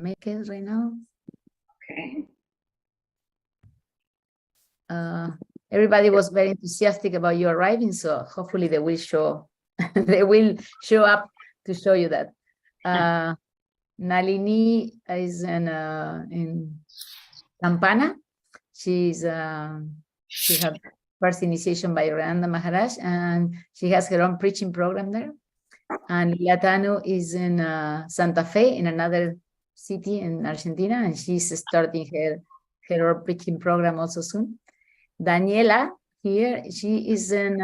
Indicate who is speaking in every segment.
Speaker 1: Make it right now.
Speaker 2: Okay.
Speaker 1: Everybody was very enthusiastic about you arriving, so hopefully they will show they will show up to show you that. Nalini is in Campana. She had first initiation by Randa Maharaj, and she has her own preaching program there. And Latano is in Santa Fe, in another city in Argentina, and she's starting her own preaching program also soon. Daniela here, she is in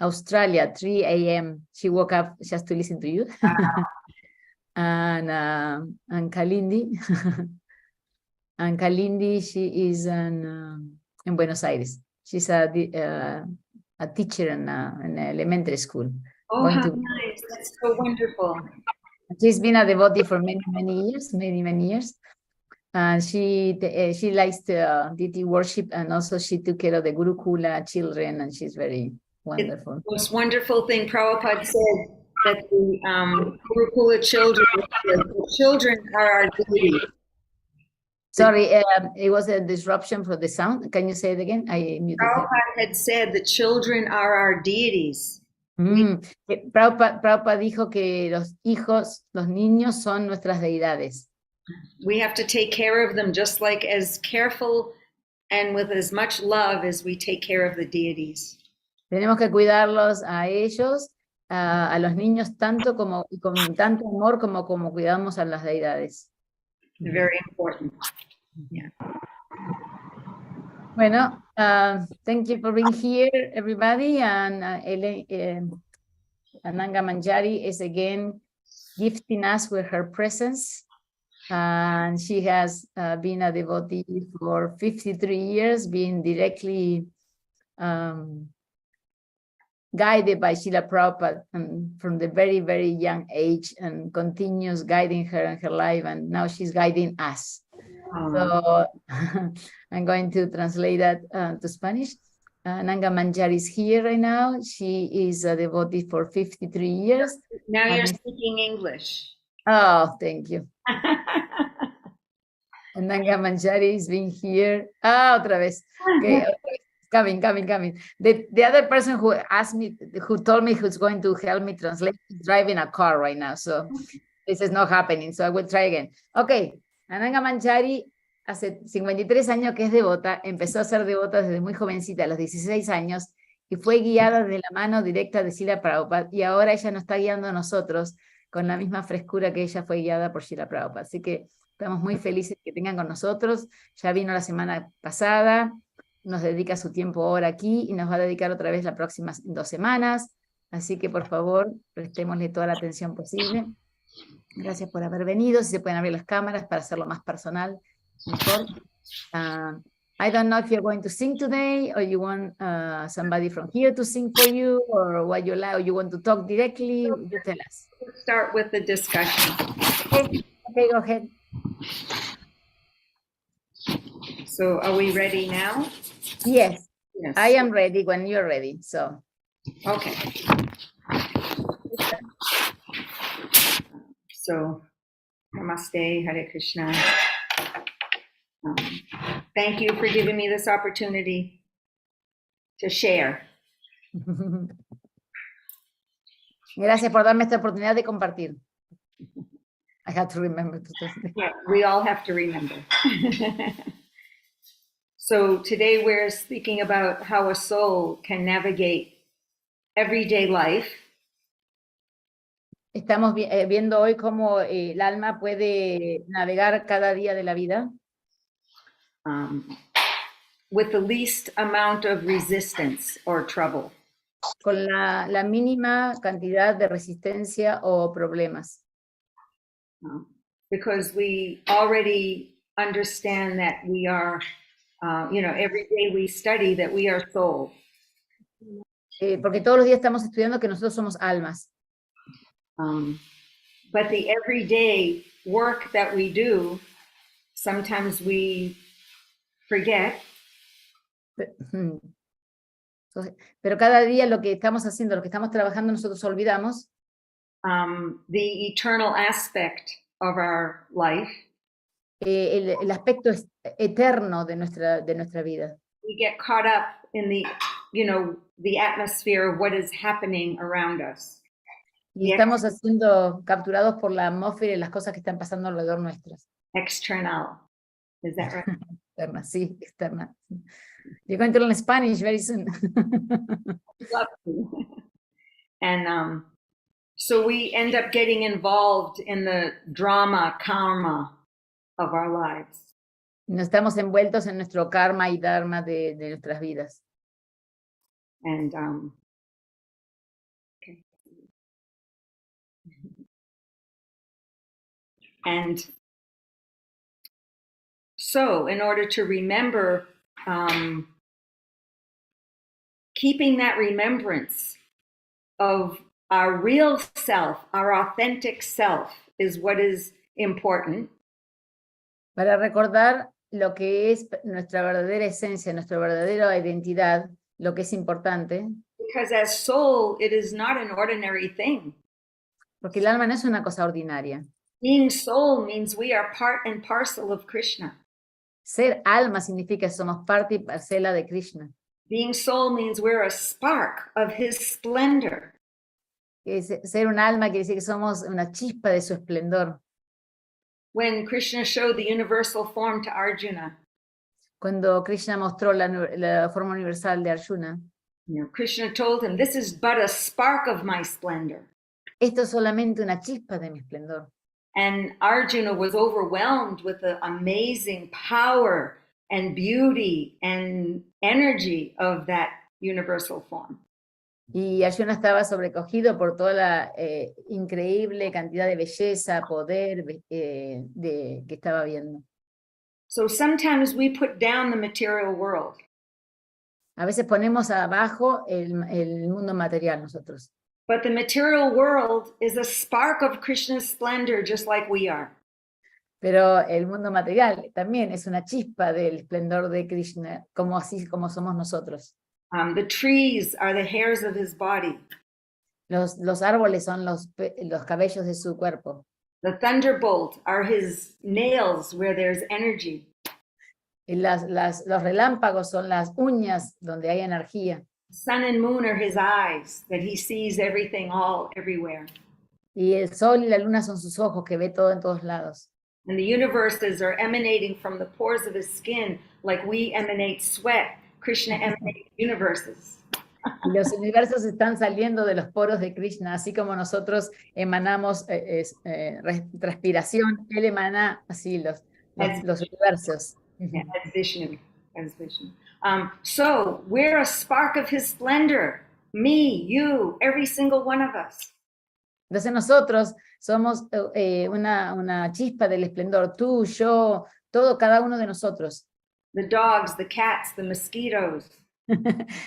Speaker 1: Australia, 3 a.m. She woke up just to listen to you. And Kalindi, and Kalindi, she is in Buenos Aires. She's a teacher in an elementary school.
Speaker 2: Oh, how nice. That's so wonderful.
Speaker 1: She's been a devotee for many years. She likes deity worship, and also she took care of the Gurukula children, and she's very wonderful.
Speaker 2: It's the most wonderful thing Prabhupada said, that the Gurukula children are our deity.
Speaker 1: Sorry, it was a disruption for the sound. Can you say it again? I muted.
Speaker 2: Prabhupada had said the children are our deities.
Speaker 1: Prabhupada dijo que los niños son nuestras deidades.
Speaker 2: We have to take care of them just like as careful and with as much love as we take care of the deities.
Speaker 1: Tenemos que cuidarlos a ellos, a los niños tanto como y con tanto amor como cuidamos a las deidades.
Speaker 2: Very important. Yeah.
Speaker 1: Bueno, thank you for being here, everybody. And Ananga Manjari is again gifting us with her presence. And she has been a devotee for 53 years, being directly guided by Srila Prabhupada from the very, very young age, and continues guiding her in her life. And now she's guiding us. So I'm going to translate that to Spanish. Nanga Manjari is here right now. She is a devotee for 53 years.
Speaker 2: Now you're speaking English.
Speaker 1: Oh, thank you. And Nanga Manjari is being here. Otra vez. Okay, coming. The other person who asked me, who told me who's going to help me translate, is driving a car right now. So this is not happening. So I will try again. Okay. Ananga Manjari, hace 53 años que es devota, empezó a ser devota desde muy jovencita, a los 16 años, y fue guiada de la mano directa de Srila Prabhupada, y ahora ella nos está guiando a nosotros con la misma frescura que ella fue guiada por Srila Prabhupada. Así que estamos muy felices que tengan con nosotros. Ya vino la semana pasada, nos dedica su tiempo ahora aquí, y nos va a dedicar otra vez las próximas 2 semanas. Así que por favor, prestémosle toda la atención posible. Gracias por haber venido. Si se pueden abrir las cámaras para hacerlo más personal, mejor. I don't know if you're going to sing today, or you want somebody from here to sing for you, or what you like, or you want to talk directly. You tell us.
Speaker 2: Let's start with the discussion.
Speaker 1: Okay, go ahead.
Speaker 2: So are we ready now?
Speaker 1: Yes.
Speaker 2: Yes.
Speaker 1: I am ready when you're ready. So.
Speaker 2: Okay. So, Namaste, Hare Krishna. Thank you for giving me this opportunity to share.
Speaker 1: Gracias por darme esta oportunidad de compartir. I have to remember.
Speaker 2: Yeah, we all have to remember. So today we're speaking about how a soul can navigate everyday life.
Speaker 1: Estamos viendo hoy cómo el alma puede navegar cada día de la vida
Speaker 2: with the least amount of resistance or trouble.
Speaker 1: Con la mínima cantidad de resistencia o problemas.
Speaker 2: Because we already understand that we are, every day we study that we are soul.
Speaker 1: Porque todos los días estamos estudiando que nosotros somos almas.
Speaker 2: But the everyday work that we do, sometimes we forget.
Speaker 1: Pero cada día lo que estamos haciendo, lo que estamos trabajando, nosotros olvidamos.
Speaker 2: The eternal aspect of our life,
Speaker 1: el aspecto eterno de nuestra vida.
Speaker 2: we get caught up in the, the atmosphere of what is happening around us.
Speaker 1: Y estamos siendo capturados por la atmósfera y las cosas que están pasando alrededor nuestras.
Speaker 2: External. Is that right?
Speaker 1: Externa, sí, externa. You're going to learn Spanish very soon.
Speaker 2: Love to. And so we end up getting involved in the drama, karma of our lives.
Speaker 1: Nos estamos envueltos en nuestro karma y dharma de nuestras vidas.
Speaker 2: And okay. And so in order to remember, keeping that remembrance of our real self, our authentic self, is what is important.
Speaker 1: Para recordar lo que es nuestra verdadera esencia, nuestra verdadera identidad, lo que es importante.
Speaker 2: Because as soul, it is not an ordinary thing.
Speaker 1: Porque el alma no es una cosa ordinaria.
Speaker 2: Being soul means we are part and parcel of Krishna.
Speaker 1: Ser alma significa que somos parte y parcela de Krishna.
Speaker 2: Being soul means we're a spark of his splendor.
Speaker 1: Ser un alma quiere decir que somos una chispa de su esplendor.
Speaker 2: When Krishna showed the universal form to Arjuna,
Speaker 1: cuando Krishna mostró la forma universal de Arjuna,
Speaker 2: Krishna told him, "This is but a spark of my splendor."
Speaker 1: Esto es solamente una chispa de mi esplendor.
Speaker 2: And Arjuna was overwhelmed with the amazing power and beauty and energy of that universal form.
Speaker 1: Y Arjuna estaba sobrecogido por toda la increíble cantidad de belleza, poder que estaba viendo.
Speaker 2: So sometimes we put down the material world.
Speaker 1: A veces ponemos abajo el mundo material nosotros.
Speaker 2: But the material world is a spark of Krishna's splendor, just like we are.
Speaker 1: Pero el mundo material también es una chispa del esplendor de Krishna, así como somos nosotros.
Speaker 2: The trees are the hairs of his body.
Speaker 1: Los árboles son los cabellos de su cuerpo.
Speaker 2: The thunderbolt are his nails where there's energy.
Speaker 1: Y los relámpagos son las uñas donde hay energía.
Speaker 2: Sun and moon are his eyes, that he sees everything all everywhere.
Speaker 1: Y el sol y la luna son sus ojos, que ve todo en todos lados.
Speaker 2: And the universes are emanating from the pores of his skin, like we emanate sweat. Krishna emanates universes.
Speaker 1: Y los universos están saliendo de los poros de Krishna, así como nosotros emanamos respiración, él emana así los universos.
Speaker 2: Yeah, as Vishnu. So we're a spark of his splendor. Me, you, every single one of us.
Speaker 1: Entonces nosotros somos una chispa del esplendor, tú, yo, cada uno de nosotros.
Speaker 2: The dogs, the cats, the mosquitoes.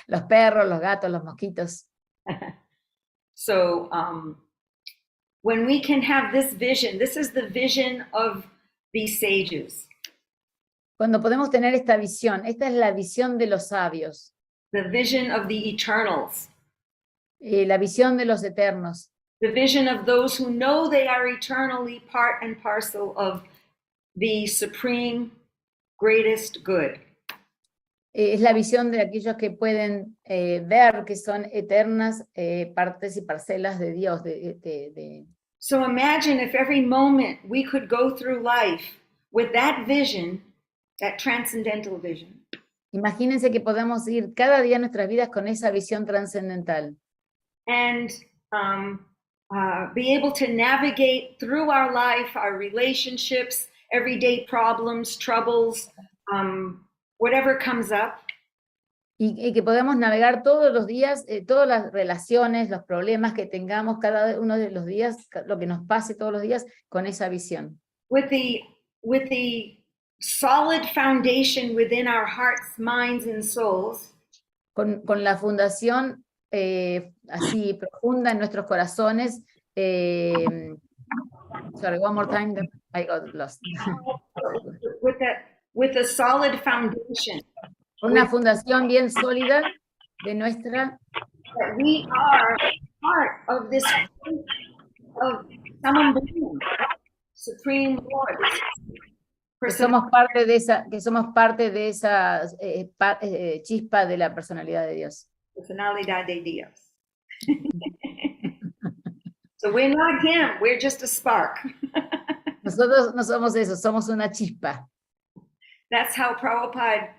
Speaker 1: Los perros, los gatos, los mosquitos.
Speaker 2: So when we can have this vision, this is the vision of these sages.
Speaker 1: Cuando podemos tener esta visión, esta es la visión de los sabios.
Speaker 2: The vision of the eternals.
Speaker 1: La visión de los eternos.
Speaker 2: The vision of those who know they are eternally part and parcel of the supreme, greatest good.
Speaker 1: Es la visión de aquellos que pueden ver que son eternas partes y parcelas de Dios.
Speaker 2: So imagine if every moment we could go through life with that vision, that transcendental vision.
Speaker 1: Imagínense que podemos ir cada día en nuestras vidas con esa visión trascendental.
Speaker 2: And be able to navigate through our life, our relationships, everyday problems, troubles, whatever comes up.
Speaker 1: Y que podemos navegar todos los días, todas las relaciones, los problemas que tengamos cada uno de los días, lo que nos pase todos los días, con esa visión.
Speaker 2: With the solid foundation within our hearts, minds, and souls.
Speaker 1: Con la fundación así profunda en nuestros corazones. Sorry, one more time, I got lost.
Speaker 2: With a solid foundation.
Speaker 1: Una fundación bien sólida de nuestra.
Speaker 2: That we are part of this of Samambhava. Supreme Lord,
Speaker 1: que somos parte de esa chispa de la personalidad de Dios.
Speaker 2: personalidad de Dios. So we're not him, we're just a spark.
Speaker 1: Nosotros no somos eso, somos una chispa.
Speaker 2: That's how Prabhupada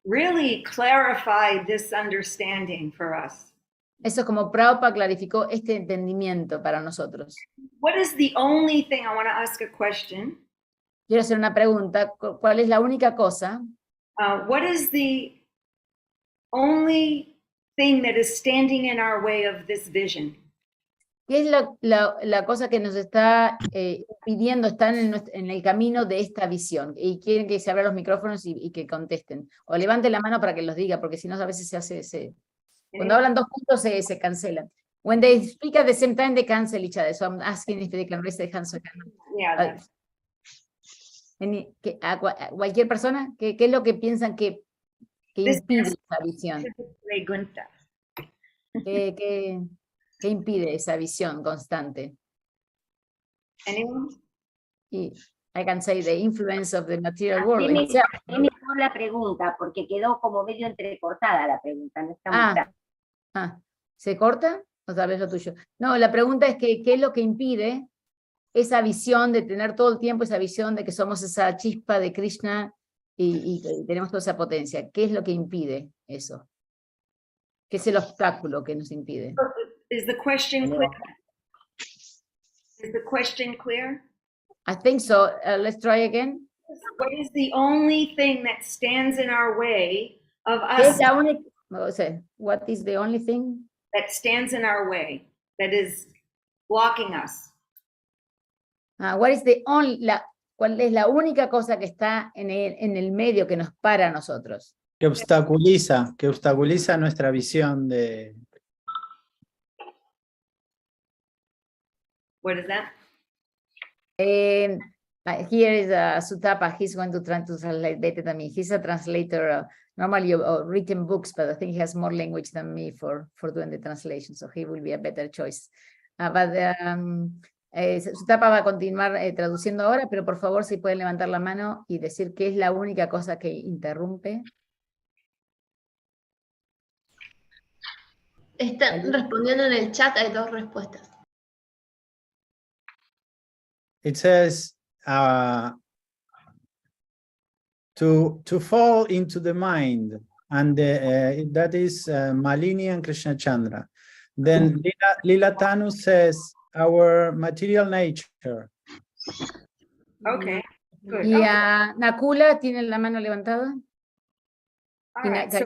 Speaker 2: really clarified this understanding for us.
Speaker 1: Eso es como Prabhupada clarificó este entendimiento para nosotros.
Speaker 2: What is the only thing, I want to ask a question.
Speaker 1: Quiero hacer una pregunta, ¿cuál es la única cosa?
Speaker 2: What is the only thing that is standing in our way of this vision?
Speaker 1: ¿Qué es la cosa que nos está impidiendo estar en el camino de esta visión? Y quieren que se abran los micrófonos y que contesten. O levanten la mano para que los diga, porque si no a veces se hace... Cuando hablan dos puntos se cancelan. When they speak at the same time, they cancel each other. So I'm asking if they can raise their hands.
Speaker 2: Yeah,
Speaker 1: cualquier persona, ¿qué es lo que piensan que impide esa visión?
Speaker 2: pregunta.
Speaker 1: ¿Qué impide esa visión constante?
Speaker 2: Anyone?
Speaker 1: Y I can say the influence of the material world.
Speaker 3: Es mejor la pregunta, porque quedó como medio entrecortada la pregunta. No está muy clara.
Speaker 1: ¿Se corta? O tal vez lo tuyo. No, la pregunta es que, ¿qué es lo que impide esa visión de tener todo el tiempo esa visión de que somos esa chispa de Krishna y tenemos toda esa potencia? ¿Qué es lo que impide eso? ¿Qué es el obstáculo que nos impide?
Speaker 2: Is the question clear? Is the question clear?
Speaker 1: I think so. Let's try again.
Speaker 2: What is the only thing that stands in our way of
Speaker 1: ¿Qué
Speaker 2: us?
Speaker 1: es la única, what is the only thing?
Speaker 2: That stands in our way, that is blocking us.
Speaker 1: What is the only, ¿cuál es la única cosa que está en el medio que nos para a nosotros?
Speaker 4: Que obstaculiza nuestra visión de...
Speaker 2: What is that?
Speaker 1: Here is Sutapa. He's going to try to translate better than me. He's a translator, normally of written books, but I think he has more language than me for doing the translation, so he will be a better choice. Sutapa va a continuar traduciendo ahora, pero por favor si pueden levantar la mano y decir qué es la única cosa que interrumpe.
Speaker 5: Están respondiendo en el chat, hay dos respuestas.
Speaker 4: It says to fall into the mind, and that is Malini and Krishna Chandra. Then Lila Tanu says our material nature.
Speaker 2: Okay, good.
Speaker 1: Y Nakula tiene la mano levantada.
Speaker 2: All right, so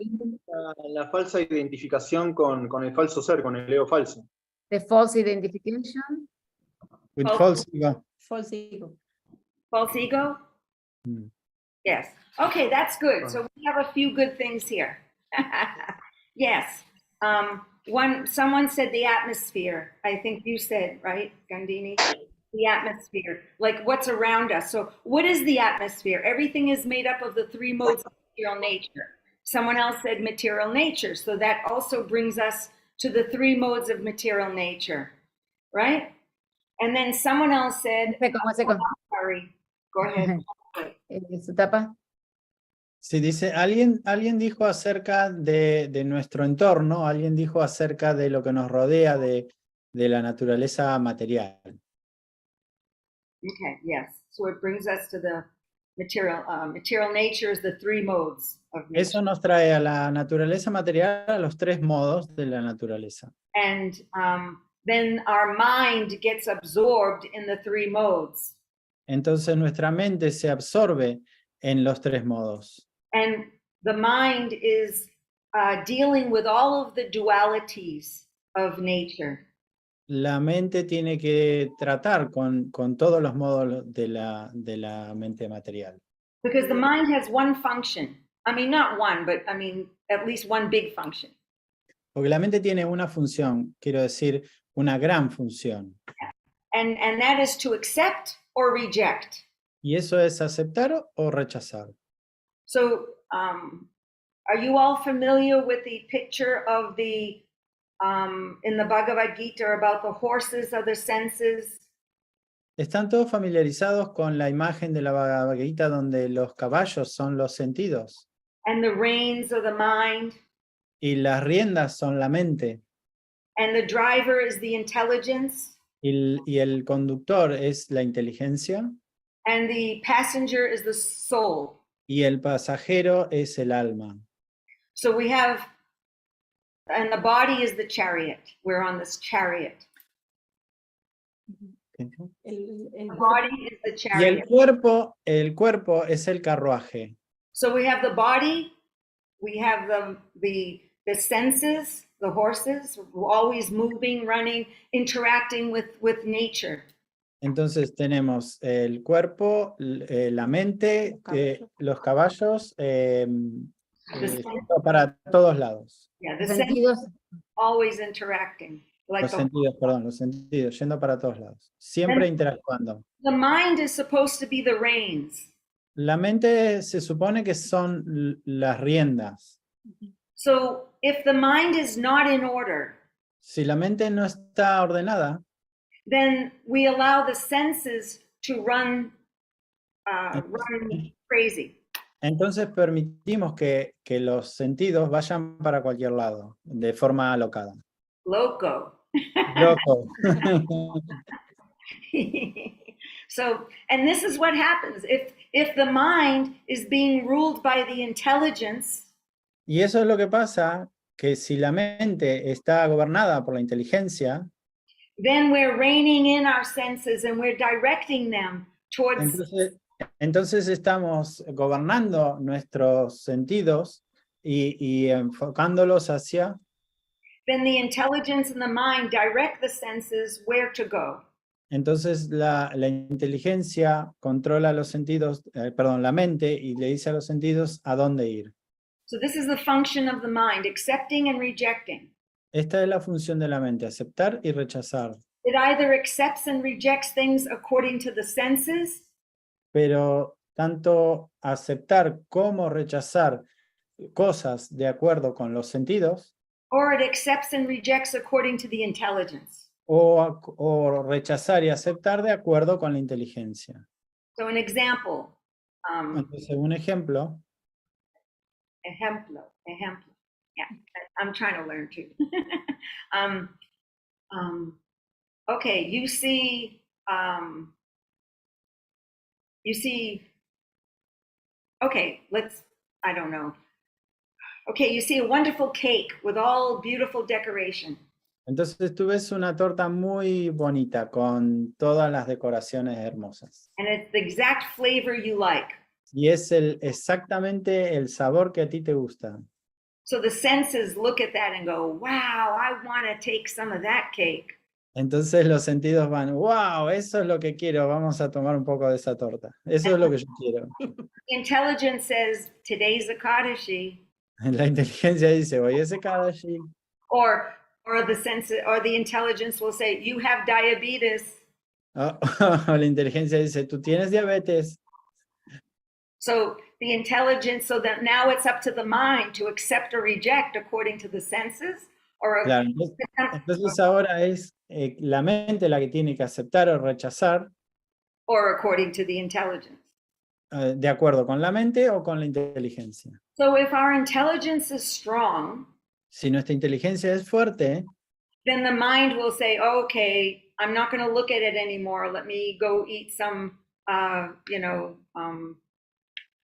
Speaker 6: La falsa identificación con el falso ser, con el ego falso.
Speaker 1: The false identification.
Speaker 4: With false ego.
Speaker 1: False ego.
Speaker 2: false ego? Yes. Okay, that's good. So we have a few good things here. Yes. Someone said the atmosphere. I think you said, right, Gandini? The atmosphere, like what's around us. So what is the atmosphere? Everything is made up of the three modes of material nature. Someone else said material nature. So that also brings us to the three modes of material nature, right? And then someone else said, sorry, go ahead.
Speaker 1: Sutapa.
Speaker 4: Sí, dice, alguien dijo acerca de nuestro entorno, alguien dijo acerca de lo que nos rodea, de la naturaleza material.
Speaker 2: Okay, yes. So it brings us to the material nature is the three modes of nature.
Speaker 4: Eso nos trae a la naturaleza material, a los tres modos de la naturaleza.
Speaker 2: And then our mind gets absorbed in the three modes.
Speaker 4: Entonces nuestra mente se absorbe en los tres modos.
Speaker 2: And the mind is dealing with all of the dualities of nature.
Speaker 4: La mente tiene que tratar con todos los modos de la mente material.
Speaker 2: Because the mind has one function. I mean, not one, but I mean, at least one big function.
Speaker 4: Porque la mente tiene una función, quiero decir, una gran función.
Speaker 2: And that is to accept or reject.
Speaker 4: Y eso es aceptar o rechazar.
Speaker 2: So, are you all familiar with the picture of the in the Bhagavad Gita about the horses of the senses?
Speaker 4: ¿Están todos familiarizados con la imagen de la Bhagavad Gita donde los caballos son los sentidos
Speaker 2: and the reins are the mind
Speaker 4: y las riendas son la mente
Speaker 2: and the driver is the intelligence
Speaker 4: y el conductor es la inteligencia
Speaker 2: and the passenger is the soul?
Speaker 4: y el pasajero es el alma?
Speaker 2: So we have, and the body is the chariot. We're on this chariot. The body is the
Speaker 4: Y el
Speaker 2: chariot.
Speaker 4: cuerpo es el carruaje.
Speaker 2: So we have the body, we have the senses, the horses, always moving, running, interacting with nature.
Speaker 4: Entonces tenemos el cuerpo, la mente, los caballos, yendo para todos lados.
Speaker 2: Yeah, the
Speaker 1: Sentidos.
Speaker 2: senses always interacting. Like
Speaker 4: Los sentidos, yendo para todos lados. Siempre interactuando.
Speaker 2: the mind is supposed to be the reins.
Speaker 4: La mente se supone que son las riendas.
Speaker 2: So if the mind is not in order,
Speaker 4: Si la mente no está ordenada,
Speaker 2: then we allow the senses to run crazy.
Speaker 4: entonces permitimos que los sentidos vayan para cualquier lado, de forma alocada.
Speaker 2: Loco.
Speaker 4: Loco.
Speaker 2: So, and this is what happens if the mind is being ruled by the intelligence,
Speaker 4: Y eso es lo que pasa, que si la mente está gobernada por la inteligencia,
Speaker 2: then we're reining in our senses and we're directing them towards
Speaker 4: entonces estamos gobernando nuestros sentidos y enfocándolos hacia.
Speaker 2: then the intelligence and the mind direct the senses where to go.
Speaker 4: Entonces la inteligencia controla los sentidos, la mente, y le dice a los sentidos a dónde ir.
Speaker 2: So this is the function of the mind, accepting and rejecting.
Speaker 4: Esta es la función de la mente, aceptar y rechazar.
Speaker 2: It either accepts and rejects things according to the senses,
Speaker 4: Pero tanto aceptar como rechazar cosas de acuerdo con los sentidos,
Speaker 2: or it accepts and rejects according to the intelligence.
Speaker 4: o rechazar y aceptar de acuerdo con la inteligencia.
Speaker 2: So an example,
Speaker 4: Entonces, un ejemplo.
Speaker 2: ejemplo. Yeah, I'm trying to learn too. Okay, you see, okay, I don't know. Okay, you see a wonderful cake with all beautiful decoration.
Speaker 4: Entonces tú ves una torta muy bonita con todas las decoraciones hermosas.
Speaker 2: And it's the exact flavor you like.
Speaker 4: Y es exactamente el sabor que a ti te gusta.
Speaker 2: So the senses look at that and go, wow, I want to take some of that cake.
Speaker 4: Entonces los sentidos van, wow, eso es lo que quiero, vamos a tomar un poco de esa torta. Eso es lo que yo quiero.
Speaker 2: Intelligence says, today's Akadashi.
Speaker 4: La inteligencia dice, hoy es Ekadashi.
Speaker 2: Or the intelligence will say, you have diabetes.
Speaker 4: La inteligencia dice, tú tienes diabetes.
Speaker 2: So the intelligence, so that now it's up to the mind to accept or reject according to the senses.
Speaker 4: Claro, entonces ahora es la mente la que tiene que aceptar o rechazar.
Speaker 2: Or according to the intelligence.
Speaker 4: De acuerdo con la mente o con la inteligencia.
Speaker 2: So if our intelligence is strong,
Speaker 4: si nuestra inteligencia es fuerte,
Speaker 2: then the mind will say, okay, I'm not going to look at it anymore. Let me go eat some,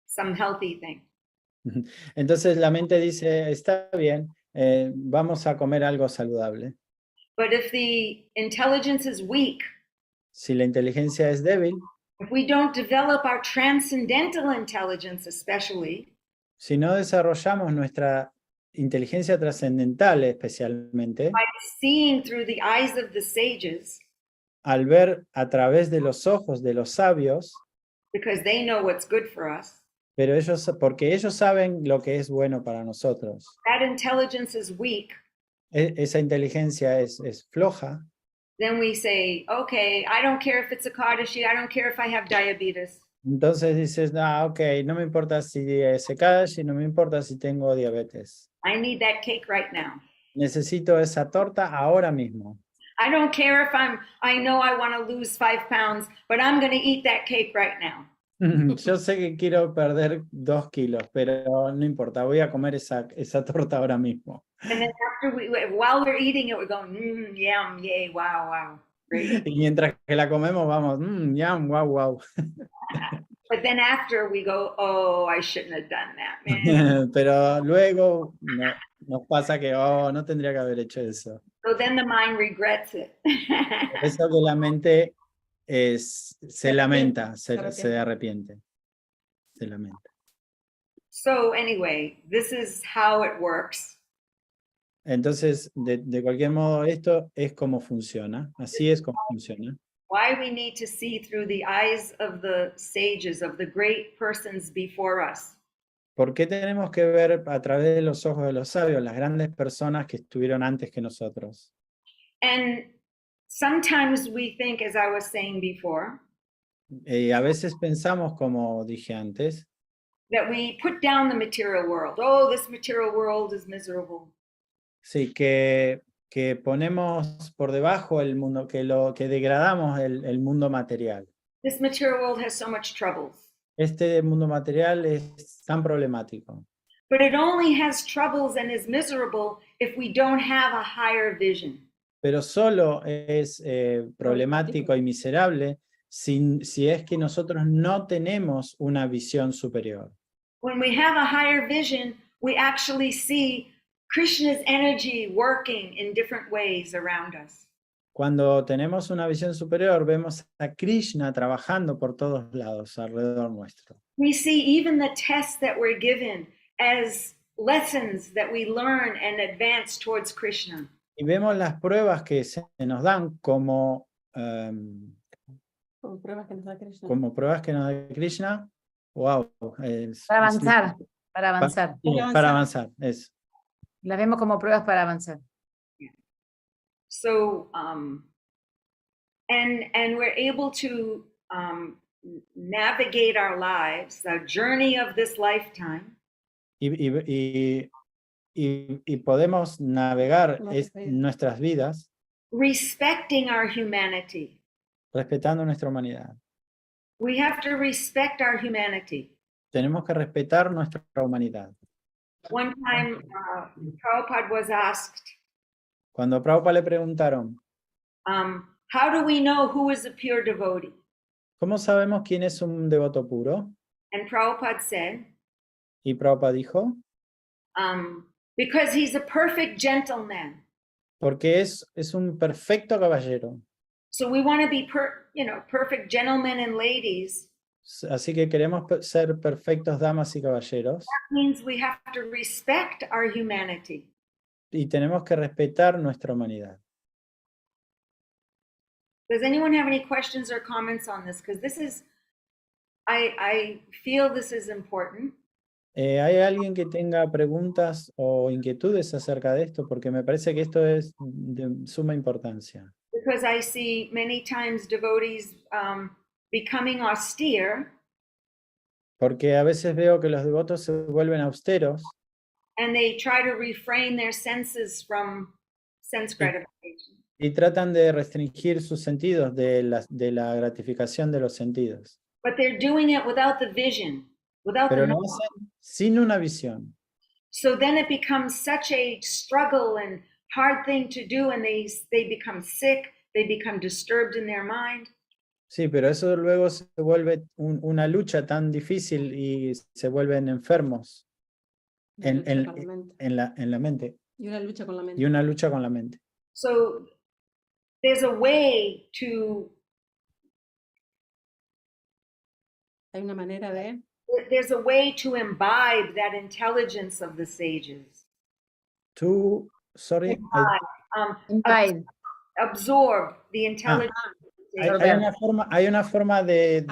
Speaker 2: some healthy thing.
Speaker 4: Entonces la mente dice, está bien, vamos a comer algo saludable.
Speaker 2: But if the intelligence is weak,
Speaker 4: si la inteligencia es débil,
Speaker 2: if we don't develop our transcendental intelligence especially,
Speaker 4: si no desarrollamos nuestra inteligencia trascendental especialmente,
Speaker 2: by seeing through the eyes of the sages,
Speaker 4: al ver a través de los ojos de los sabios,
Speaker 2: because they know what's good for us,
Speaker 4: pero porque ellos saben lo que es bueno para nosotros.
Speaker 2: that intelligence is weak,
Speaker 4: Esa inteligencia es floja.
Speaker 2: Then we say, okay, I don't care if it's a Akadashi, I don't care if I have diabetes.
Speaker 4: Entonces dices, ok, no me importa si es Ekadashi, no me importa si tengo diabetes.
Speaker 2: I need that cake right now.
Speaker 4: Necesito esa torta ahora mismo.
Speaker 2: I don't care if I know I want to lose 5 pounds, but I'm going to eat that cake right now.
Speaker 4: Yo sé que quiero perder 2 kilos, pero no importa, voy a comer esa torta ahora mismo.
Speaker 2: And then while we're eating it, we're going, yum, yay, wow, wow, great.
Speaker 4: Y mientras que la comemos vamos, yum, wow, wow.
Speaker 2: But then after we go, oh, I shouldn't have done that, man.
Speaker 4: Pero luego nos pasa que, no tendría que haber hecho eso.
Speaker 2: So then the mind regrets it.
Speaker 4: Por eso que la mente se lamenta, se arrepiente. Se lamenta.
Speaker 2: So anyway, this is how it works.
Speaker 4: Entonces, de cualquier modo, esto es como funciona. Así es como funciona.
Speaker 2: Why we need to see through the eyes of the sages, of the great persons before us.
Speaker 4: ¿Por qué tenemos que ver a través de los ojos de los sabios, las grandes personas que estuvieron antes que nosotros?
Speaker 2: And sometimes we think, as I was saying before,
Speaker 4: A veces pensamos, como dije antes,
Speaker 2: that we put down the material world. Oh, this material world is miserable.
Speaker 4: sí, que ponemos por debajo el mundo, que degradamos el mundo material.
Speaker 2: This material world has so much troubles.
Speaker 4: Este mundo material es tan problemático.
Speaker 2: But it only has troubles and is miserable if we don't have a higher vision.
Speaker 4: Pero solo es problemático y miserable si es que nosotros no tenemos una visión superior.
Speaker 2: When we have a higher vision, we actually see Krishna's energy working in different ways around us.
Speaker 4: Cuando tenemos una visión superior, vemos a Krishna trabajando por todos lados alrededor nuestro.
Speaker 2: We see even the tests that we're given as lessons that we learn and advance towards Krishna.
Speaker 4: Y vemos las pruebas que se nos dan como
Speaker 5: Como pruebas que nos da Krishna.
Speaker 4: como pruebas que nos da Krishna. Wow.
Speaker 1: Para avanzar, para avanzar.
Speaker 4: Para avanzar, eso.
Speaker 1: Las vemos como pruebas para avanzar.
Speaker 2: So, and we're able to navigate our lives, the journey of this lifetime.
Speaker 4: Y podemos navegar nuestras vidas
Speaker 2: Respecting our humanity.
Speaker 4: respetando nuestra humanidad.
Speaker 2: We have to respect our humanity.
Speaker 4: Tenemos que respetar nuestra humanidad.
Speaker 2: One time, Prabhupada was asked,
Speaker 4: Cuando a Prabhupada le preguntaron,
Speaker 2: how do we know who is a pure devotee?
Speaker 4: ¿cómo sabemos quién es un devoto puro?
Speaker 2: And Prabhupada said,
Speaker 4: Y Prabhupada dijo,
Speaker 2: because he's a perfect gentleman.
Speaker 4: porque es un perfecto caballero.
Speaker 2: So we want to be perfect gentlemen and ladies.
Speaker 4: Así que queremos ser perfectos damas y caballeros.
Speaker 2: That means we have to respect our humanity.
Speaker 4: Y tenemos que respetar nuestra humanidad.
Speaker 2: Does anyone have any questions or comments on this? Because this is, I feel this is important.
Speaker 4: ¿Hay alguien que tenga preguntas o inquietudes acerca de esto? Porque me parece que esto es de suma importancia.
Speaker 2: Because I see many times devotees becoming austere.
Speaker 4: Porque a veces veo que los devotos se vuelven austeros.
Speaker 2: And they try to refrain their senses from sense gratification.
Speaker 4: Y tratan de restringir sus sentidos de la gratificación de los sentidos.
Speaker 2: But they're doing it without the vision, without
Speaker 4: Pero
Speaker 2: the
Speaker 4: lo
Speaker 2: knowledge.
Speaker 4: hacen sin una visión.
Speaker 2: So then it becomes such a struggle and hard thing to do, and they become sick, they become disturbed in their mind.
Speaker 4: Sí, pero eso luego se vuelve una lucha tan difícil y se vuelven enfermos en la mente.
Speaker 5: Y una lucha con la mente.
Speaker 4: Y una lucha con la mente.
Speaker 2: So there's a way to,
Speaker 5: Hay una manera de
Speaker 2: there's a way to imbibe that intelligence of the sages.
Speaker 4: Sorry.
Speaker 1: Imbibe.
Speaker 2: Absorb the intelligence.
Speaker 4: Hay una forma de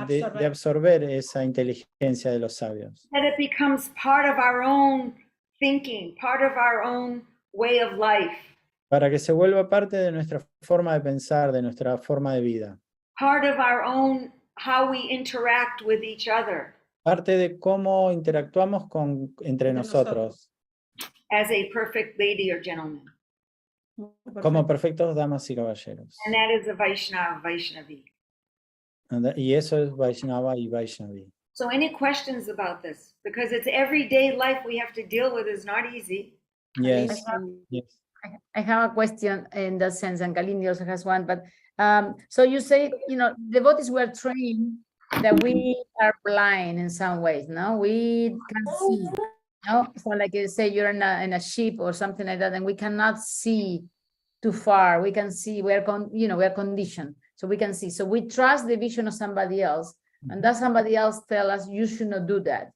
Speaker 4: absorber esa inteligencia de los sabios.
Speaker 2: That it becomes part of our own thinking, part of our own way of life.
Speaker 4: Para que se vuelva parte de nuestra forma de pensar, de nuestra forma de vida.
Speaker 2: Part of our own, how we interact with each other.
Speaker 4: Parte de cómo interactuamos entre nosotros.
Speaker 2: As a perfect lady or gentleman.
Speaker 4: como perfectos damas y caballeros.
Speaker 2: And that is a Vaishnava, Vaishnavi.
Speaker 4: Y eso es Vaishnava y Vaishnavi.
Speaker 2: So any questions about this? Because it's everyday life we have to deal with is not easy.
Speaker 4: Yes, yes.
Speaker 1: I have a question in that sense, and Kalindi also has one, but so you say, devotees were trained that we are blind in some ways, no? We can see, no? So like you say, you're in a ship or something like that, and we cannot see too far. We can see, we're conditioned, so we can see. So we trust the vision of somebody else, and that somebody else tell us, you should not do that.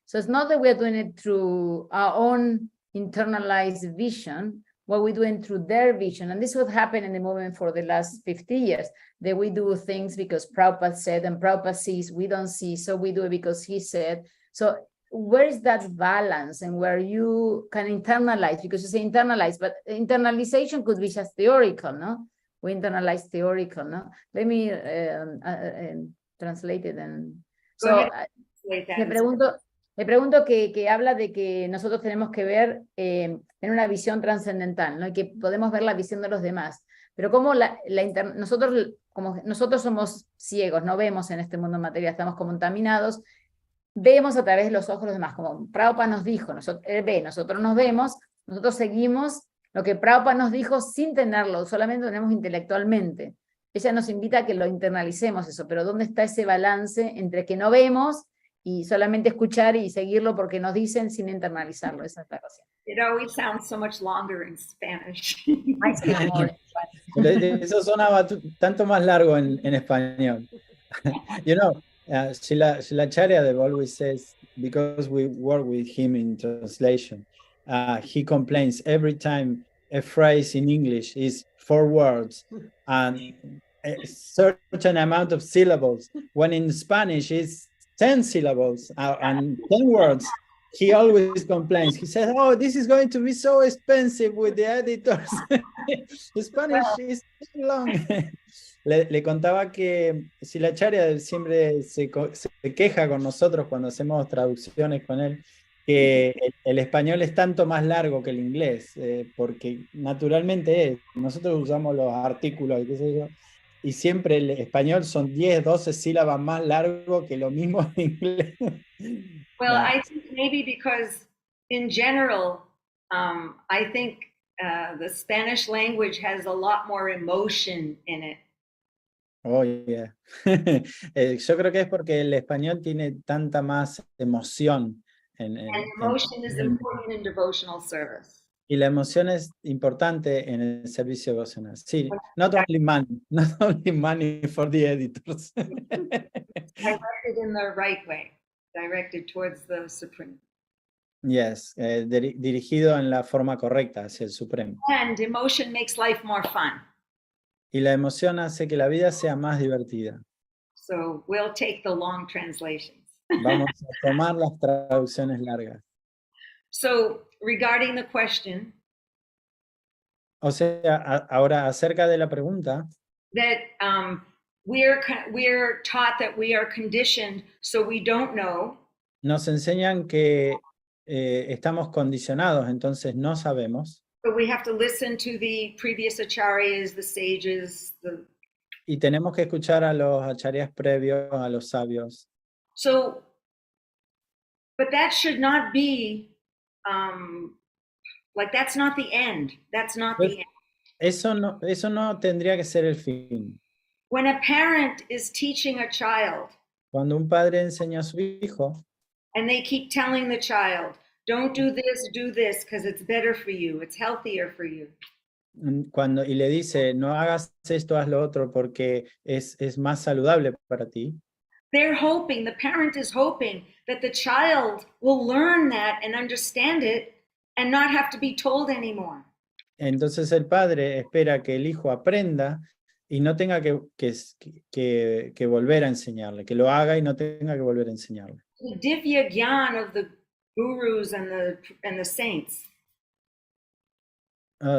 Speaker 1: So it's not that we're doing it through our own internalized vision, what we're doing through their vision. And this would happen in the movement for the last 50 years, that we do things because Prabhupada said, and Prabhupada sees, we don't see, so we do it because he said. So where is that balance, and where you can internalize, because you say internalize, but internalization could be just theoretical, no? We internalize theoretical, no? Let me translate it. And so le pregunto que habla de que nosotros tenemos que ver en una visión trascendental, ¿no? Y que podemos ver la visión de los demás. Pero como nosotros somos ciegos, no vemos en este mundo material, estamos contaminados, vemos a través de los ojos de los demás, como Prabhupada nos dijo, él ve, nosotros nos vemos, nosotros seguimos lo que Prabhupada nos dijo sin tenerlo, solamente lo tenemos intelectualmente. Ella nos invita a que lo internalicemos eso, pero ¿dónde está ese balance entre que no vemos y solamente escuchar y seguirlo porque nos dicen sin internalizarlo? Esa es la cosa.
Speaker 2: It always sounds so much longer in Spanish.
Speaker 4: Eso sonaba tanto más largo en español. Shilacharya Dev always says, because we work with him in translation, he complains every time a phrase in English is 4 words and a certain amount of syllables, when in Spanish it's 10 syllables and 10 words. He always complains. He says, oh, this is going to be so expensive with the editors. Spanish is too long. Le contaba que Shilacharya siempre se queja con nosotros cuando hacemos traducciones con él, que el español es tanto más largo que el inglés, porque naturalmente es. Nosotros usamos los artículos, qué sé yo, y siempre el español son 10, 12 sílabas más largo que lo mismo en inglés.
Speaker 2: Well, I think maybe because in general, I think the Spanish language has a lot more emotion in it.
Speaker 4: Oh, yeah. Yo creo que es porque el español tiene tanta más emoción.
Speaker 2: And emotion is important in devotional service.
Speaker 4: Y la emoción es importante en el servicio devocional. Sí, not only money for the editors.
Speaker 2: Directed in the right way, directed towards the Supreme.
Speaker 4: Yes, dirigido en la forma correcta hacia el Supremo.
Speaker 2: And emotion makes life more fun.
Speaker 4: Y la emoción hace que la vida sea más divertida.
Speaker 2: So we'll take the long translations.
Speaker 4: Vamos a tomar las traducciones largas.
Speaker 2: So regarding the question,
Speaker 4: o sea, ahora acerca de la pregunta,
Speaker 2: that we're taught that we are conditioned so we don't know.
Speaker 4: Nos enseñan que estamos condicionados, entonces no sabemos.
Speaker 2: So we have to listen to the previous acharyas, the sages,
Speaker 4: y tenemos que escuchar a los acharyas previos, a los sabios.
Speaker 2: So, but that should not be like that's not the end. That's not the end.
Speaker 4: Eso no tendría que ser el fin.
Speaker 2: When a parent is teaching a child,
Speaker 4: cuando un padre enseña a su hijo,
Speaker 2: and they keep telling the child, don't do this because it's better for you, it's healthier for you.
Speaker 4: Y le dice, no hagas esto, haz lo otro porque es más saludable para ti.
Speaker 2: They're hoping, the parent is hoping that the child will learn that and understand it and not have to be told anymore.
Speaker 4: Entonces el padre espera que el hijo aprenda y no tenga que volver a enseñarle, que lo haga y no tenga que volver a enseñarle.
Speaker 2: The divya gyan of the gurus and the saints.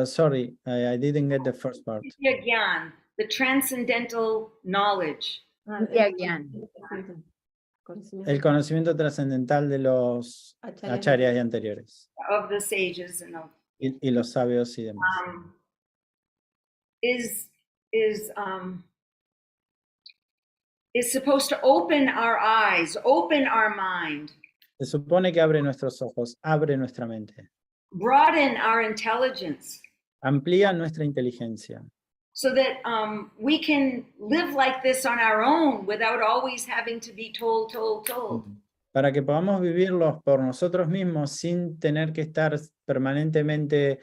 Speaker 4: Sorry, I didn't get the first part.
Speaker 2: Divya gyan, the transcendental knowledge.
Speaker 4: El conocimiento trascendental de los acharyas y anteriores.
Speaker 2: Of the sages and of,
Speaker 4: y los sabios y demás.
Speaker 2: is is supposed to open our eyes, open our mind,
Speaker 4: Se supone que abre nuestros ojos, abre nuestra mente,
Speaker 2: broaden our intelligence,
Speaker 4: amplía nuestra inteligencia,
Speaker 2: so that we can live like this on our own without always having to be told.
Speaker 4: para que podamos vivirlos por nosotros mismos sin tener que estar permanentemente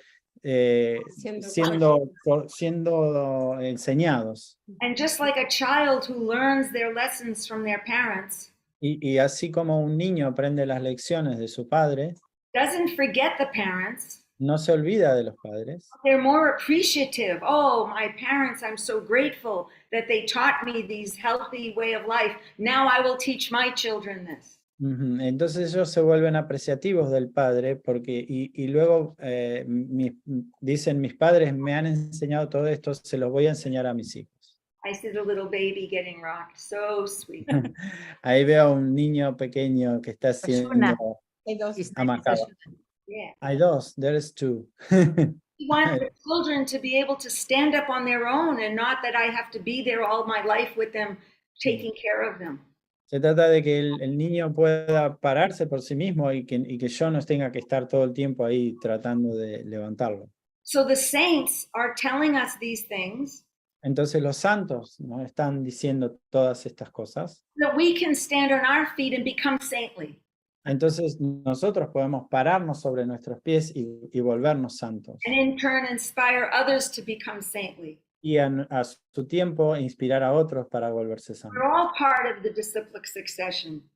Speaker 4: siendo enseñados.
Speaker 2: And just like a child who learns their lessons from their parents,
Speaker 4: Y así como un niño aprende las lecciones de su padre,
Speaker 2: doesn't forget the parents,
Speaker 4: no se olvida de los padres,
Speaker 2: they're more appreciative. Oh, my parents, I'm so grateful that they taught me these healthy way of life. Now I will teach my children this.
Speaker 4: entonces ellos se vuelven apreciativos del padre porque, y luego dicen, mis padres me han enseñado todo esto, se los voy a enseñar a mis hijos.
Speaker 2: I see the little baby getting rocked. So sweet.
Speaker 4: Ahí veo a un niño pequeño que está
Speaker 1: Ashuna.
Speaker 4: siendo
Speaker 5: Hay dos.
Speaker 1: His name is
Speaker 4: amacado.
Speaker 1: Ashuna.
Speaker 2: Yeah.
Speaker 4: Hay dos, there's two.
Speaker 2: We want the children to be able to stand up on their own and not that I have to be there all my life with them, taking care of them.
Speaker 4: Se trata de que el niño pueda pararse por sí mismo y que yo no tenga que estar todo el tiempo ahí tratando de levantarlo.
Speaker 2: So the saints are telling us these things
Speaker 4: Entonces los santos nos están diciendo todas estas cosas.
Speaker 2: so that we can stand on our feet and become saintly.
Speaker 4: Entonces nosotros podemos pararnos sobre nuestros pies y volvernos santos.
Speaker 2: And in turn inspire others to become saintly.
Speaker 4: Y a su tiempo inspirar a otros para volverse santos.
Speaker 2: We're all part of the disciplic succession,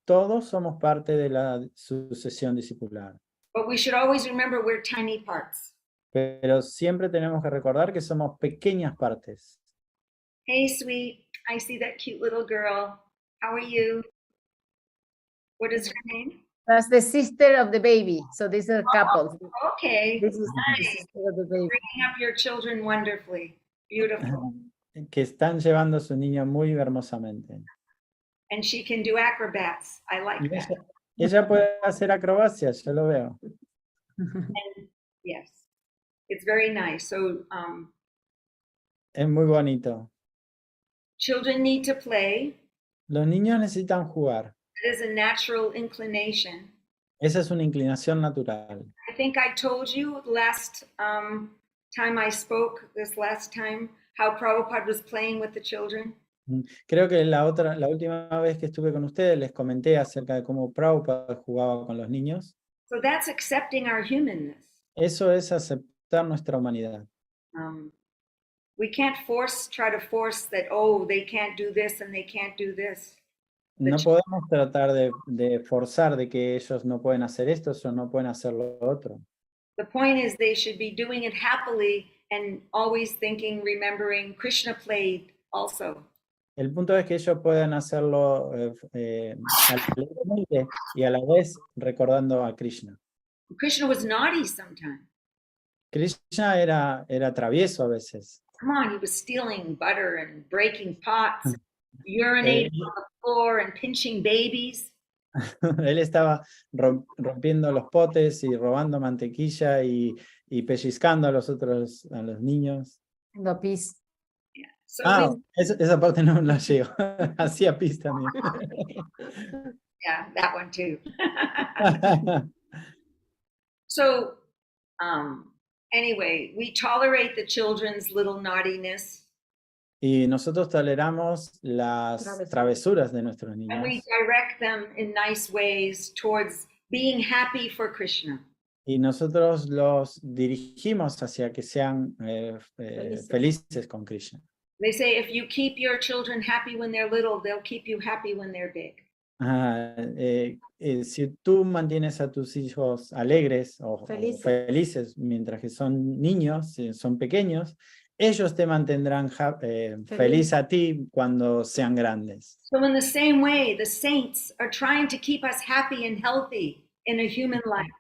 Speaker 4: Todos somos parte de la sucesión discipular.
Speaker 2: but we should always remember we're tiny parts.
Speaker 4: Pero siempre tenemos que recordar que somos pequeñas partes.
Speaker 2: Hey, sweet, I see that cute little girl. How are you? What is her name?
Speaker 1: That's the sister of the baby. So these are couples.
Speaker 2: Okay,
Speaker 1: This is the sister of the baby.
Speaker 2: bringing up your children wonderfully. Beautiful.
Speaker 4: Que están llevando a su niño muy hermosamente.
Speaker 2: And she can do acrobats. I like
Speaker 4: Y
Speaker 2: that.
Speaker 4: ella puede hacer acrobacias, yo lo veo.
Speaker 2: And yes, it's very nice. So
Speaker 4: Es muy bonito.
Speaker 2: children need to play.
Speaker 4: Los niños necesitan jugar.
Speaker 2: It is a natural inclination.
Speaker 4: Esa es una inclinación natural.
Speaker 2: I think I told you last time I spoke, this last time, how Prabhupada was playing with the children.
Speaker 4: Creo que la última vez que estuve con ustedes les comenté acerca de cómo Prabhupada jugaba con los niños.
Speaker 2: So that's accepting our humanness.
Speaker 4: Eso es aceptar nuestra humanidad.
Speaker 2: We can't try to force that, oh, they can't do this and they can't do this.
Speaker 4: No podemos tratar de forzar de que ellos no pueden hacer esto o no pueden hacer lo otro.
Speaker 2: The point is they should be doing it happily and always thinking, remembering Krishna played also.
Speaker 4: El punto es que ellos puedan hacerlo alegremente y a la vez recordando a Krishna.
Speaker 2: Krishna was naughty sometimes.
Speaker 4: Krishna era travieso a veces.
Speaker 2: Come on, he was stealing butter and breaking pots, urinating on the floor and pinching babies.
Speaker 4: Él estaba rompiendo los potes y robando mantequilla y pellizcando a los niños.
Speaker 1: No peace.
Speaker 2: So
Speaker 4: Esa parte no la llego. Hacía pis también.
Speaker 2: yeah, that one too. So anyway, we tolerate the children's little naughtiness.
Speaker 4: Y nosotros toleramos las travesuras de nuestros
Speaker 2: And
Speaker 4: niños.
Speaker 2: we direct them in nice ways towards being happy for Krishna.
Speaker 4: Y nosotros los dirigimos hacia que sean felices con Krishna.
Speaker 2: They say if you keep your children happy when they're little, they'll keep you happy when they're big.
Speaker 4: Si tú mantienes a tus hijos alegres o felices mientras que son niños, son pequeños, ellos te mantendrán feliz a ti cuando sean grandes.
Speaker 2: So in the same way, the saints are trying to keep us happy and healthy in a human life.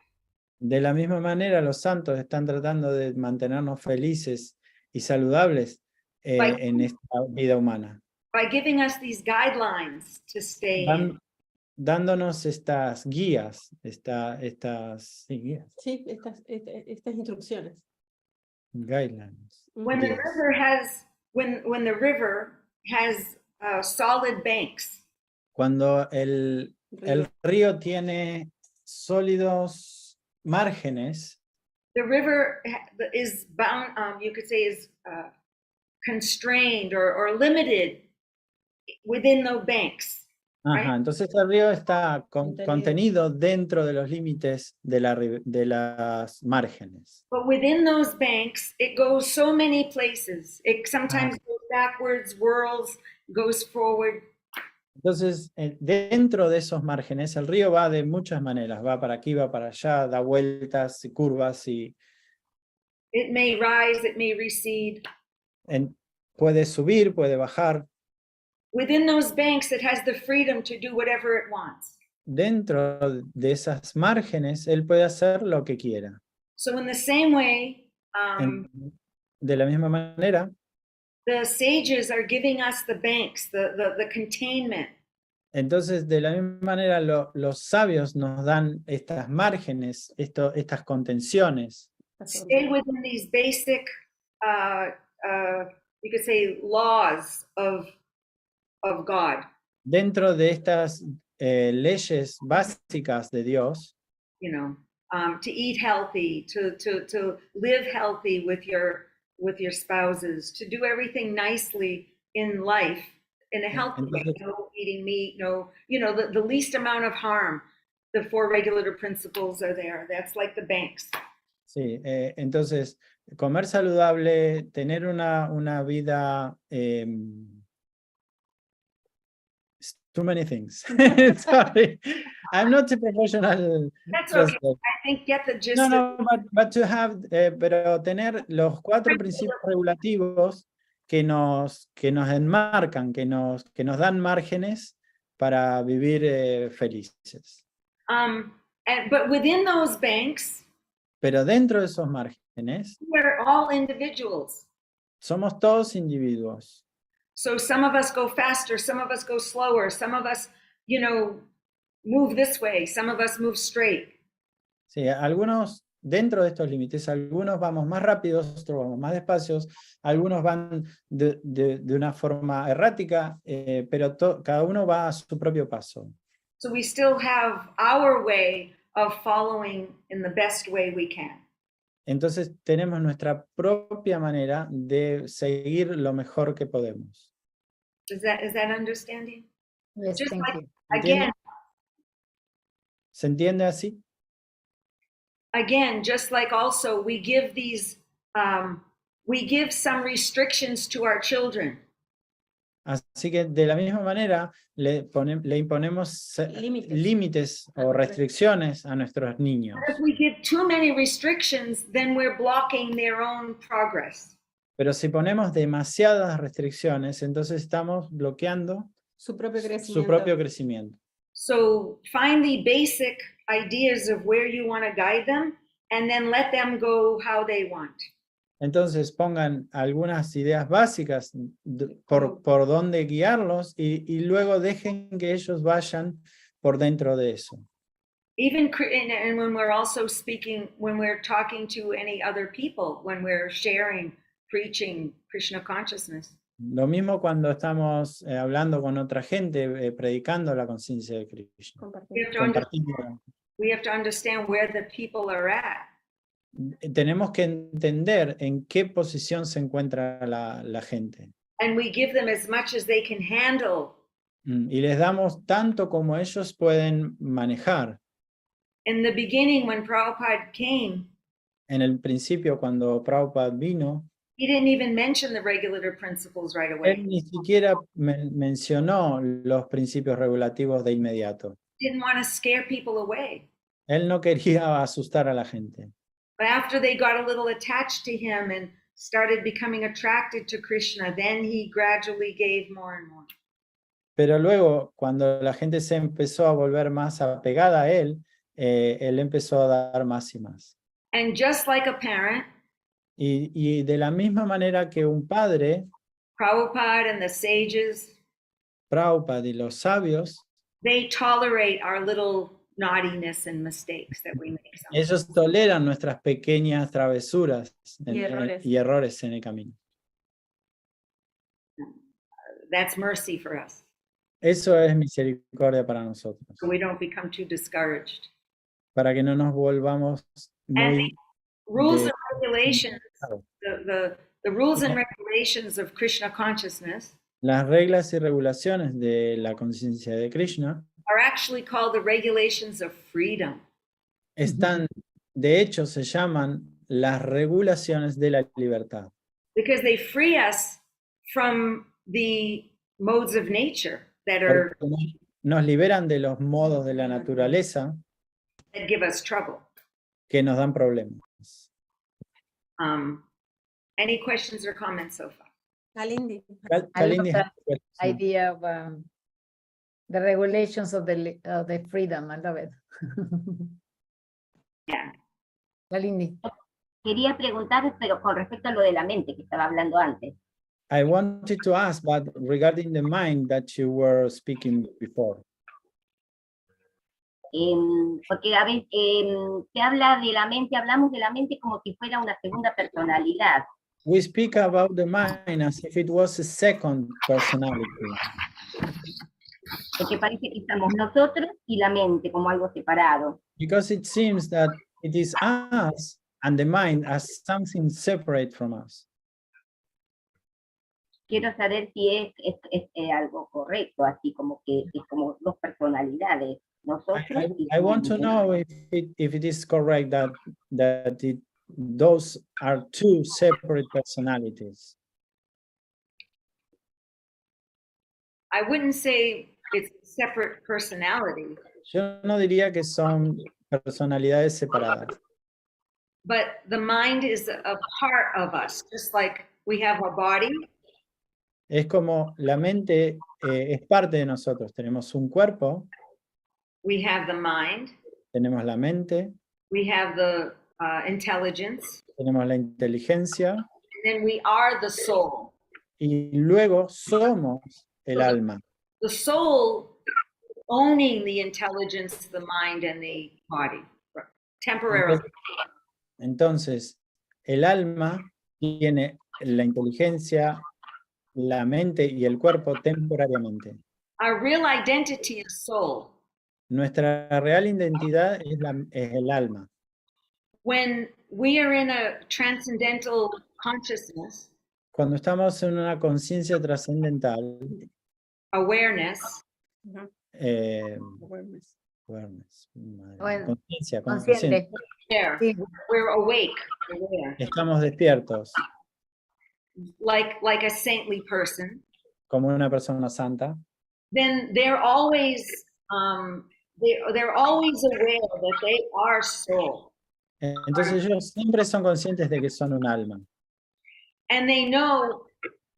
Speaker 4: De la misma manera, los santos están tratando de mantenernos felices y saludables en esta vida humana.
Speaker 2: By giving us these guidelines to stay in.
Speaker 4: Dándonos estas guías, estas
Speaker 5: Sí, estas instrucciones.
Speaker 4: Guidelines.
Speaker 2: When the
Speaker 4: Yes.
Speaker 2: river has, when the river has solid banks,
Speaker 4: Cuando el río tiene sólidos márgenes,
Speaker 2: the river is bound, you could say is constrained or limited within those banks.
Speaker 4: ajá, entonces el río está contenido dentro de los límites de las márgenes.
Speaker 2: But within those banks, it goes so many places. It sometimes goes backwards, whirls, goes forward.
Speaker 4: Entonces, dentro de esos márgenes, el río va de muchas maneras, va para aquí, va para allá, da vueltas y curvas y
Speaker 2: It may rise, it may recede.
Speaker 4: puede subir, puede bajar.
Speaker 2: Within those banks, it has the freedom to do whatever it wants.
Speaker 4: Dentro de esas márgenes, él puede hacer lo que quiera.
Speaker 2: So in the same way,
Speaker 4: De la misma manera,
Speaker 2: the sages are giving us the banks, the containment.
Speaker 4: entonces de la misma manera los sabios nos dan estas márgenes, estas contenciones.
Speaker 2: Stay within these basic, you could say, laws of God.
Speaker 4: Dentro de estas leyes básicas de Dios,
Speaker 2: You know, to eat healthy, to live healthy with your spouses, to do everything nicely in life in a healthy way. No eating meat, no, you know, the least amount of harm. The 4 regulator principles are there. That's like the banks.
Speaker 4: sí, entonces comer saludable, tener una vida too many things. Sorry, I'm not a professional.
Speaker 2: That's okay. I think get the gist.
Speaker 4: No, but to have, pero tener los 4 principios regulativos que nos enmarcan, que nos dan márgenes para vivir felices.
Speaker 2: But within those banks,
Speaker 4: pero dentro de esos márgenes,
Speaker 2: we're all individuals.
Speaker 4: somos todos individuos.
Speaker 2: So some of us go faster, some of us go slower, some of us, you know, move this way, some of us move straight.
Speaker 4: Sí, algunos dentro de estos límites, algunos vamos más rápidos, otros vamos más despacios, algunos van de una forma errática, pero cada uno va a su propio paso.
Speaker 2: So we still have our way of following in the best way we can.
Speaker 4: Entonces tenemos nuestra propia manera de seguir lo mejor que podemos.
Speaker 2: Is that understanding?
Speaker 1: Yes,
Speaker 2: Just
Speaker 1: thank
Speaker 2: like,
Speaker 1: you.
Speaker 2: again,
Speaker 4: ¿Se entiende así?
Speaker 2: again, just like also we give these, we give some restrictions to our children.
Speaker 4: Así que de la misma manera le imponemos límites o restricciones a nuestros niños.
Speaker 2: If we give too many restrictions, then we're blocking their own progress.
Speaker 4: Pero si ponemos demasiadas restricciones, entonces estamos bloqueando
Speaker 5: su propio
Speaker 4: crecimiento.
Speaker 2: So find the basic ideas of where you want to guide them and then let them go how they want.
Speaker 4: Entonces pongan algunas ideas básicas por dónde guiarlos y luego dejen que ellos vayan por dentro de eso.
Speaker 2: Even and when we're also speaking, when we're talking to any other people, when we're sharing, preaching Krishna consciousness.
Speaker 4: Lo mismo cuando estamos hablando con otra gente, predicando la conciencia de Krishna.
Speaker 2: We have to understand where the people are at.
Speaker 4: Tenemos que entender en qué posición se encuentra la gente.
Speaker 2: And we give them as much as they can handle.
Speaker 4: Y les damos tanto como ellos pueden manejar.
Speaker 2: In the beginning, when Prabhupada came,
Speaker 4: en el principio, cuando Prabhupada vino,
Speaker 2: he didn't even mention the regulator principles right away.
Speaker 4: Él ni siquiera mencionó los principios regulativos de inmediato.
Speaker 2: Didn't want to scare people away.
Speaker 4: Él no quería asustar a la gente.
Speaker 2: But after they got a little attached to him and started becoming attracted to Krishna, then he gradually gave more and more.
Speaker 4: Pero luego, cuando la gente se empezó a volver más apegada a él empezó a dar más y más.
Speaker 2: And just like a parent,
Speaker 4: y de la misma manera que un padre,
Speaker 2: Prabhupada and the sages,
Speaker 4: Prabhupada y los sabios,
Speaker 2: they tolerate our little naughtiness and mistakes that we make.
Speaker 4: Ellos toleran nuestras pequeñas travesuras
Speaker 5: errores.
Speaker 4: y errores en el camino.
Speaker 2: That's mercy for us,
Speaker 4: Eso es misericordia para nosotros,
Speaker 2: so we don't become too discouraged.
Speaker 4: para que no nos volvamos
Speaker 2: And
Speaker 4: muy...
Speaker 2: rules
Speaker 4: de-
Speaker 2: and regulations, the rules and regulations of Krishna consciousness
Speaker 4: Las reglas y regulaciones de la conciencia de Krishna
Speaker 2: are actually called the regulations of freedom.
Speaker 4: están, de hecho, se llaman las regulaciones de la libertad,
Speaker 2: Because they free us from the modes of nature that are
Speaker 4: porque nos liberan de los modos de la naturaleza
Speaker 2: that give us trouble.
Speaker 4: que nos dan problemas.
Speaker 2: Any questions or comments so far?
Speaker 5: Kalindi.
Speaker 4: Kalindi,
Speaker 1: love that idea of the regulations of the freedom. I love it.
Speaker 2: Yeah.
Speaker 1: Kalindi.
Speaker 3: Quería preguntar, pero con respecto a lo de la mente que estaba hablando antes.
Speaker 4: I wanted to ask, but regarding the mind that you were speaking before.
Speaker 3: Porque a veces se habla de la mente, hablamos de la mente como si fuera una segunda personalidad.
Speaker 4: We speak about the mind as if it was a second personality,
Speaker 3: Porque parece que estamos nosotros y la mente como algo separado.
Speaker 4: because it seems that it is us and the mind as something separate from us.
Speaker 3: Quiero saber si es algo correcto, así como que es como dos personalidades, nosotros y la
Speaker 4: I want to
Speaker 3: mente.
Speaker 4: know if it is correct that those are two separate personalities.
Speaker 2: I wouldn't say it's a separate personality,
Speaker 4: Yo no diría que son personalidades separadas.
Speaker 2: but the mind is a part of us, just like we have a body,
Speaker 4: Es como la mente es parte de nosotros. Tenemos un cuerpo,
Speaker 2: we have the mind,
Speaker 4: tenemos la mente,
Speaker 2: we have the intelligence,
Speaker 4: tenemos la inteligencia
Speaker 2: and then we are the soul.
Speaker 4: y luego somos el alma.
Speaker 2: The soul owning the intelligence, the mind, and the body temporarily.
Speaker 4: Entonces, el alma tiene la inteligencia, la mente y el cuerpo temporariamente.
Speaker 2: Our real identity is soul.
Speaker 4: Nuestra real identidad es el alma.
Speaker 2: When we are in a transcendental consciousness,
Speaker 4: Cuando estamos en una conciencia trascendental,
Speaker 2: awareness,
Speaker 4: awareness,
Speaker 1: Bueno,
Speaker 4: conciencia,
Speaker 1: Consciente.
Speaker 2: there,
Speaker 1: Sí.
Speaker 2: we're awake, aware,
Speaker 4: estamos despiertos
Speaker 2: like a saintly person,
Speaker 4: como una persona santa.
Speaker 2: then they're always they're always aware that they are soul,
Speaker 4: Entonces ellos siempre son conscientes de que son un alma.
Speaker 2: and they know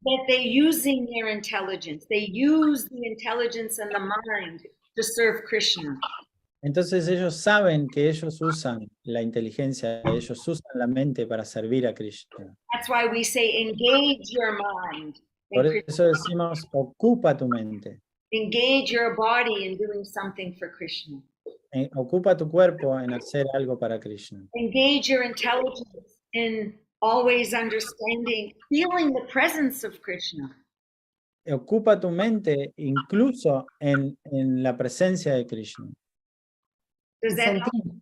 Speaker 2: that they're using their intelligence. They use the intelligence and the mind to serve Krishna.
Speaker 4: Entonces ellos saben que ellos usan la inteligencia, ellos usan la mente para servir a Krishna.
Speaker 2: That's why we say engage your mind. in
Speaker 4: Por
Speaker 2: Krishna.
Speaker 4: eso decimos, ocupa tu mente,
Speaker 2: Engage your body in doing something for Krishna.
Speaker 4: ocupa tu cuerpo en hacer algo para Krishna.
Speaker 2: Engage your intelligence in always understanding, feeling the presence of Krishna.
Speaker 4: Ocupa tu mente incluso en la presencia de Krishna.
Speaker 2: Does that help?
Speaker 1: Sentir.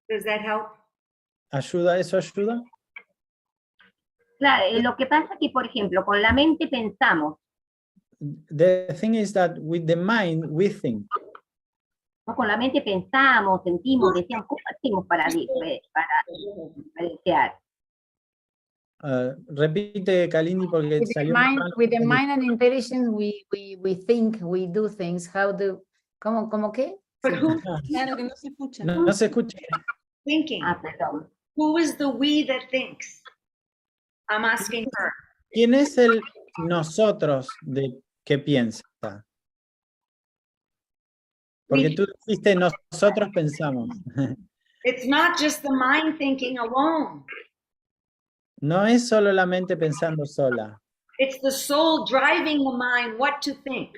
Speaker 2: Does that help?
Speaker 4: ¿Ayuda? ¿Eso ayuda?
Speaker 3: Claro, lo que pasa es que, por ejemplo, con la mente pensamos,
Speaker 4: The thing is that with the mind we think.
Speaker 3: ¿no? Con la mente pensamos, sentimos, decíamos, ¿cómo hacemos para desear?
Speaker 4: Repite, Kalindi, porque
Speaker 1: With the
Speaker 4: salió
Speaker 1: with the mind and intelligence, we think, we do things. ¿Cómo qué?
Speaker 2: But who's
Speaker 5: Claro que no se escucha.
Speaker 4: No se escucha.
Speaker 2: thinking?
Speaker 3: Ah, perdón.
Speaker 2: Who is the we that thinks? I'm asking her.
Speaker 4: ¿Quién es el nosotros de que piensa? Porque tú dijiste nosotros pensamos.
Speaker 2: It's not just the mind thinking alone.
Speaker 4: No es solo la mente pensando sola.
Speaker 2: It's the soul driving the mind what to think.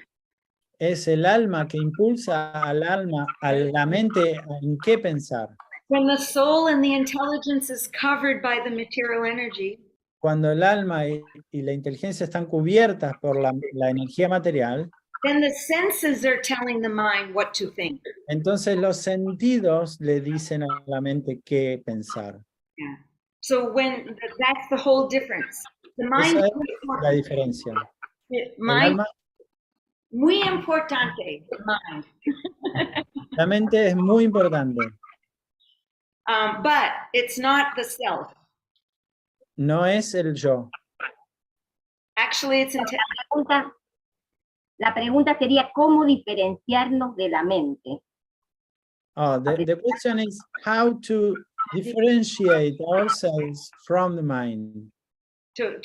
Speaker 4: es el alma que impulsa al alma, a la mente, en qué pensar.
Speaker 2: when the soul and the intelligence is covered by the material energy,
Speaker 4: Cuando el alma y la inteligencia están cubiertas por la energía material,
Speaker 2: then the senses are telling the mind what to think.
Speaker 4: entonces los sentidos le dicen a la mente qué pensar.
Speaker 2: Yeah. So when that's the whole difference. The mind
Speaker 4: Esa
Speaker 2: is
Speaker 4: es la
Speaker 2: important.
Speaker 4: diferencia.
Speaker 2: The
Speaker 4: El
Speaker 2: mind,
Speaker 4: alma,
Speaker 2: muy importante, the mind.
Speaker 4: la mente es muy importante.
Speaker 2: But it's not the self.
Speaker 4: No es el yo.
Speaker 2: Actually, it's
Speaker 3: La pregunta sería cómo diferenciarnos de la mente.
Speaker 4: Oh, the question is how to differentiate ourselves from the mind.
Speaker 2: to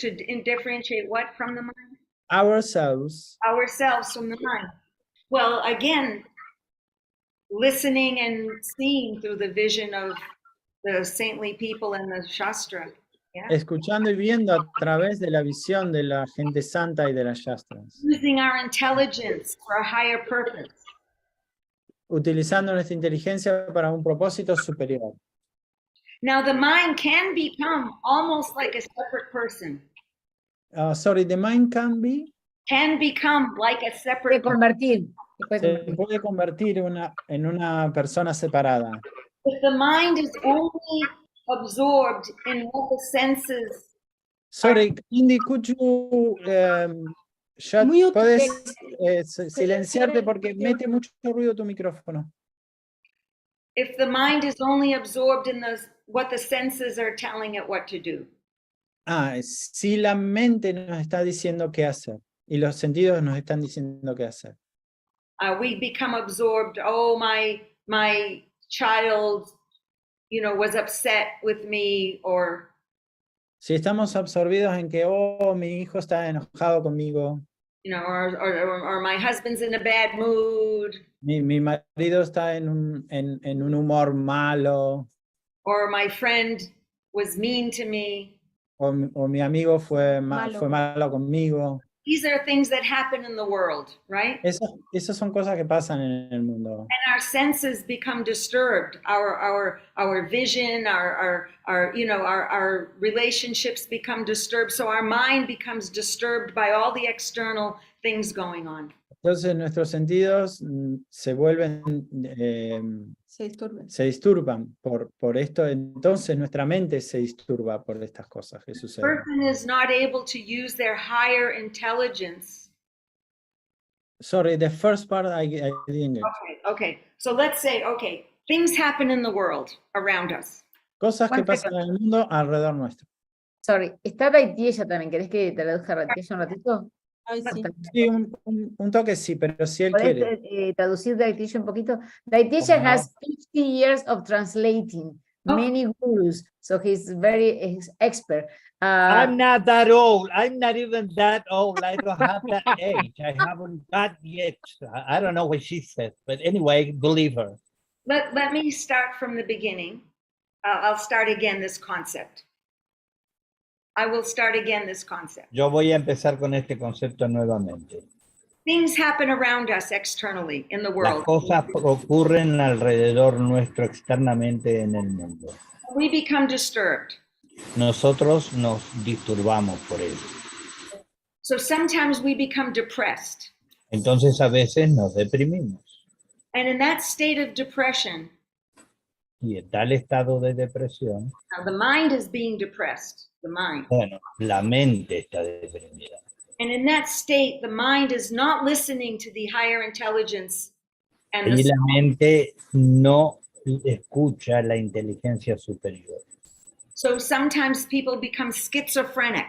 Speaker 2: differentiate what from the mind?
Speaker 4: Ourselves.
Speaker 2: Ourselves from the mind. Well, again, listening and seeing through the vision of the saintly people and the Shastra. Yeah?
Speaker 4: Escuchando y viendo a través de la visión de la gente santa y de las Shastras.
Speaker 2: Using our intelligence for a higher purpose.
Speaker 4: Utilizando nuestra inteligencia para un propósito superior.
Speaker 2: Now, the mind can become almost like a separate person.
Speaker 4: Sorry, the mind can
Speaker 2: become like a separate
Speaker 1: Convertir.
Speaker 4: Se puede convertir en una persona separada.
Speaker 2: If the mind is only absorbed in what the senses.
Speaker 4: Sorry, Indy, could you puedes silenciarte porque mete mucho ruido tu micrófono.
Speaker 2: If the mind is only absorbed in what the senses are telling it what to do.
Speaker 4: Si la mente nos está diciendo qué hacer y los sentidos nos están diciendo qué hacer.
Speaker 2: We become absorbed. Oh, my child, was upset with me, or.
Speaker 4: Si estamos absorbidos en que, oh, mi hijo está enojado conmigo.
Speaker 2: Or my husband's in a bad mood.
Speaker 4: Mi marido está en un humor malo.
Speaker 2: Or my friend was mean to me.
Speaker 4: O mi amigo fue malo conmigo.
Speaker 2: These are things that happen in the world, right?
Speaker 4: Esas son cosas que pasan en el mundo.
Speaker 2: And our senses become disturbed. Our vision, our relationships become disturbed. So our mind becomes disturbed by all the external things going on.
Speaker 4: Entonces nuestros sentidos se disturban por esto. Entonces nuestra mente se disturba por estas cosas que suceden.
Speaker 2: The person is not able to use their higher intelligence.
Speaker 4: Sorry, the first part I didn't get.
Speaker 2: Okay. So let's say, things happen in the world around us.
Speaker 4: Cosas que pasan en el mundo alrededor nuestro.
Speaker 1: Sorry, está Daití ella también. ¿Querés que traduzca Daití un ratito?
Speaker 5: Ay, sí.
Speaker 4: Sí, un toque sí, pero si él quiere.
Speaker 1: Traducir Daití un poquito? Daití has 50 years of translating many gurus, so he's very expert.
Speaker 7: I'm not that old. I'm not even that old. I don't have that age. I haven't got yet. I don't know what she said, but anyway, believe her.
Speaker 2: Let me start from the beginning. I'll start again this concept. I will start again this concept.
Speaker 7: Yo voy a empezar con este concepto nuevamente.
Speaker 2: Things happen around us externally in the world.
Speaker 7: Las cosas ocurren alrededor nuestro externamente en el mundo.
Speaker 2: We become disturbed.
Speaker 7: Nosotros nos disturbamos por eso.
Speaker 2: So sometimes we become depressed.
Speaker 7: Entonces a veces nos deprimimos.
Speaker 2: And in that state of depression,
Speaker 7: y en tal estado de depresión,
Speaker 2: now the mind is being depressed, the mind.
Speaker 7: Bueno, la mente está deprimida.
Speaker 2: And in that state, the mind is not listening to the higher intelligence. And
Speaker 7: y la mente no escucha la inteligencia superior.
Speaker 2: So sometimes people become schizophrenic.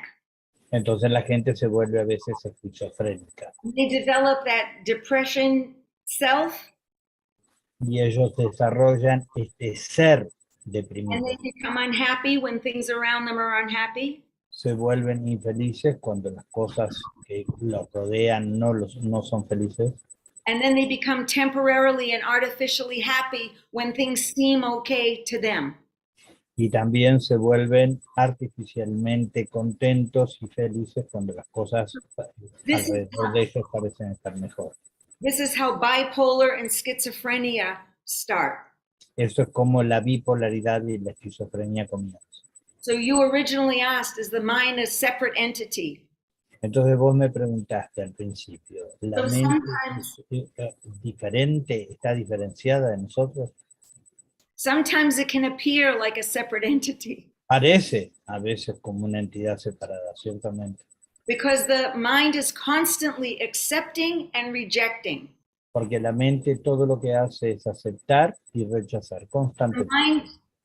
Speaker 7: Entonces la gente se vuelve a veces esquizofrénica.
Speaker 2: They develop that depression self.
Speaker 7: Y ellos desarrollan este ser deprimido.
Speaker 2: And they become unhappy when things around them are unhappy.
Speaker 7: Se vuelven infelices cuando las cosas que los rodean no son felices.
Speaker 2: And then they become temporarily and artificially happy when things seem okay to them.
Speaker 7: Y también se vuelven artificialmente contentos y felices cuando las cosas alrededor de ellos parecen estar mejor.
Speaker 2: This is how bipolar and schizophrenia start.
Speaker 7: Eso es como la bipolaridad y la esquizofrenia comienza.
Speaker 2: So you originally asked, is the mind a separate entity?
Speaker 7: Entonces vos me preguntaste al principio, ¿la
Speaker 2: So
Speaker 7: mente
Speaker 2: sometimes-
Speaker 7: es diferente, está diferenciada de nosotros?
Speaker 2: Sometimes it can appear like a separate entity
Speaker 7: Parece a veces como una entidad separada, ciertamente,
Speaker 2: because the mind is constantly accepting and rejecting.
Speaker 7: porque la mente todo lo que hace es aceptar y rechazar
Speaker 2: The
Speaker 7: constantemente.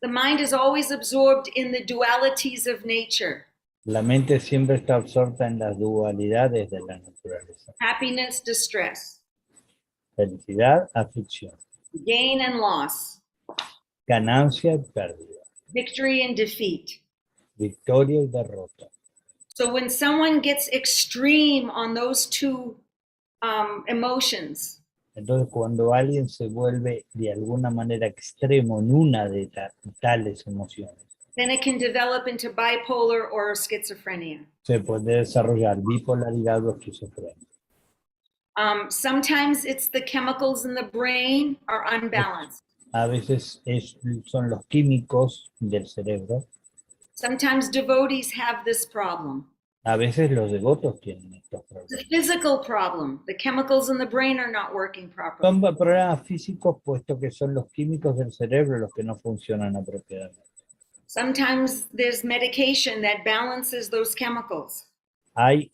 Speaker 2: mind is always absorbed in the dualities of nature,
Speaker 7: La mente siempre está absorta en las dualidades de la naturaleza.
Speaker 2: happiness, distress,
Speaker 7: Felicidad, aflicción,
Speaker 2: gain and loss,
Speaker 7: ganancia y pérdida,
Speaker 2: victory and defeat.
Speaker 7: victoria y derrota.
Speaker 2: So when someone gets extreme on those two emotions,
Speaker 7: Entonces, cuando alguien se vuelve de alguna manera extremo en una de tales emociones,
Speaker 2: then it can develop into bipolar or schizophrenia.
Speaker 7: se puede desarrollar bipolaridad o esquizofrenia.
Speaker 2: Sometimes it's the chemicals in the brain are unbalanced.
Speaker 7: A veces son los químicos del cerebro.
Speaker 2: Sometimes devotees have this problem.
Speaker 7: A veces los devotos tienen estos
Speaker 2: The
Speaker 7: problemas.
Speaker 2: physical problem. The chemicals in the brain are not working properly.
Speaker 7: Son problemas físicos, puesto que son los químicos del cerebro los que no funcionan apropiadamente.
Speaker 2: Sometimes there's medication that balances those chemicals.
Speaker 7: Hay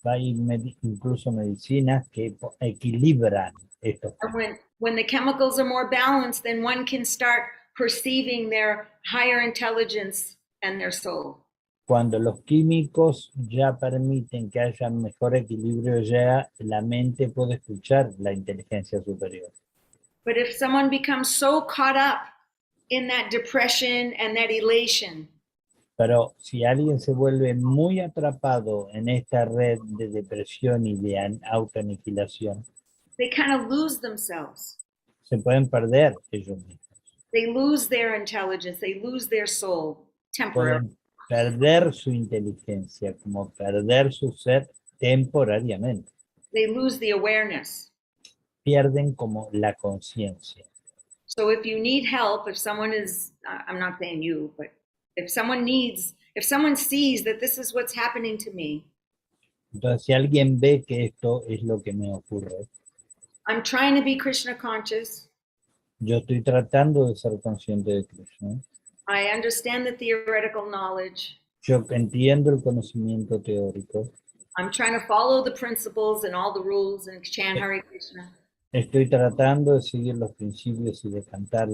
Speaker 7: incluso medicinas que equilibran estos
Speaker 2: And
Speaker 7: químicos.
Speaker 2: when the chemicals are more balanced, then one can start perceiving their higher intelligence and their soul.
Speaker 7: Cuando los químicos ya permiten que haya mejor equilibrio, ya la mente puede escuchar la inteligencia superior.
Speaker 2: But if someone becomes so caught up in that depression and that elation,
Speaker 7: Pero si alguien se vuelve muy atrapado en esta red de depresión y de autoaniquilación,
Speaker 2: they kind of lose themselves.
Speaker 7: se pueden perder ellos mismos.
Speaker 2: They lose their intelligence, they lose their soul temporarily.
Speaker 7: Pueden perder su inteligencia, como perder su ser temporariamente.
Speaker 2: They lose the awareness.
Speaker 7: Pierden como la conciencia.
Speaker 2: So if you need help, if someone is, I'm not saying you, but if someone sees that this is what's happening to me,
Speaker 7: Entonces, si alguien ve que esto es lo que me ocurre,
Speaker 2: I'm trying to be Krishna conscious.
Speaker 7: yo estoy tratando de ser consciente de Krishna.
Speaker 2: I understand the theoretical knowledge.
Speaker 7: Yo entiendo el conocimiento teórico.
Speaker 2: I'm trying to follow the principles and all the rules and chant Hare Krishna.
Speaker 7: Estoy tratando de seguir los principios y de cantar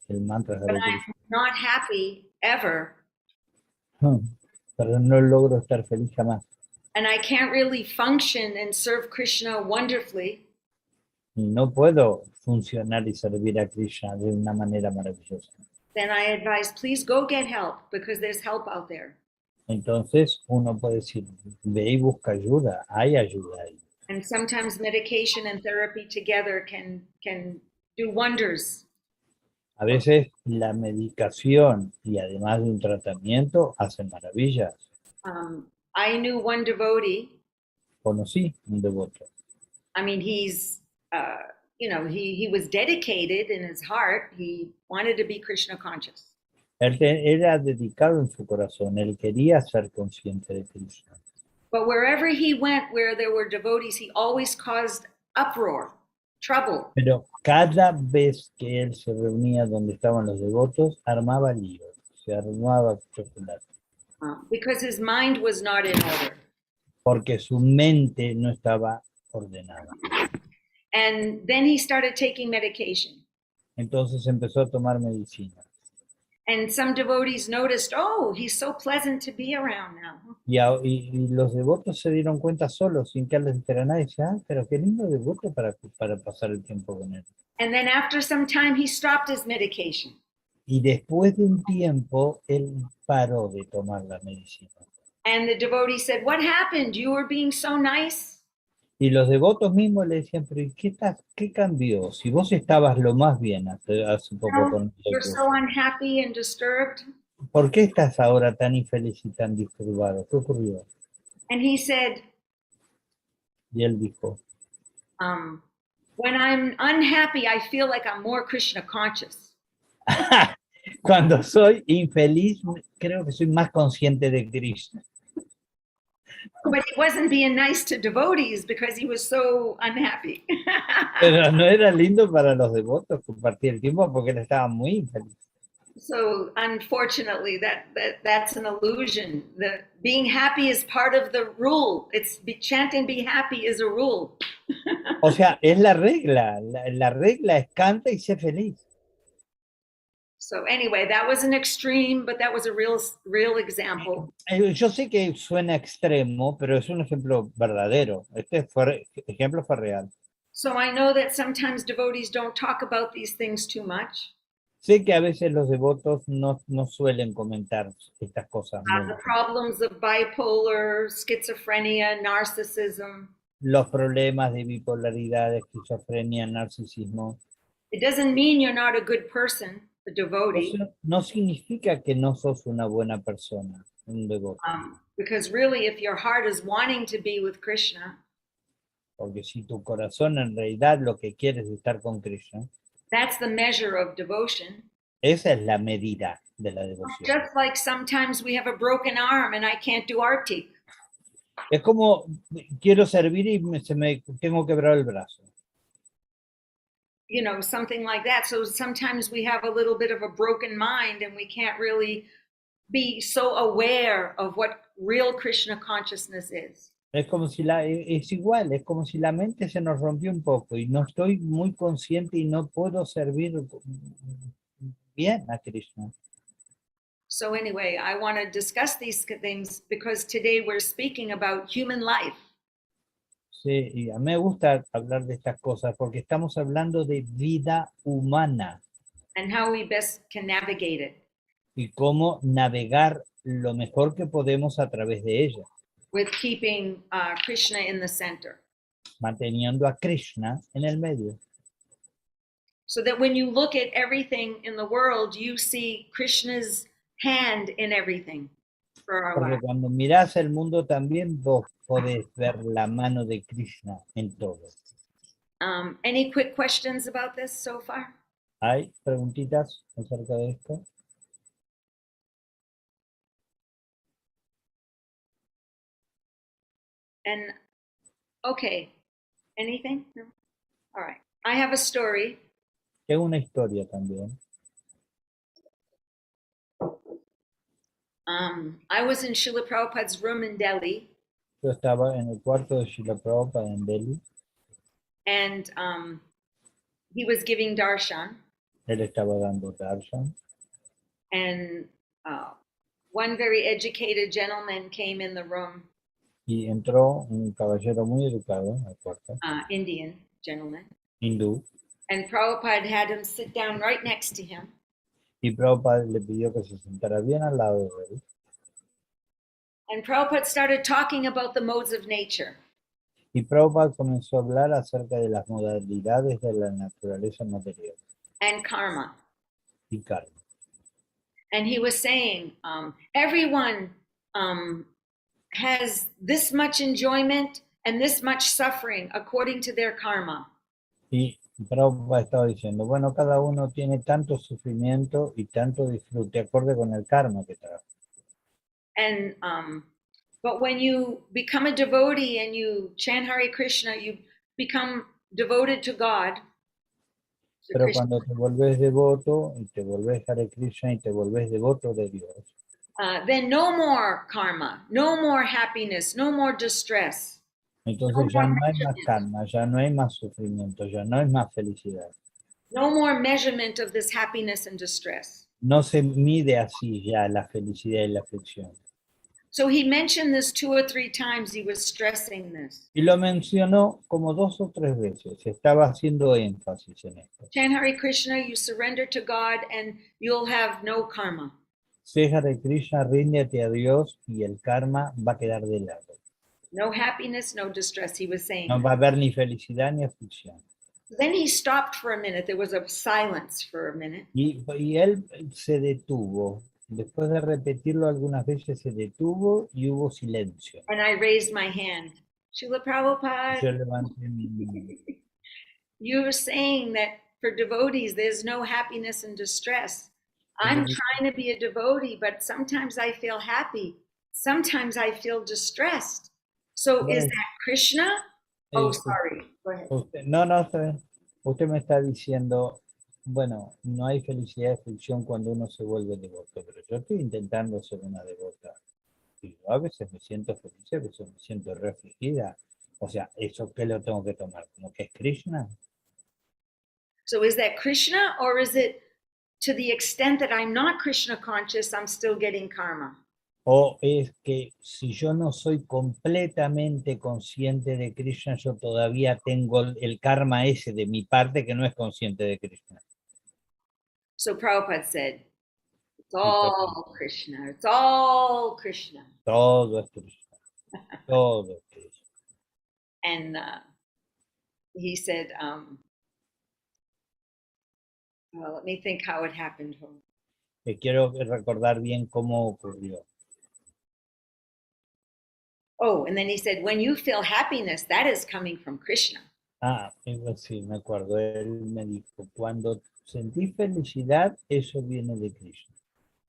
Speaker 7: el mantra de
Speaker 2: But
Speaker 7: Hare
Speaker 2: I'm
Speaker 7: Krishna.
Speaker 2: not happy ever.
Speaker 7: Pero no logro estar feliz jamás.
Speaker 2: And I can't really function and serve Krishna wonderfully.
Speaker 7: Y no puedo funcionar y servir a Krishna de una manera maravillosa.
Speaker 2: Then I advise, please go get help because there's help out there.
Speaker 7: Entonces uno puede decir, ve y busca ayuda, hay ayuda ahí.
Speaker 2: And sometimes medication and therapy together can do wonders.
Speaker 7: A veces la medicación y además de un tratamiento hacen maravillas.
Speaker 2: I knew one devotee.
Speaker 7: Conocí un devoto.
Speaker 2: I mean, he's, he was dedicated in his heart. He wanted to be Krishna conscious.
Speaker 7: Él era dedicado en su corazón, él quería ser consciente de Krishna.
Speaker 2: But wherever he went, where there were devotees, he always caused uproar, trouble.
Speaker 7: Pero cada vez que él se reunía donde estaban los devotos, armaba líos, se armaba chocolate.
Speaker 2: Because his mind was not in order.
Speaker 7: Porque su mente no estaba ordenada.
Speaker 2: And then he started taking medication.
Speaker 7: Entonces empezó a tomar medicina.
Speaker 2: And some devotees noticed, oh, he's so pleasant to be around now.
Speaker 7: Y los devotos se dieron cuenta solos, sin que les dijera nada, y decían, pero qué lindo devoto para pasar el tiempo con él.
Speaker 2: And then after some time, he stopped his medication.
Speaker 7: Y después de un tiempo, él paró de tomar la medicina.
Speaker 2: And the devotee said, what happened? You were being so nice.
Speaker 7: Y los devotos mismos le decían, pero ¿qué cambió? Si vos estabas lo más bien hace poco con
Speaker 2: You're so unhappy and disturbed.
Speaker 7: ¿Por qué estás ahora tan infeliz y tan disturbado? ¿Qué ocurrió?
Speaker 2: And he said,
Speaker 7: Y él dijo,
Speaker 2: When I'm unhappy, I feel like I'm more Krishna conscious.
Speaker 7: Cuando soy infeliz, creo que soy más consciente de Krishna.
Speaker 2: But he wasn't being nice to devotees because he was so unhappy.
Speaker 7: Pero no era lindo para los devotos compartir el tiempo porque él estaba muy infeliz.
Speaker 2: So unfortunately, that's an illusion. The being happy is part of the rule. It's chanting "Be happy" is a rule.
Speaker 7: O sea, es la regla. La regla es canta y sé feliz.
Speaker 2: So anyway, that was an extreme, but that was a real example.
Speaker 7: Yo sé que suena extremo, pero es un ejemplo verdadero. Este ejemplo fue real.
Speaker 2: So I know that sometimes devotees don't talk about these things too much.
Speaker 7: Sé que a veces los devotos no suelen comentar estas cosas
Speaker 2: The
Speaker 7: mucho.
Speaker 2: problems of bipolar, schizophrenia, narcissism.
Speaker 7: Los problemas de bipolaridad, esquizofrenia, narcisismo.
Speaker 2: It doesn't mean you're not a good person, a devotee.
Speaker 7: Eso no significa que no sos una buena persona, un devoto.
Speaker 2: Because really, if your heart is wanting to be with Krishna,
Speaker 7: Porque si tu corazón en realidad lo que quiere es estar con Krishna,
Speaker 2: that's the measure of devotion.
Speaker 7: esa es la medida de la devoción.
Speaker 2: Just like sometimes we have a broken arm and I can't do arti.
Speaker 7: Es como quiero servir y tengo quebrado el brazo.
Speaker 2: You know, something like that. So sometimes we have a little bit of a broken mind and we can't really be so aware of what real Krishna consciousness is.
Speaker 7: Es como si es igual, es como si la mente se nos rompió un poco y no estoy muy consciente y no puedo servir bien a Krishna.
Speaker 2: So anyway, I want to discuss these things because today we're speaking about human life.
Speaker 7: Sí, y a mí me gusta hablar de estas cosas porque estamos hablando de vida humana.
Speaker 2: And how we best can navigate it.
Speaker 7: Y cómo navegar lo mejor que podemos a través de ella.
Speaker 2: With keeping Krishna in the center.
Speaker 7: Manteniendo a Krishna en el medio.
Speaker 2: So that when you look at everything in the world, you see Krishna's hand in everything for our
Speaker 7: Porque
Speaker 2: life.
Speaker 7: cuando miras el mundo también vos podés ver la mano de Krishna en todo.
Speaker 2: Any quick questions about this so far?
Speaker 7: ¿Hay preguntitas acerca de esto?
Speaker 2: And okay, anything? No? All right. I have a story.
Speaker 7: Tengo una historia también.
Speaker 2: I was in Srila Prabhupada's room in Delhi.
Speaker 7: Yo estaba en el cuarto de Srila Prabhupada en Delhi.
Speaker 2: And he was giving darshan.
Speaker 7: Él estaba dando darshan.
Speaker 2: And one very educated gentleman came in the room.
Speaker 7: Y entró un caballero muy educado al cuarto.
Speaker 2: Indian gentleman.
Speaker 7: Hindú.
Speaker 2: And Prabhupada had him sit down right next to him.
Speaker 7: Y Prabhupada le pidió que se sentara bien al lado de él.
Speaker 2: And Prabhupada started talking about the modes of nature.
Speaker 7: Y Prabhupada comenzó a hablar acerca de las modalidades de la naturaleza material.
Speaker 2: And karma.
Speaker 7: Y karma.
Speaker 2: And he was saying, everyone has this much enjoyment and this much suffering according to their karma.
Speaker 7: Y Prabhupada estaba diciendo, bueno, cada uno tiene tanto sufrimiento y tanto disfrute acorde con el karma que trae.
Speaker 2: And but when you become a devotee and you chant Hare Krishna, you become devoted to God.
Speaker 7: Pero cuando te volvés devoto y te volvés Hare Krishna y te volvés devoto de Dios,
Speaker 2: then no more karma, no more happiness, no more distress.
Speaker 7: entonces ya no hay más karma, ya no hay más sufrimiento, ya no hay más felicidad.
Speaker 2: No more measurement of this happiness and distress.
Speaker 7: No se mide así ya la felicidad y la aflicción.
Speaker 2: So he mentioned this 2 or 3 times. He was stressing this.
Speaker 7: Y lo mencionó como 2 o 3 veces. Estaba haciendo énfasis en esto.
Speaker 2: Chant Hare Krishna, you surrender to God and you'll have no karma.
Speaker 7: Sé Hare Krishna, ríndete a Dios y el karma va a quedar de lado.
Speaker 2: No happiness, no distress, he was saying.
Speaker 7: No va a haber ni felicidad ni aflicción.
Speaker 2: Then he stopped for a minute. There was a silence for a minute.
Speaker 7: Y él se detuvo. Después de repetirlo algunas veces se detuvo y hubo silencio.
Speaker 2: And I raised my hand. Srila Prabhupada.
Speaker 7: Yo levanté mi mano.
Speaker 2: you were saying that for devotees, there's no happiness and distress. I'm trying to be a devotee, but sometimes I feel happy. Sometimes I feel distressed. So is that Krishna? Oh, sorry. Go ahead.
Speaker 7: No, está bien. Usted me está diciendo, bueno, no hay felicidad y aflicción cuando uno se vuelve devoto, pero yo estoy intentando ser una devota. Y a veces me siento feliz, a veces me siento re afligida. O sea, ¿eso qué lo tengo que tomar? ¿Como que es Krishna?
Speaker 2: So is that Krishna, or is it to the extent that I'm not Krishna conscious, I'm still getting karma?
Speaker 7: O es que si yo no soy completamente consciente de Krishna, yo todavía tengo el karma ese de mi parte que no es consciente de Krishna.
Speaker 2: So Prabhupada said, it's all Krishna. It's all Krishna.
Speaker 7: Todo es Krishna. Todo es Krishna.
Speaker 2: And he said, well, let me think how it happened.
Speaker 7: Quiero recordar bien cómo ocurrió.
Speaker 2: Oh, and then he said, when you feel happiness, that is coming from Krishna.
Speaker 7: Sí, me acuerdo. Él me dijo, cuando sentí felicidad, eso viene de Krishna.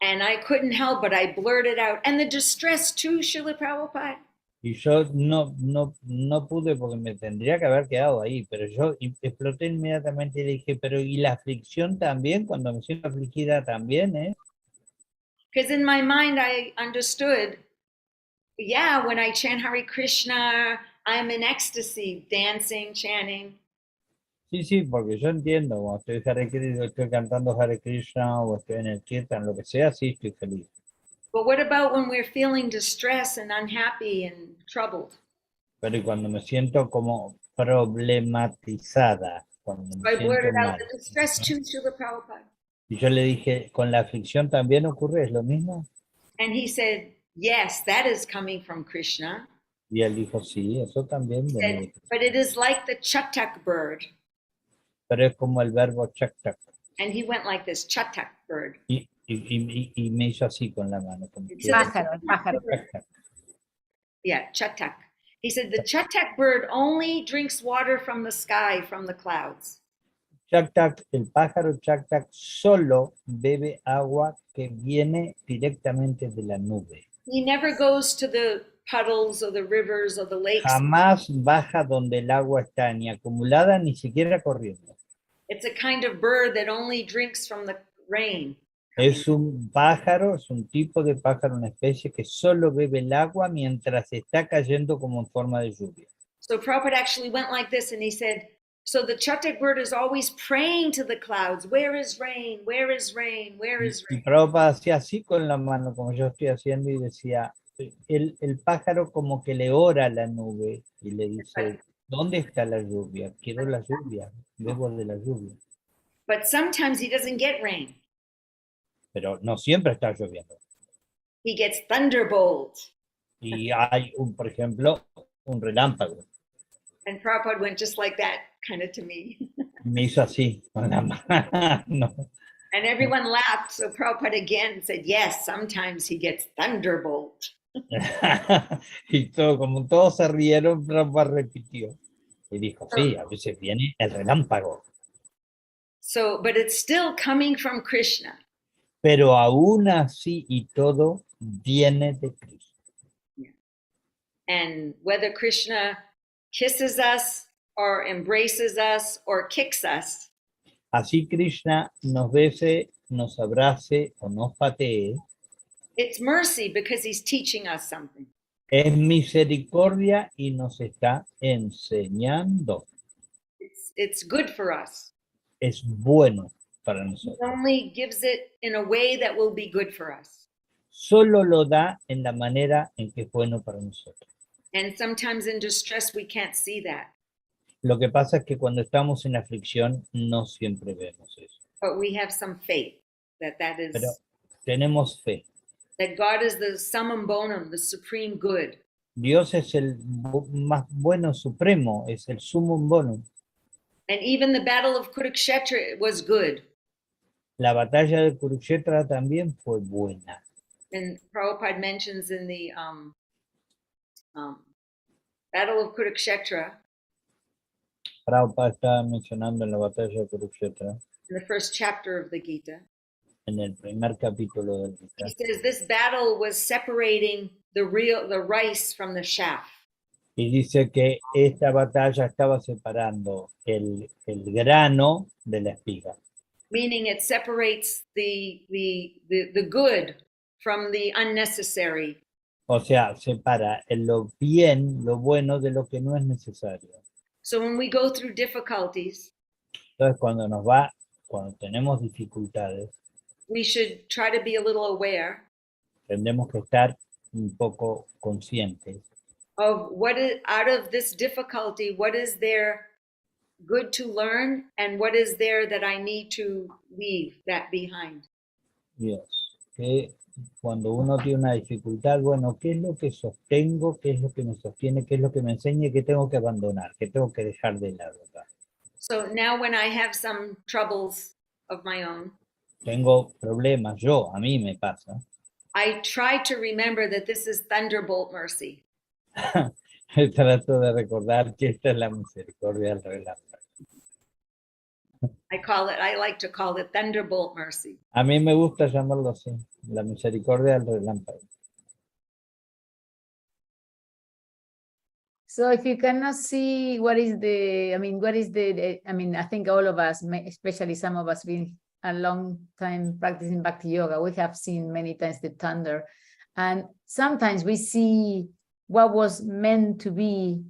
Speaker 2: And I couldn't help but I blurted out, and the distress too, Srila Prabhupada.
Speaker 7: Y yo no pude porque me tendría que haber quedado ahí, pero yo exploté inmediatamente y dije, pero ¿y la aflicción también? Cuando me siento afligida también, ¿eh?
Speaker 2: Because in my mind I understood, yeah, when I chant Hare Krishna, I'm in ecstasy, dancing, chanting.
Speaker 7: Sí, porque yo entiendo, cuando estoy cantando Hare Krishna o estoy en el kirtan, lo que sea, sí estoy feliz.
Speaker 2: But what about when we're feeling distressed and unhappy and troubled?
Speaker 7: Pero y cuando me siento como problematizada, cuando me
Speaker 2: I
Speaker 7: siento
Speaker 2: blurted out
Speaker 7: mal.
Speaker 2: the distress too, Srila Prabhupada.
Speaker 7: Y yo le dije, ¿con la aflicción también ocurre? ¿Es lo mismo?
Speaker 2: And he said, yes, that is coming from Krishna.
Speaker 7: Y él dijo, sí, eso también
Speaker 2: He
Speaker 7: viene
Speaker 2: said,
Speaker 7: de Krishna.
Speaker 2: but it is like the chatak bird.
Speaker 7: Pero es como el verbo chak-tak.
Speaker 2: And he went like this, chatak bird.
Speaker 7: Y me hizo así con la mano. Como
Speaker 2: He
Speaker 7: que-
Speaker 2: said,
Speaker 1: Pájaro, el pájaro.
Speaker 7: chak-tak.
Speaker 2: yeah, chatak. He said, the chatak bird only drinks water from the sky, from the clouds.
Speaker 7: Chak-tak, el pájaro chak-tak solo bebe agua que viene directamente de la nube.
Speaker 2: He never goes to the puddles or the rivers or the lakes.
Speaker 7: Jamás baja donde el agua está ni acumulada ni siquiera corriendo.
Speaker 2: It's a kind of bird that only drinks from the rain.
Speaker 7: Es un pájaro, es un tipo de pájaro, una especie que solo bebe el agua mientras está cayendo como en forma de lluvia.
Speaker 2: So Prabhupada actually went like this and he said, so the chatak bird is always praying to the clouds, where is rain, where is rain, where is
Speaker 7: Y
Speaker 2: rain?
Speaker 7: Prabhupada hacía así con la mano, como yo estoy haciendo, y decía, el pájaro como que le ora a la nube y le dice, ¿dónde está la lluvia? Quiero la lluvia, bebo de la lluvia.
Speaker 2: But sometimes he doesn't get rain.
Speaker 7: Pero no siempre está lloviendo.
Speaker 2: He gets thunderbolt.
Speaker 7: Y hay, por ejemplo, un relámpago.
Speaker 2: And Prabhupada went just like that, kind of to me.
Speaker 7: Me hizo así, con la mano.
Speaker 2: And everyone laughed. So Prabhupada again said, yes, sometimes he gets thunderbolt.
Speaker 7: Y todo, como todos se rieron, Prabhupada repitió. Y dijo, sí, a veces viene el relámpago.
Speaker 2: So, but it's still coming from Krishna.
Speaker 7: Pero aún así y todo viene de Cristo.
Speaker 2: And whether Krishna kisses us or embraces us or kicks us,
Speaker 7: Así Krishna nos bese, nos abrace o nos patee,
Speaker 2: it's mercy because he's teaching us something.
Speaker 7: es misericordia y nos está enseñando.
Speaker 2: It's good for us.
Speaker 7: Es bueno para
Speaker 2: He
Speaker 7: nosotros.
Speaker 2: only gives it in a way that will be good for us.
Speaker 7: Solo lo da en la manera en que es bueno para nosotros.
Speaker 2: And sometimes in distress, we can't see that.
Speaker 7: Lo que pasa es que cuando estamos en aflicción no siempre vemos eso.
Speaker 2: But we have some faith that
Speaker 7: Pero tenemos fe.
Speaker 2: that God is the summum bonum, the supreme good.
Speaker 7: Dios es el más bueno supremo, es el sumum bonum.
Speaker 2: And even the battle of Kurukshetra was good.
Speaker 7: La batalla de Kurukshetra también fue buena.
Speaker 2: And Prabhupada mentions in the Battle of Kurukshetra,
Speaker 7: Prabhupada estaba mencionando en la batalla de Kurukshetra,
Speaker 2: in the first chapter of the Gita.
Speaker 7: en el primer capítulo del
Speaker 2: He
Speaker 7: Gita,
Speaker 2: says this battle was separating the rice from the chaff.
Speaker 7: y dice que esta batalla estaba separando el grano de la espiga.
Speaker 2: Meaning it separates the good from the unnecessary.
Speaker 7: O sea, separa lo bien, lo bueno de lo que no es necesario.
Speaker 2: So when we go through difficulties,
Speaker 7: Entonces, cuando tenemos dificultades,
Speaker 2: we should try to be a little aware
Speaker 7: tendremos que estar un poco conscientes
Speaker 2: of what is out of this difficulty, what is there good to learn and what is there that I need to leave that behind.
Speaker 7: Dios, que cuando uno tiene una dificultad, bueno, ¿qué es lo que sostengo? ¿Qué es lo que me sostiene? ¿Qué es lo que me enseña? ¿Qué tengo que abandonar? ¿Qué tengo que dejar de lado?
Speaker 2: So now when I have some troubles of my own,
Speaker 7: Tengo problemas, a mí me pasa.
Speaker 2: I try to remember that this is thunderbolt mercy.
Speaker 7: Trato de recordar que esta es la misericordia del relámpago.
Speaker 2: I like to call it thunderbolt mercy.
Speaker 7: A mí me gusta llamarlo así, la misericordia del relámpago.
Speaker 1: So if you cannot see what is the, I think all of us, especially some of us been a long time practicing Bhakti Yoga, we have seen many times the thunder. And sometimes we see what was meant to be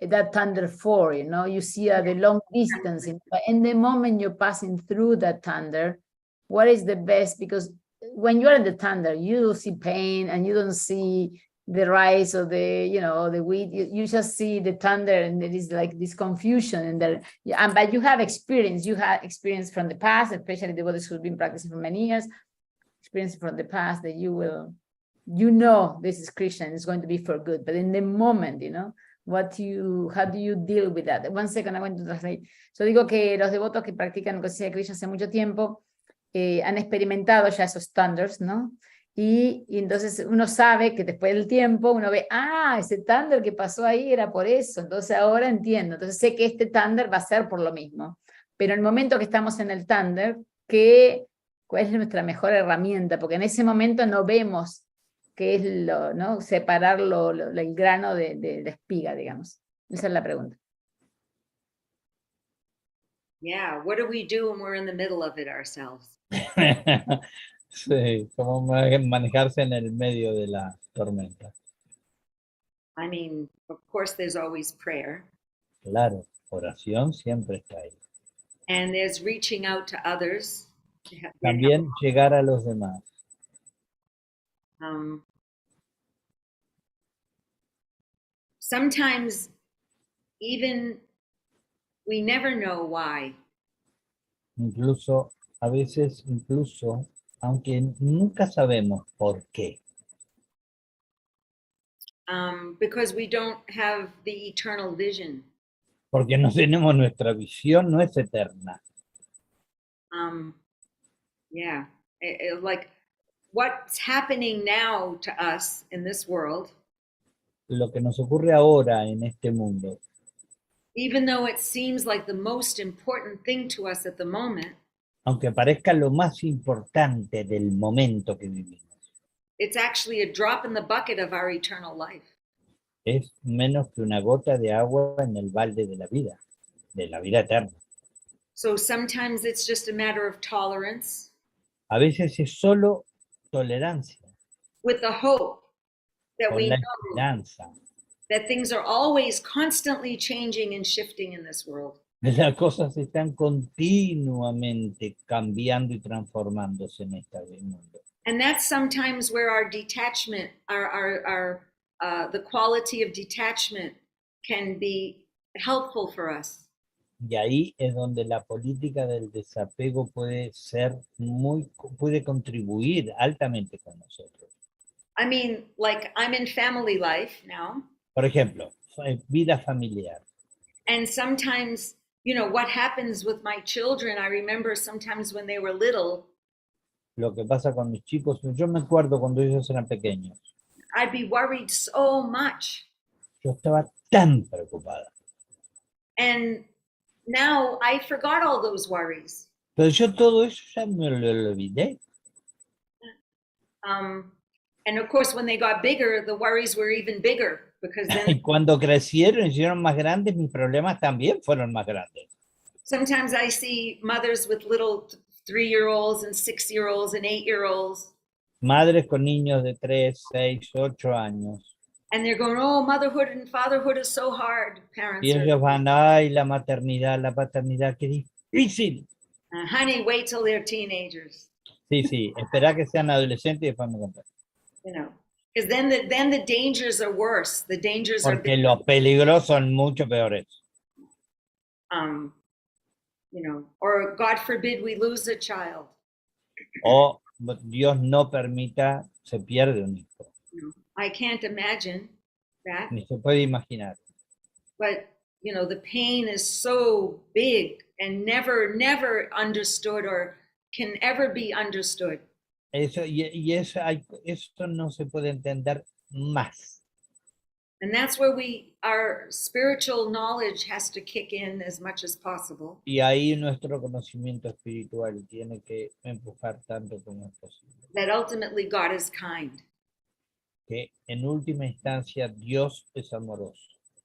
Speaker 1: that thunder for, you see the long distance. But in the moment you're passing through that thunder, what is the best? Because when you're in the thunder, you see pain and you don't see the rice or the wheat. You just see the thunder, and there is like this confusion. And but you have experience. You have experience from the past, especially the others who've been practicing for many years. Experience from the past that this is Krishna and it's going to be for good. But in the moment, how do you deal with that? 1 second, I want to translate. So digo que los devotos que practican conciencia de Krishna hace mucho tiempo han experimentado ya esos thunders, ¿no? Y entonces uno sabe que después del tiempo uno ve, ese thunder que pasó ahí era por eso, entonces ahora entiendo, entonces sé que este thunder va a ser por lo mismo, pero en el momento que estamos en el thunder, ¿cuál es nuestra mejor herramienta? Porque en ese momento no vemos qué es separar el grano de la espiga, digamos. Esa es la pregunta.
Speaker 2: Yeah, what do we do when we're in the middle of it ourselves?
Speaker 7: Sí, cómo manejarse en el medio de la tormenta.
Speaker 2: I mean, of course, there's always prayer.
Speaker 7: Claro, oración siempre está ahí.
Speaker 2: And there's reaching out to others.
Speaker 7: También llegar a los demás.
Speaker 2: Sometimes even we never know why.
Speaker 7: A veces, aunque nunca sabemos por qué.
Speaker 2: Because we don't have the eternal vision.
Speaker 7: Porque no tenemos nuestra visión, no es eterna.
Speaker 2: Yeah, like what's happening now to us in this world.
Speaker 7: Lo que nos ocurre ahora en este mundo.
Speaker 2: Even though it seems like the most important thing to us at the moment.
Speaker 7: Aunque parezca lo más importante del momento que vivimos.
Speaker 2: It's actually a drop in the bucket of our eternal life.
Speaker 7: Es menos que una gota de agua en el balde de la vida eterna.
Speaker 2: So sometimes it's just a matter of tolerance.
Speaker 7: A veces es solo tolerancia.
Speaker 2: With the hope that we know that things are always constantly changing and shifting in this world.
Speaker 7: Las cosas están continuamente cambiando y transformándose en este mundo.
Speaker 2: And that's sometimes where our detachment, the quality of detachment can be helpful for us.
Speaker 7: Y ahí es donde la política del desapego puede contribuir altamente con nosotros.
Speaker 2: I mean, like I'm in family life now.
Speaker 7: Por ejemplo, vida familiar.
Speaker 2: And sometimes, what happens with my children, I remember sometimes when they were little.
Speaker 7: Lo que pasa con mis chicos, yo me acuerdo cuando ellos eran pequeños.
Speaker 2: I'd be worried so much.
Speaker 7: Yo estaba tan preocupada.
Speaker 2: And now I forgot all those worries.
Speaker 7: Pero yo todo eso ya me lo olvidé.
Speaker 2: And of course, when they got bigger, the worries were even bigger because
Speaker 7: Y
Speaker 2: then
Speaker 7: cuando crecieron y hicieron más grandes, mis problemas también fueron más grandes.
Speaker 2: sometimes I see mothers with little 3-year-olds and 6-year-olds and 8-year-olds.
Speaker 7: Madres con niños de 3, 6, 8 años.
Speaker 2: And they're going, oh, motherhood and fatherhood is so hard. Parents
Speaker 7: Y
Speaker 2: are,
Speaker 7: ellos van, ay, la maternidad, la paternidad, qué difícil.
Speaker 2: honey, wait till they're teenagers,
Speaker 7: Sí, sí, espera que sean adolescentes y después me contarán.
Speaker 2: you know, because then the dangers are worse. The dangers are
Speaker 7: Porque
Speaker 2: big,
Speaker 7: los peligrosos son mucho peores.
Speaker 2: you know, or God forbid we lose a child.
Speaker 7: O Dios no permita, se pierde un hijo.
Speaker 2: You know, I can't imagine that,
Speaker 7: Ni se puede imaginar.
Speaker 2: but you know, the pain is so big and never understood or can ever be understood.
Speaker 7: Eso, y eso, eso no se puede entender más.
Speaker 2: And that's where our spiritual knowledge has to kick in as much as possible.
Speaker 7: Y ahí nuestro conocimiento espiritual tiene que empujar tanto como es posible.
Speaker 2: That ultimately God is kind.
Speaker 7: Que en última instancia Dios es amoroso.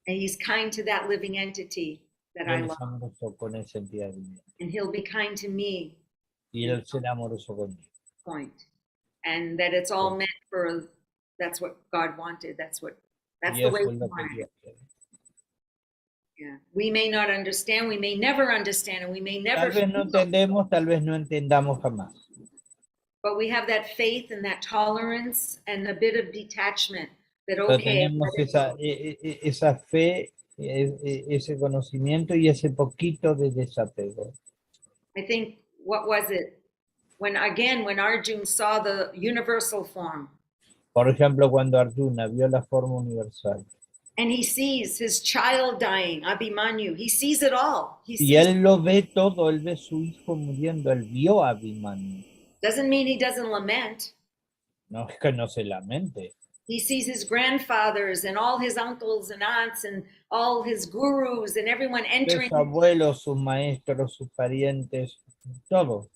Speaker 2: And he's kind to that living entity that I
Speaker 7: Él es
Speaker 2: love.
Speaker 7: amoroso con esa entidad divina.
Speaker 2: And he'll be kind to me,
Speaker 7: Y Él será amoroso conmigo.
Speaker 2: point. And that it's all meant for, that's what God wanted. That's
Speaker 7: Y
Speaker 2: the way
Speaker 7: eso
Speaker 2: we
Speaker 7: es lo que
Speaker 2: want it.
Speaker 7: Dios quiere.
Speaker 2: Yeah. We may not understand, we may never understand, and we may never
Speaker 7: Tal vez no
Speaker 2: feel,
Speaker 7: entendemos, tal vez no entendamos jamás.
Speaker 2: but we have that faith and that tolerance and a bit of detachment that,
Speaker 7: Pero
Speaker 2: okay,
Speaker 7: tenemos
Speaker 2: let it
Speaker 7: esa,
Speaker 2: go.
Speaker 7: esa fe, ese conocimiento y ese poquito de desapego.
Speaker 2: I think, what was it? When Arjun saw the universal form
Speaker 7: Por ejemplo, cuando Arjuna vio la forma universal
Speaker 2: and he sees his child dying, Abhimanyu, he sees it all. He
Speaker 7: y
Speaker 2: sees,
Speaker 7: él lo ve todo, él ve su hijo muriendo, él vio a Abhimanyu.
Speaker 2: doesn't mean he doesn't lament.
Speaker 7: No es que no se lamente.
Speaker 2: He sees his grandfathers and all his uncles and aunts and all his gurus and everyone
Speaker 7: Sus abuelos, sus maestros, sus parientes, todo.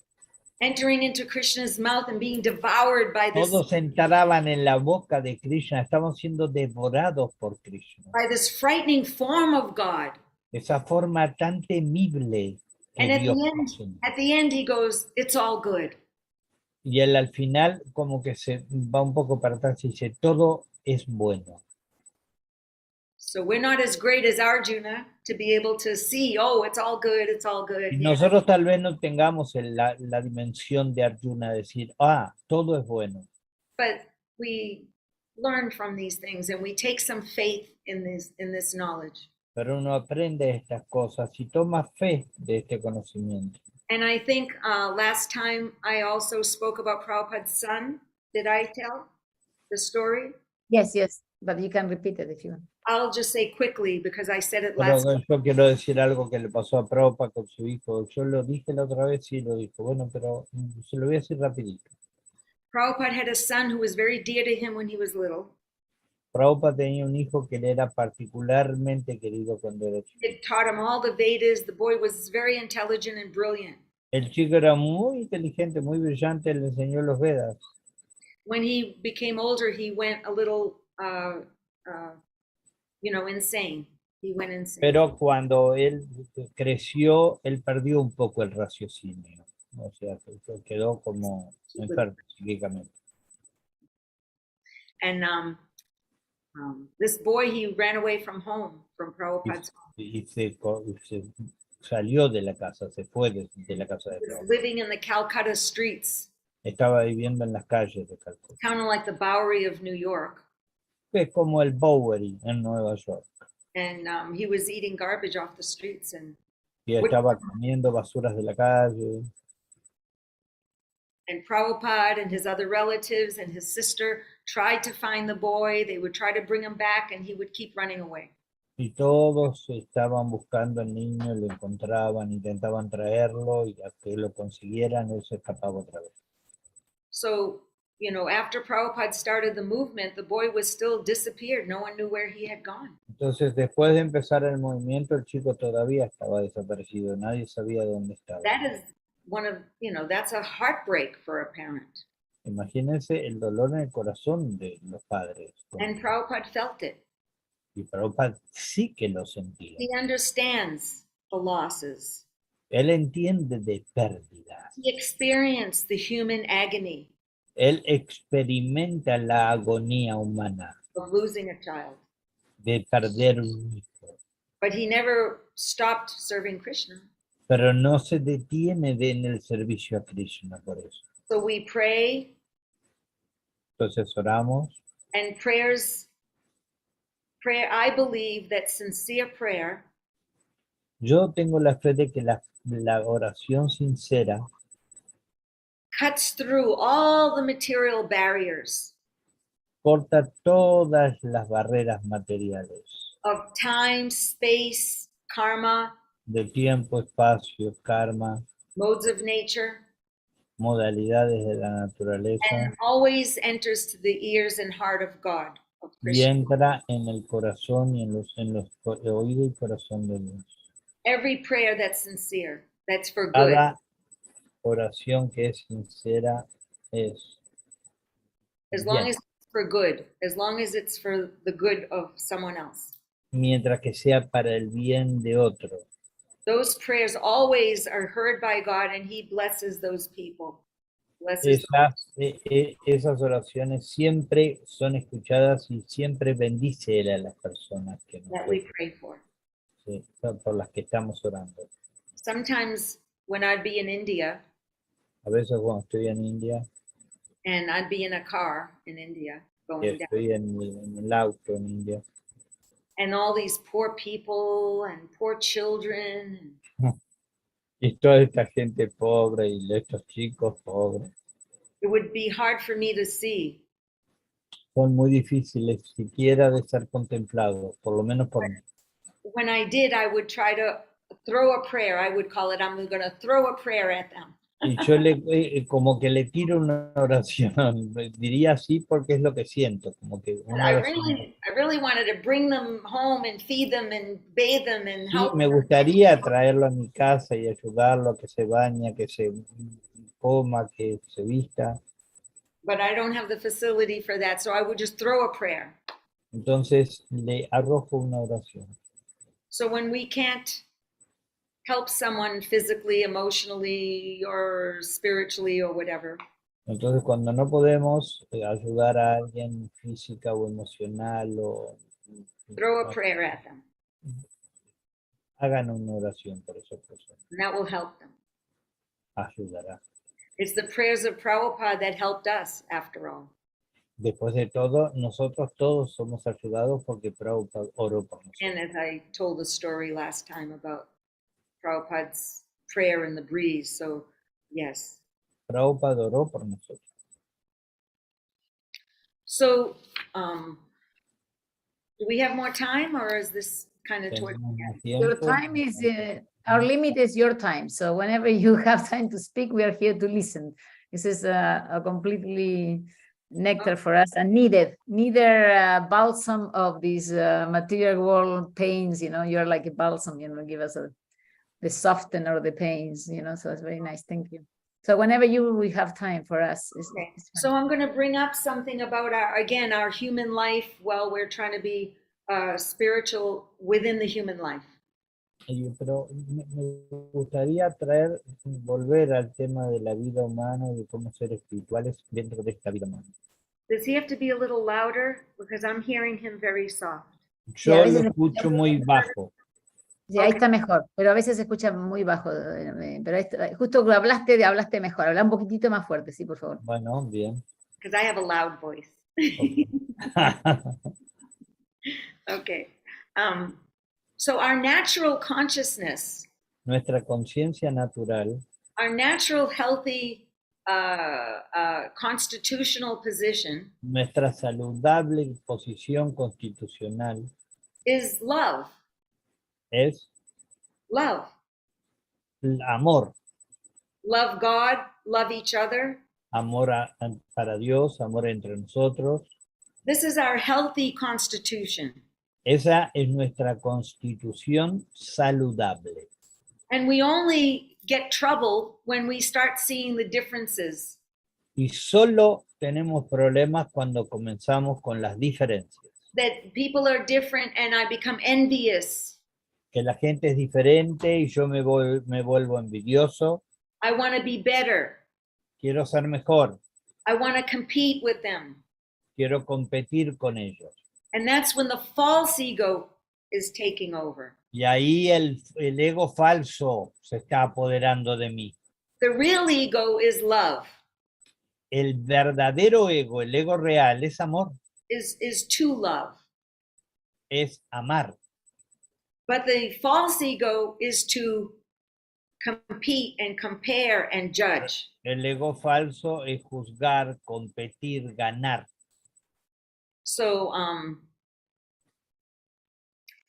Speaker 2: entering into Krishna's mouth and being devoured by
Speaker 7: Todos entraban en la boca de Krishna, estaban siendo devorados por Krishna.
Speaker 2: this frightening form of God.
Speaker 7: Esa forma tan temible que
Speaker 2: And
Speaker 7: Dios
Speaker 2: at the end, he goes, it's all good.
Speaker 7: y él al final como que se va un poco para atrás y dice, todo es bueno.
Speaker 2: So we're not as great as Arjuna to be able to see, oh, it's all good, it's all good.
Speaker 7: Y
Speaker 2: Yeah.
Speaker 7: nosotros tal vez no tengamos la dimensión de Arjuna, decir, todo es bueno.
Speaker 2: But we learn from these things and we take some faith in this knowledge.
Speaker 7: Pero uno aprende estas cosas y toma fe de este conocimiento.
Speaker 2: And I think last time I also spoke about Prabhupada's son. Did I tell the story?
Speaker 1: Yes, but you can repeat it if you want.
Speaker 2: I'll just say quickly because I said it
Speaker 7: Pero
Speaker 2: last
Speaker 7: yo quiero decir algo que le pasó a Prabhupada con su hijo. Yo lo dije la otra vez y lo dijo. Bueno, pero se lo voy a decir rapidito.
Speaker 2: Prabhupada had a son who was very dear to him when he was little.
Speaker 7: Prabhupada tenía un hijo que le era particularmente querido cuando era chico.
Speaker 2: It taught him all the Vedas. The boy was very intelligent and brilliant.
Speaker 7: El chico era muy inteligente, muy brillante, le enseñó los Vedas.
Speaker 2: When he became older, he went a little, insane. He went insane.
Speaker 7: Pero cuando él creció, él perdió un poco el raciocinio. O sea, se quedó como enfermo psíquicamente.
Speaker 2: And this boy, he ran away from home, from Prabhupada's home.
Speaker 7: Y se salió de la casa, se fue de la casa de
Speaker 2: He was
Speaker 7: Prabhupada.
Speaker 2: living in the Calcutta streets,
Speaker 7: Estaba viviendo en las calles de Calcuta.
Speaker 2: kind of like the Bowery of New York.
Speaker 7: Es como el Bowery en Nueva York.
Speaker 2: And he was eating garbage off the streets.
Speaker 7: Y estaba comiendo basuras de la calle.
Speaker 2: And Prabhupada and his other relatives and his sister tried to find the boy. They would try to bring him back and he would keep running away.
Speaker 7: Y todos estaban buscando al niño, lo encontraban, intentaban traerlo y a que lo consiguieran, él se escapaba otra vez.
Speaker 2: So, you know, after Prabhupada started the movement, the boy was still disappeared. No one knew where he had gone.
Speaker 7: Entonces, después de empezar el movimiento, el chico todavía estaba desaparecido. Nadie sabía dónde estaba.
Speaker 2: That is one of, you know, that's a heartbreak for a parent.
Speaker 7: Imagínense el dolor en el corazón de los padres.
Speaker 2: And Prabhupada felt it.
Speaker 7: Y Prabhupada sí que lo sentía.
Speaker 2: He understands the losses.
Speaker 7: Él entiende de pérdidas.
Speaker 2: He experienced the human agony
Speaker 7: Él experimenta la agonía humana
Speaker 2: of losing a child.
Speaker 7: de perder un hijo.
Speaker 2: But he never stopped serving Krishna.
Speaker 7: Pero no se detiene en el servicio a Krishna por eso.
Speaker 2: So we pray,
Speaker 7: Entonces oramos.
Speaker 2: and I believe that sincere prayer
Speaker 7: Yo tengo la fe de que la oración sincera
Speaker 2: cuts through all the material barriers
Speaker 7: corta todas las barreras materiales
Speaker 2: of time, space, karma,
Speaker 7: de tiempo, espacio, karma,
Speaker 2: modes of nature,
Speaker 7: modalidades de la naturaleza
Speaker 2: and always enters to the ears and heart of God, of
Speaker 7: y
Speaker 2: Krishna.
Speaker 7: entra en el corazón y en los oído y corazón de Dios.
Speaker 2: Every prayer that's sincere, that's for good,
Speaker 7: Cada oración que es sincera es
Speaker 2: as long
Speaker 7: bien.
Speaker 2: as it's for good, as long as it's for the good of someone else.
Speaker 7: Mientras que sea para el bien de otro.
Speaker 2: Those prayers always are heard by God, and He blesses those people. Blesses
Speaker 7: Esas oraciones siempre son escuchadas y siempre bendice Él a las personas que
Speaker 2: that we pray for.
Speaker 7: sí, por las que estamos orando.
Speaker 2: Sometimes when I'd be in India,
Speaker 7: A veces cuando estoy en India,
Speaker 2: and I'd be in a car in India
Speaker 7: y
Speaker 2: going down,
Speaker 7: estoy en el auto en India,
Speaker 2: and all these poor people and poor children,
Speaker 7: y toda esta gente pobre y estos chicos pobres,
Speaker 2: it would be hard for me to see.
Speaker 7: son muy difíciles siquiera de ser contemplados, por lo menos por mí.
Speaker 2: When I did, I would try to throw a prayer. I would call it, I'm going to throw a prayer at them.
Speaker 7: Y yo como que le tiro una oración, diría así porque es lo que siento, como que una
Speaker 2: I
Speaker 7: oración.
Speaker 2: really wanted to bring them home and feed them and bathe them and
Speaker 7: Sí,
Speaker 2: help
Speaker 7: me
Speaker 2: them.
Speaker 7: gustaría traerlo a mi casa y ayudarlo a que se bañe, que se coma, que se vista.
Speaker 2: But I don't have the facility for that, so I would just throw a prayer.
Speaker 7: Entonces le arrojo una oración.
Speaker 2: So when we can't help someone physically, emotionally, or spiritually, or whatever,
Speaker 7: Entonces cuando no podemos ayudar a alguien física o emocional o
Speaker 2: throw a prayer at them,
Speaker 7: hagan una oración por esa persona.
Speaker 2: and that will help them.
Speaker 7: Ayudará.
Speaker 2: It's the prayers of Prabhupada that helped us, after all.
Speaker 7: Después de todo, nosotros todos somos ayudados porque Prabhupada oró por nosotros.
Speaker 2: And as I told the story last time about Prabhupada's prayer in the breeze, so yes.
Speaker 7: Prabhupada oró por nosotros.
Speaker 2: So, do we have more time, or is this kind of towards
Speaker 7: Tenemos
Speaker 2: the end?
Speaker 7: más tiempo.
Speaker 1: Your time is, our limit is your time. So whenever you have time to speak, we are here to listen. This is a completely nectar for us and needed. Neither balsam of these material world pains, you're like a balsam, give us the softener of the pains, so it's very nice. Thank you. So whenever we have time for us.
Speaker 2: Okay. So I'm going to bring up something about our human life while we're trying to be spiritual within the human life.
Speaker 7: Pero me gustaría volver al tema de la vida humana y de cómo ser espirituales dentro de esta vida humana.
Speaker 2: Does he have to be a little louder? Because I'm hearing him very soft.
Speaker 7: Yo lo escucho muy bajo.
Speaker 1: Sí, ahí está mejor, pero a veces se escucha muy bajo. Pero justo hablaste mejor. Habla un poquitito más fuerte, sí, por favor.
Speaker 7: Bueno, bien.
Speaker 2: Because I have a loud voice.
Speaker 7: Okay.
Speaker 2: Okay. So our natural consciousness,
Speaker 7: Nuestra conciencia natural,
Speaker 2: our natural healthy constitutional position
Speaker 7: nuestra saludable posición constitucional
Speaker 2: is love.
Speaker 7: es
Speaker 2: Love.
Speaker 7: amor.
Speaker 2: Love God, love each other,
Speaker 7: Amor para Dios, amor entre nosotros.
Speaker 2: This is our healthy constitution.
Speaker 7: Esa es nuestra constitución saludable.
Speaker 2: And we only get trouble when we start seeing the differences.
Speaker 7: Y solo tenemos problemas cuando comenzamos con las diferencias.
Speaker 2: That people are different and I become envious.
Speaker 7: Que la gente es diferente y yo me vuelvo envidioso.
Speaker 2: I want to be better.
Speaker 7: Quiero ser mejor.
Speaker 2: I want to compete with them.
Speaker 7: Quiero competir con ellos.
Speaker 2: And that's when the false ego is taking over.
Speaker 7: Y ahí el ego falso se está apoderando de mí.
Speaker 2: The real ego is love.
Speaker 7: El verdadero ego, el ego real, es amor.
Speaker 2: Is to love.
Speaker 7: Es amar.
Speaker 2: But the false ego is to compete and compare and judge.
Speaker 7: El ego falso es juzgar, competir, ganar.
Speaker 2: So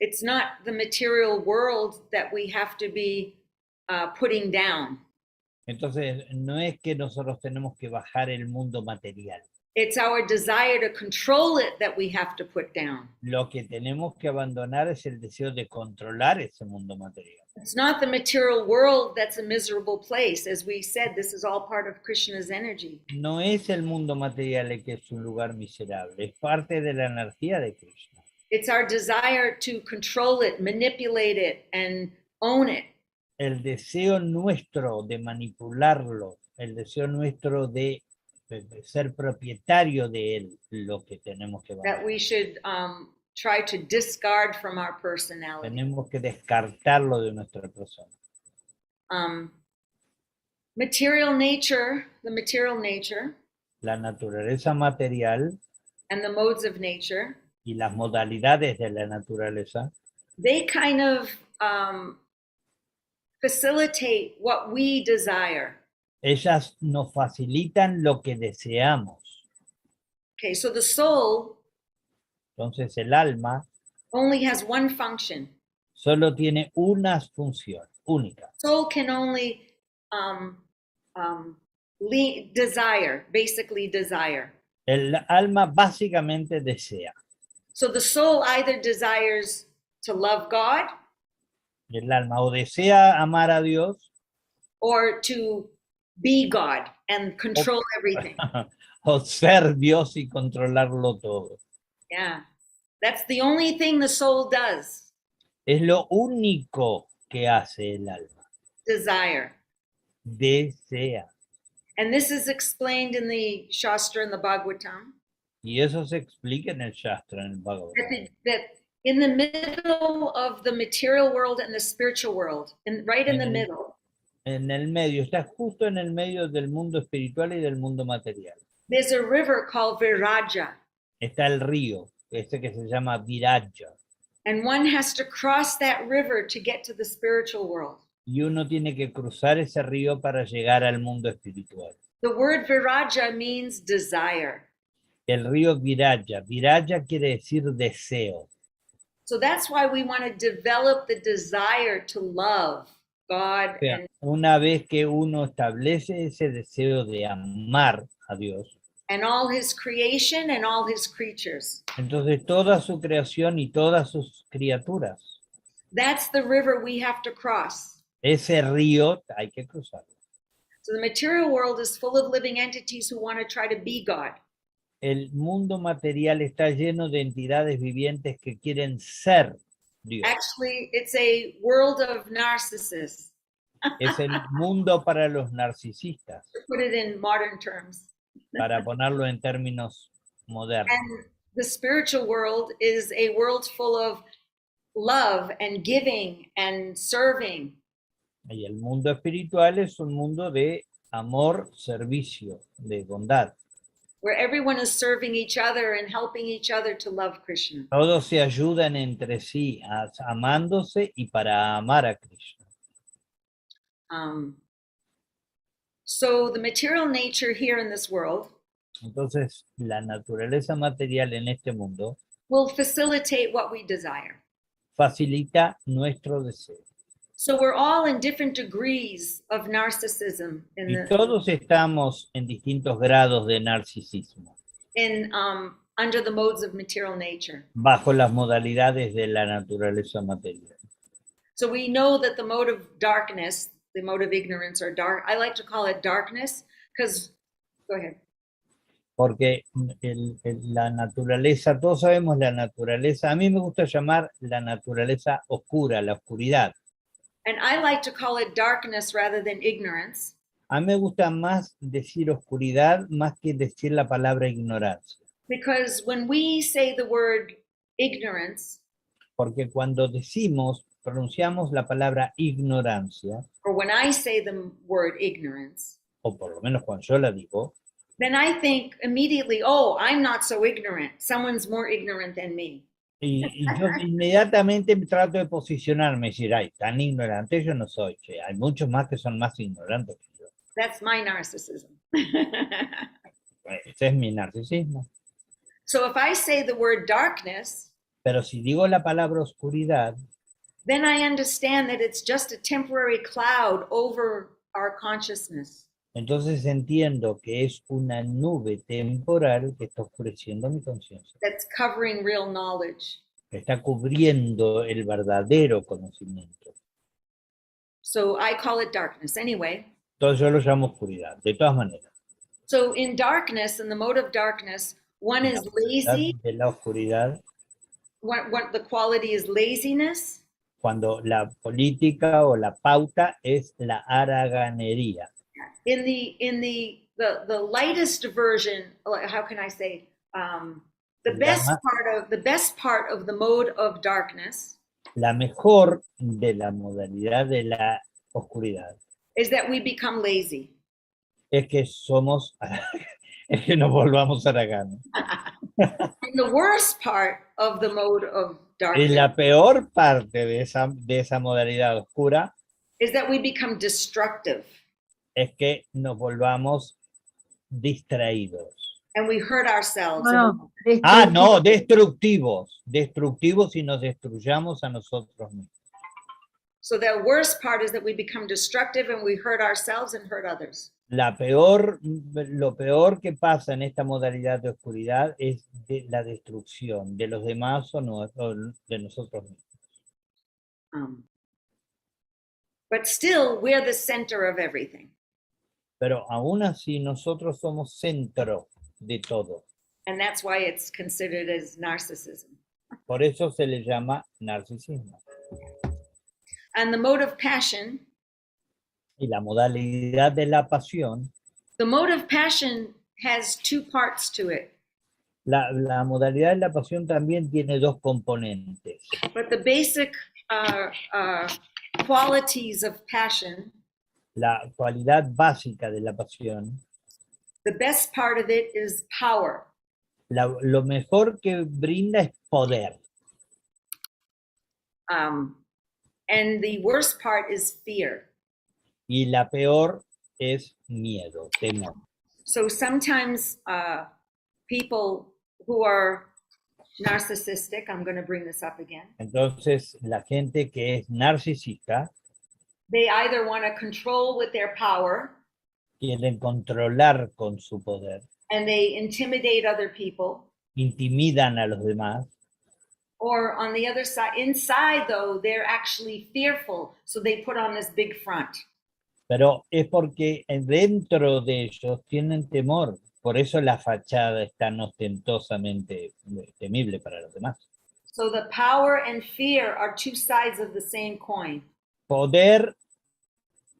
Speaker 2: it's not the material world that we have to be putting down.
Speaker 7: Entonces, no es que nosotros tenemos que bajar el mundo material.
Speaker 2: It's our desire to control it that we have to put down.
Speaker 7: Lo que tenemos que abandonar es el deseo de controlar ese mundo material.
Speaker 2: It's not the material world that's a miserable place. As we said, this is all part of Krishna's energy.
Speaker 7: No es el mundo material el que es un lugar miserable, es parte de la energía de Krishna.
Speaker 2: It's our desire to control it, manipulate it, and own it.
Speaker 7: El deseo nuestro de manipularlo, el deseo nuestro de ser propietario de él, lo que tenemos que
Speaker 2: That we should try to discard from our personality.
Speaker 7: tenemos que descartarlo de nuestra persona.
Speaker 2: Material nature, the material nature,
Speaker 7: La naturaleza material
Speaker 2: and the modes of nature,
Speaker 7: y las modalidades de la naturaleza,
Speaker 2: they kind of facilitate what we desire.
Speaker 7: ellas nos facilitan lo que deseamos.
Speaker 2: Okay, so the soul
Speaker 7: Entonces el alma
Speaker 2: only has one function.
Speaker 7: solo tiene una función única.
Speaker 2: Soul can only desire, basically desire.
Speaker 7: El alma básicamente desea.
Speaker 2: So the soul either desires to love God
Speaker 7: El alma o desea amar a Dios
Speaker 2: or to be God and control everything.
Speaker 7: o ser Dios y controlarlo todo.
Speaker 2: Yeah, that's the only thing the soul does,
Speaker 7: Es lo único que hace el alma.
Speaker 2: desire.
Speaker 7: Desea.
Speaker 2: And this is explained in the Shastra and the Bhagavatam,
Speaker 7: Y eso se explica en el Shastra, en el Bhagavatam.
Speaker 2: that in the middle of the material world and the spiritual world, right in the middle,
Speaker 7: En el medio, está justo en el medio del mundo espiritual y del mundo material.
Speaker 2: there's a river called Viraja.
Speaker 7: Está el río, este que se llama Viraja.
Speaker 2: And one has to cross that river to get to the spiritual world.
Speaker 7: Y uno tiene que cruzar ese río para llegar al mundo espiritual.
Speaker 2: The word Viraja means desire.
Speaker 7: El río Viraja. Viraja quiere decir deseo.
Speaker 2: So that's why we want to develop the desire to love God.
Speaker 7: O sea,
Speaker 2: and,
Speaker 7: una vez que uno establece ese deseo de amar a Dios,
Speaker 2: and all his creation and all his creatures.
Speaker 7: entonces toda su creación y todas sus criaturas,
Speaker 2: That's the river we have to cross.
Speaker 7: ese río hay que cruzarlo.
Speaker 2: So the material world is full of living entities who want to try to be God.
Speaker 7: El mundo material está lleno de entidades vivientes que quieren ser Dios.
Speaker 2: Actually, it's a world of narcissists,
Speaker 7: Es el mundo para los narcisistas,
Speaker 2: to put it in modern terms.
Speaker 7: para ponerlo en términos modernos.
Speaker 2: And the spiritual world is a world full of love and giving and serving.
Speaker 7: Y el mundo espiritual es un mundo de amor, servicio, de bondad.
Speaker 2: Where everyone is serving each other and helping each other to love Krishna.
Speaker 7: Todos se ayudan entre sí, amándose y para amar a Krishna.
Speaker 2: So the material nature here in this world
Speaker 7: Entonces, la naturaleza material en este mundo
Speaker 2: will facilitate what we desire.
Speaker 7: facilita nuestro deseo.
Speaker 2: So we're all in different degrees of narcissism
Speaker 7: Y todos estamos en distintos grados de narcisismo,
Speaker 2: under the modes of material nature.
Speaker 7: bajo las modalidades de la naturaleza material.
Speaker 2: So we know that the mode of darkness, the mode of ignorance or dark, I like to call it darkness because, go ahead.
Speaker 7: Porque la naturaleza, todos sabemos la naturaleza, a mí me gusta llamar la naturaleza oscura, la oscuridad.
Speaker 2: And I like to call it darkness rather than ignorance.
Speaker 7: A mí me gusta más decir oscuridad más que decir la palabra ignorancia.
Speaker 2: Because when we say the word ignorance,
Speaker 7: porque cuando pronunciamos la palabra ignorancia,
Speaker 2: or when I say the word ignorance,
Speaker 7: o por lo menos cuando yo la digo,
Speaker 2: then I think immediately, oh, I'm not so ignorant. Someone's more ignorant than me.
Speaker 7: y yo inmediatamente trato de posicionarme y decir, ay, tan ignorante yo no soy, che. Hay muchos más que son más ignorantes que yo.
Speaker 2: That's my narcissism.
Speaker 7: Ese es mi narcisismo.
Speaker 2: So if I say the word darkness,
Speaker 7: pero si digo la palabra oscuridad,
Speaker 2: then I understand that it's just a temporary cloud over our consciousness.
Speaker 7: Entonces entiendo que es una nube temporal que está oscureciendo mi conciencia.
Speaker 2: That's covering real knowledge.
Speaker 7: Que está cubriendo el verdadero conocimiento.
Speaker 2: So I call it darkness anyway.
Speaker 7: Entonces yo lo llamo oscuridad, de todas maneras.
Speaker 2: So in darkness, in the mode of darkness, one is lazy.
Speaker 7: De la oscuridad.
Speaker 2: What the quality is laziness.
Speaker 7: Cuando la política o la pauta es la haraganería.
Speaker 2: In the lightest version, how can I say, the best part of the mode of darkness,
Speaker 7: la mejor de la modalidad de la oscuridad,
Speaker 2: is that we become lazy.
Speaker 7: Es que es que nos volvamos haraganos.
Speaker 2: And the worst part of the mode of darkness,
Speaker 7: y la peor parte de esa modalidad oscura,
Speaker 2: is that we become destructive.
Speaker 7: Es que nos volvamos distraídos.
Speaker 2: And we hurt ourselves.
Speaker 7: No, destructivos. Destructivos y nos destruyamos a nosotros mismos.
Speaker 2: So the worst part is that we become destructive and we hurt ourselves and hurt others.
Speaker 7: Lo peor que pasa en esta modalidad de oscuridad es la destrucción de los demás o de nosotros mismos.
Speaker 2: But still, we're the center of everything.
Speaker 7: Pero aún así nosotros somos centro de todo.
Speaker 2: And that's why it's considered as narcissism.
Speaker 7: Por eso se le llama narcisismo.
Speaker 2: And the mode of passion.
Speaker 7: Y la modalidad de la pasión.
Speaker 2: The mode of passion has two parts to it.
Speaker 7: La modalidad de la pasión también tiene dos componentes.
Speaker 2: But the basic qualities of passion.
Speaker 7: La cualidad básica de la pasión.
Speaker 2: The best part of it is power.
Speaker 7: Lo mejor que brinda es poder.
Speaker 2: And the worst part is fear.
Speaker 7: Y la peor es miedo, temor.
Speaker 2: So sometimes people who are narcissistic, I'm going to bring this up again.
Speaker 7: Entonces, la gente que es narcisista,
Speaker 2: they either want to control with their power,
Speaker 7: quieren controlar con su poder,
Speaker 2: and they intimidate other people,
Speaker 7: intimidan a los demás,
Speaker 2: or on the other side, inside though, they're actually fearful, so they put on this big front.
Speaker 7: Pero es porque dentro de ellos tienen temor, por eso la fachada es tan ostentosamente temible para los demás.
Speaker 2: So the power and fear are two sides of the same coin.
Speaker 7: Poder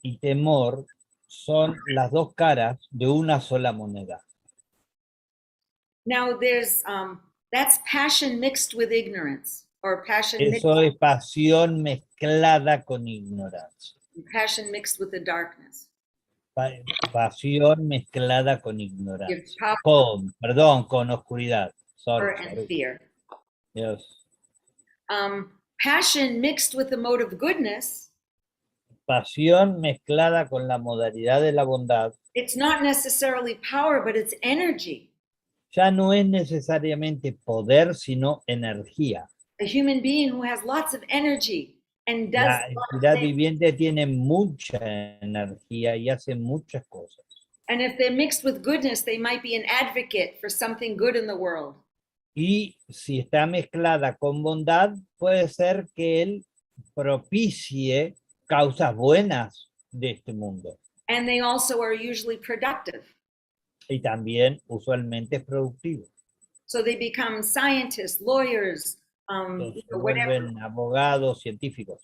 Speaker 7: y temor son las dos caras de una sola moneda.
Speaker 2: Now there's that's passion mixed with ignorance, or passion.
Speaker 7: Eso es pasión mezclada con ignorancia.
Speaker 2: Passion mixed with the darkness.
Speaker 7: Pasión mezclada con ignorancia. Con oscuridad.
Speaker 2: Sorry. And fear.
Speaker 7: Yes.
Speaker 2: Passion mixed with the mode of goodness.
Speaker 7: Pasión mezclada con la modalidad de la bondad.
Speaker 2: It's not necessarily power, but it's energy.
Speaker 7: Ya no es necesariamente poder, sino energía.
Speaker 2: A human being who has lots of energy and does
Speaker 7: La
Speaker 2: a lot of
Speaker 7: entidad
Speaker 2: things.
Speaker 7: viviente tiene mucha energía y hace muchas cosas.
Speaker 2: And if they're mixed with goodness, they might be an advocate for something good in the world.
Speaker 7: Y si está mezclada con bondad, puede ser que él propicie causas buenas de este mundo.
Speaker 2: And they also are usually productive.
Speaker 7: Y también usualmente es productivo.
Speaker 2: So they become scientists, lawyers,
Speaker 7: Entonces, se
Speaker 2: whatever,
Speaker 7: vuelven abogados, científicos,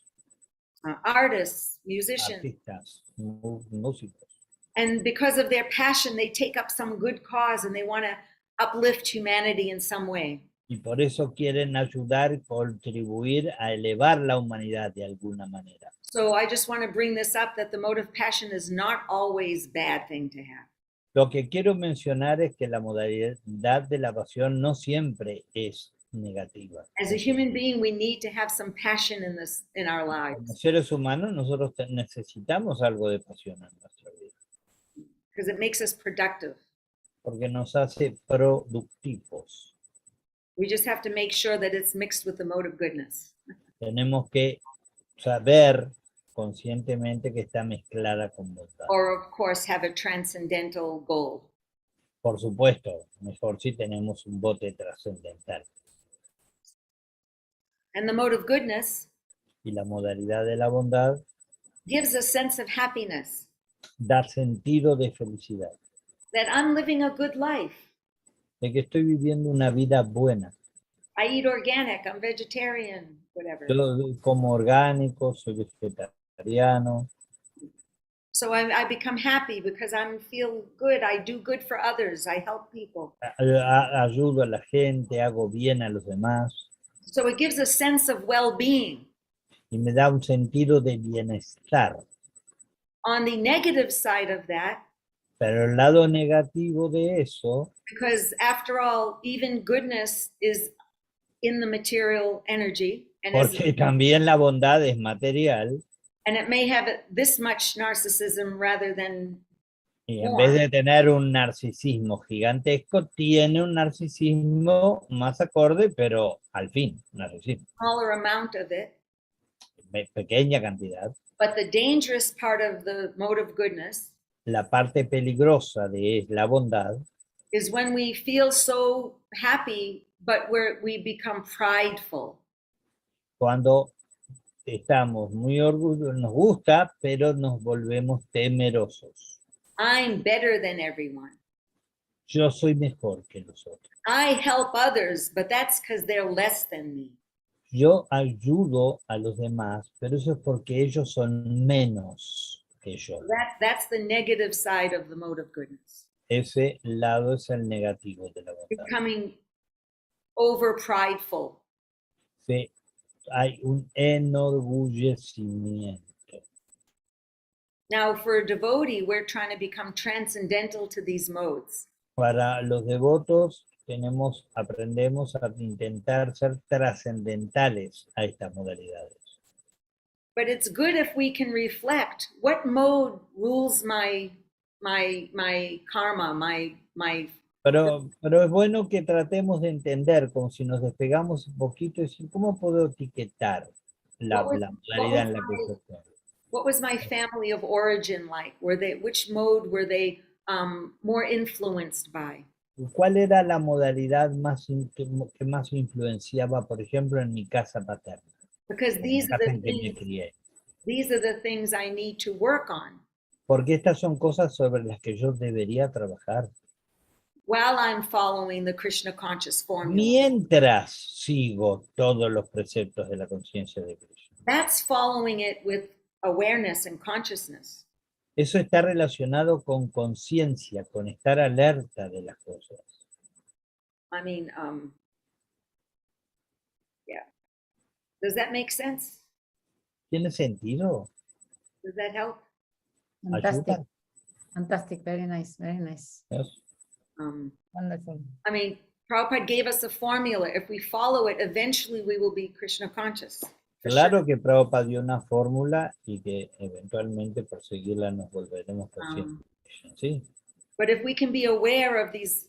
Speaker 2: artists, musicians.
Speaker 7: artistas, músicos.
Speaker 2: And because of their passion, they take up some good cause and they want to uplift humanity in some way.
Speaker 7: Y por eso quieren ayudar, contribuir a elevar la humanidad de alguna manera.
Speaker 2: So I just want to bring this up, that the mode of passion is not always a bad thing to have.
Speaker 7: Lo que quiero mencionar es que la modalidad de la pasión no siempre es negativa.
Speaker 2: As a human being, we need to have some passion in our
Speaker 7: Como
Speaker 2: lives,
Speaker 7: seres humanos, nosotros necesitamos algo de pasión en nuestra vida,
Speaker 2: because it makes us productive.
Speaker 7: porque nos hace productivos.
Speaker 2: We just have to make sure that it's mixed with the mode of goodness.
Speaker 7: Tenemos que saber conscientemente que está mezclada con bondad.
Speaker 2: Or, of course, have a transcendental goal.
Speaker 7: Por supuesto, mejor si tenemos un bote trascendental.
Speaker 2: And the mode of goodness
Speaker 7: Y la modalidad de la bondad
Speaker 2: gives a sense of happiness,
Speaker 7: da sentido de felicidad,
Speaker 2: that I'm living a good life.
Speaker 7: de que estoy viviendo una vida buena.
Speaker 2: I eat organic, I'm vegetarian, whatever.
Speaker 7: Yo como orgánico, soy vegetariano,
Speaker 2: So I become happy because I feel good. I do good for others. I help people.
Speaker 7: ayudo a la gente, hago bien a los demás,
Speaker 2: So it gives a sense of well-being.
Speaker 7: y me da un sentido de bienestar.
Speaker 2: On the negative side of that,
Speaker 7: Pero el lado negativo de eso,
Speaker 2: because after all, even goodness is in the material energy, and
Speaker 7: porque también la bondad es material,
Speaker 2: it may have this much narcissism rather than
Speaker 7: y en vez de tener un narcisismo gigantesco, tiene un narcisismo más acorde, pero al fin, narcisismo,
Speaker 2: smaller amount of it.
Speaker 7: pequeña cantidad.
Speaker 2: But the dangerous part of the mode of goodness
Speaker 7: La parte peligrosa de la bondad
Speaker 2: is when we feel so happy, but we become prideful.
Speaker 7: cuando estamos muy orgullosos, nos gusta, pero nos volvemos temerosos.
Speaker 2: I'm better than everyone.
Speaker 7: Yo soy mejor que los otros.
Speaker 2: I help others, but that's because they're less than me.
Speaker 7: Yo ayudo a los demás, pero eso es porque ellos son menos que yo.
Speaker 2: That's the negative side of the mode of goodness.
Speaker 7: Ese lado es el negativo de la bondad.
Speaker 2: Becoming over prideful.
Speaker 7: Sí, hay un enorgullecimiento.
Speaker 2: Now, for a devotee, we're trying to become transcendental to these modes.
Speaker 7: Para los devotos aprendemos a intentar ser trascendentales a estas modalidades.
Speaker 2: But it's good if we can reflect what mode rules my karma, my
Speaker 7: Pero es bueno que tratemos de entender, como si nos despegamos un poquito, y decir, ¿cómo puedo etiquetar la modalidad en la que yo estoy?
Speaker 2: What was my family of origin like? Which mode were they more influenced by?
Speaker 7: ¿Cuál era la modalidad que más influenciaba, por ejemplo, en mi casa paterna?
Speaker 2: Because these are
Speaker 7: En que me crié?
Speaker 2: the things I need to work on.
Speaker 7: Porque estas son cosas sobre las que yo debería trabajar.
Speaker 2: While I'm following the Krishna conscious formula.
Speaker 7: Mientras sigo todos los preceptos de la conciencia de Krishna.
Speaker 2: That's following it with awareness and consciousness.
Speaker 7: Eso está relacionado con conciencia, con estar alerta de las cosas.
Speaker 2: I mean, yeah. Does that make sense?
Speaker 7: ¿Tiene sentido?
Speaker 2: Does that help?
Speaker 1: Fantastic.
Speaker 7: ¿Ayuda?
Speaker 1: Fantastic. Very nice. Very nice.
Speaker 7: Yes.
Speaker 1: Wonderful.
Speaker 2: I mean, Prabhupada gave us a formula. If we follow it, eventually we will be Krishna conscious.
Speaker 7: Claro que Prabhupada dio una fórmula y que eventualmente por seguirla nos volveremos conscientes. ¿Sí?
Speaker 2: But if we can be aware of these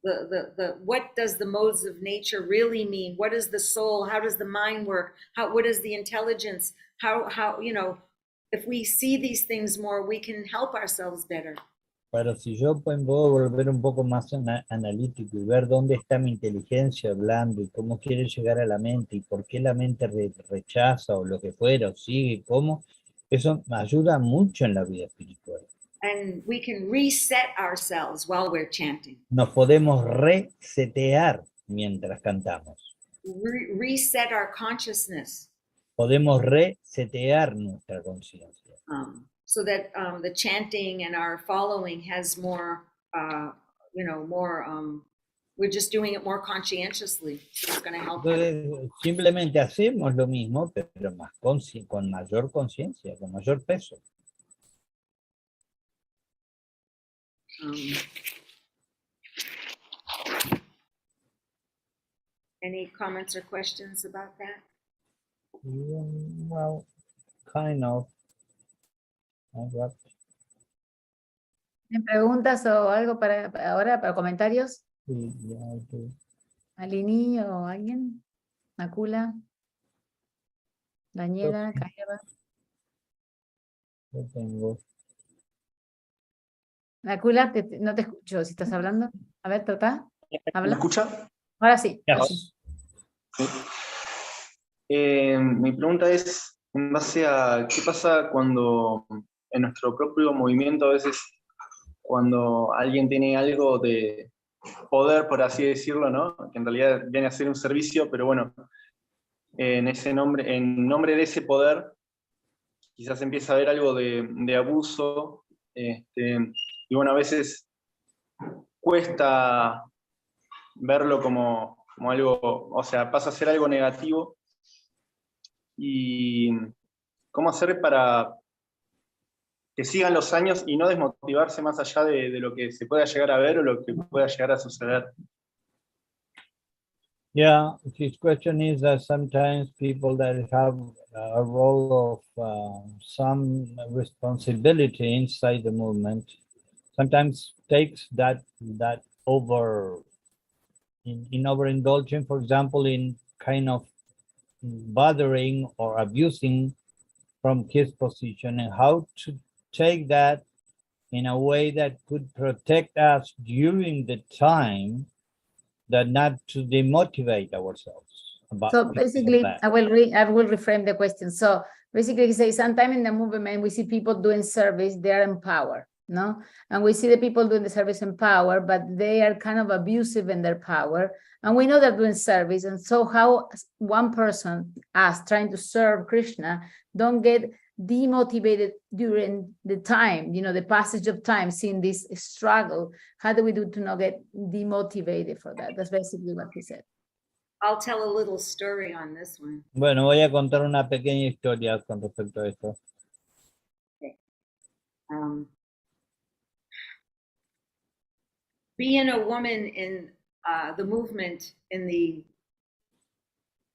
Speaker 2: what does the modes of nature really mean? What is the soul? How does the mind work? What is the intelligence? How, you know, if we see these things more, we can help ourselves better.
Speaker 7: Pero si yo puedo volver un poco más analítico y ver dónde está mi inteligencia hablando y cómo quiere llegar a la mente y por qué la mente rechaza o lo que fuera o sigue, cómo, eso me ayuda mucho en la vida espiritual.
Speaker 2: And we can reset ourselves while we're chanting.
Speaker 7: Nos podemos resetear mientras cantamos.
Speaker 2: Reset our consciousness.
Speaker 7: Podemos resetear nuestra conciencia.
Speaker 2: So that the chanting and our following has more, you know, more, we're just doing it more conscientiously. It's going to help.
Speaker 7: Entonces, simplemente hacemos lo mismo, pero más con mayor conciencia, con mayor peso.
Speaker 2: Any comments or questions about that?
Speaker 7: Well, kind of.
Speaker 1: ¿Tienen preguntas o algo para ahora, para comentarios?
Speaker 7: Sí, ya,
Speaker 1: ¿Alini o alguien? ¿Nakula? ¿Daniela? ¿Cajeva?
Speaker 7: yo tengo.
Speaker 1: Nakula, no te escucho si estás hablando. A ver, trata.
Speaker 6: ¿Me
Speaker 1: Habla.
Speaker 6: escucha?
Speaker 1: Ahora sí.
Speaker 7: Yes.
Speaker 1: ahora sí.
Speaker 6: Mi pregunta es, en base a qué pasa cuando en nuestro propio movimiento, a veces cuando alguien tiene algo de poder, por así decirlo, ¿no? Que en realidad viene a ser un servicio, pero bueno, en nombre de ese poder, quizás empieza a haber algo de abuso, y bueno, a veces cuesta verlo como algo, o sea, pasa a ser algo negativo. Y cómo hacer para que sigan los años y no desmotivarse más allá de lo que se pueda llegar a ver o lo que pueda llegar a suceder.
Speaker 7: Yeah, his question is that sometimes people that have a role of some responsibility inside the movement sometimes takes that over in overindulging, for example, in kind of bothering or abusing from his position, and how to take that in a way that could protect us during the time, that not to demotivate ourselves.
Speaker 1: So basically, I will reframe the question. So basically, he says, sometime in the movement, we see people doing service, they are in power, no? And we see the people doing the service in power, but they are kind of abusive in their power. And we know they're doing service. And so how one person, us trying to serve Krishna, don't get demotivated during the time, you know, the passage of time, seeing this struggle. How do we do to not get demotivated for that? That's basically what he said.
Speaker 2: I'll tell a little story on this one.
Speaker 7: Bueno, voy a contar una pequeña historia con respecto a esto.
Speaker 2: Okay. Being a woman in the movement in the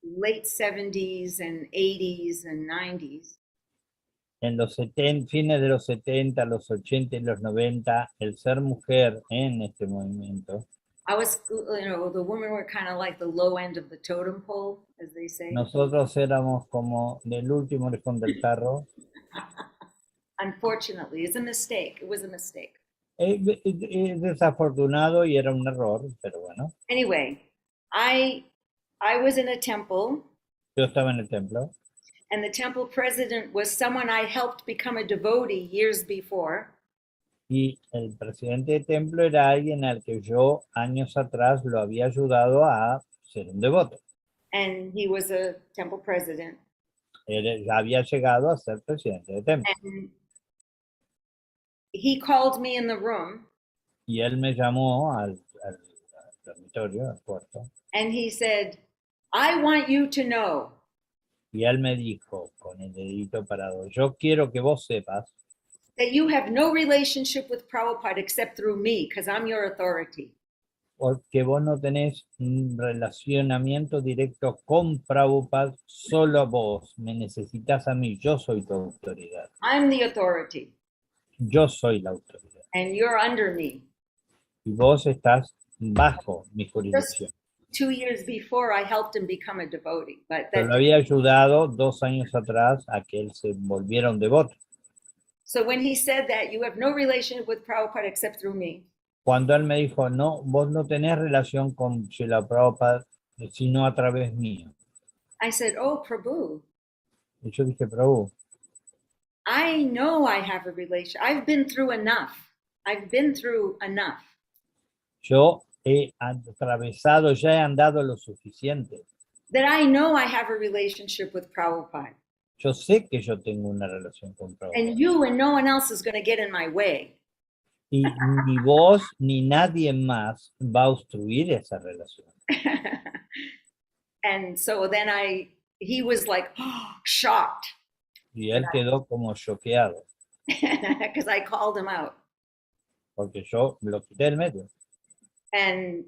Speaker 2: late 70s and 80s and 90s.
Speaker 7: En los fines de los 70, los 80 y los 90, el ser mujer en este movimiento.
Speaker 2: I was, you know, the women were kind of like the low end of the totem pole, as they say.
Speaker 7: Nosotros éramos como del último orejón del tarro.
Speaker 2: Unfortunately, it's a mistake. It was a mistake.
Speaker 7: Es desafortunado y era un error, pero bueno.
Speaker 2: Anyway, I was in a temple.
Speaker 7: Yo estaba en el templo.
Speaker 2: And the temple president was someone I helped become a devotee years before.
Speaker 7: Y el presidente del templo era alguien al que yo años atrás lo había ayudado a ser un devoto.
Speaker 2: And he was a temple president.
Speaker 7: Él había llegado a ser presidente del templo.
Speaker 2: And he called me in the room.
Speaker 7: Y él me llamó al dormitorio, al cuarto.
Speaker 2: And he said, I want you to know.
Speaker 7: Y él me dijo con el dedito parado, yo quiero que vos sepas
Speaker 2: that you have no relationship with Prabhupada except through me, because I'm your authority.
Speaker 7: Porque vos no tenés un relacionamiento directo con Prabhupada, solo vos me necesitas a mí, yo soy tu autoridad.
Speaker 2: I'm the authority.
Speaker 7: Yo soy la autoridad.
Speaker 2: And you're under me.
Speaker 7: Y vos estás bajo mi jurisdicción.
Speaker 2: 2 years before, I helped him become a devotee, but
Speaker 7: Yo lo
Speaker 2: that,
Speaker 7: había ayudado 2 años atrás a que él se volviera un devoto.
Speaker 2: so when he said that, you have no relationship with Prabhupada except through me.
Speaker 7: Cuando él me dijo, no, vos no tenés relación con Srila Prabhupada, sino a través mío.
Speaker 2: I said, oh, Prabhu,
Speaker 7: Y yo dije, Prabhu,
Speaker 2: I know I have a relation. I've been through enough. I've been through enough.
Speaker 7: yo he atravesado, ya he andado lo suficiente.
Speaker 2: That I know I have a relationship with Prabhupada.
Speaker 7: Yo sé que yo tengo una relación con Prabhupada.
Speaker 2: And you and no one else is going to get in my way.
Speaker 7: Y ni vos ni nadie más va a obstruir esa relación.
Speaker 2: And so then he was like, shocked.
Speaker 7: Y él quedó como choqueado,
Speaker 2: Because I called him out.
Speaker 7: porque yo lo quité del medio.
Speaker 2: And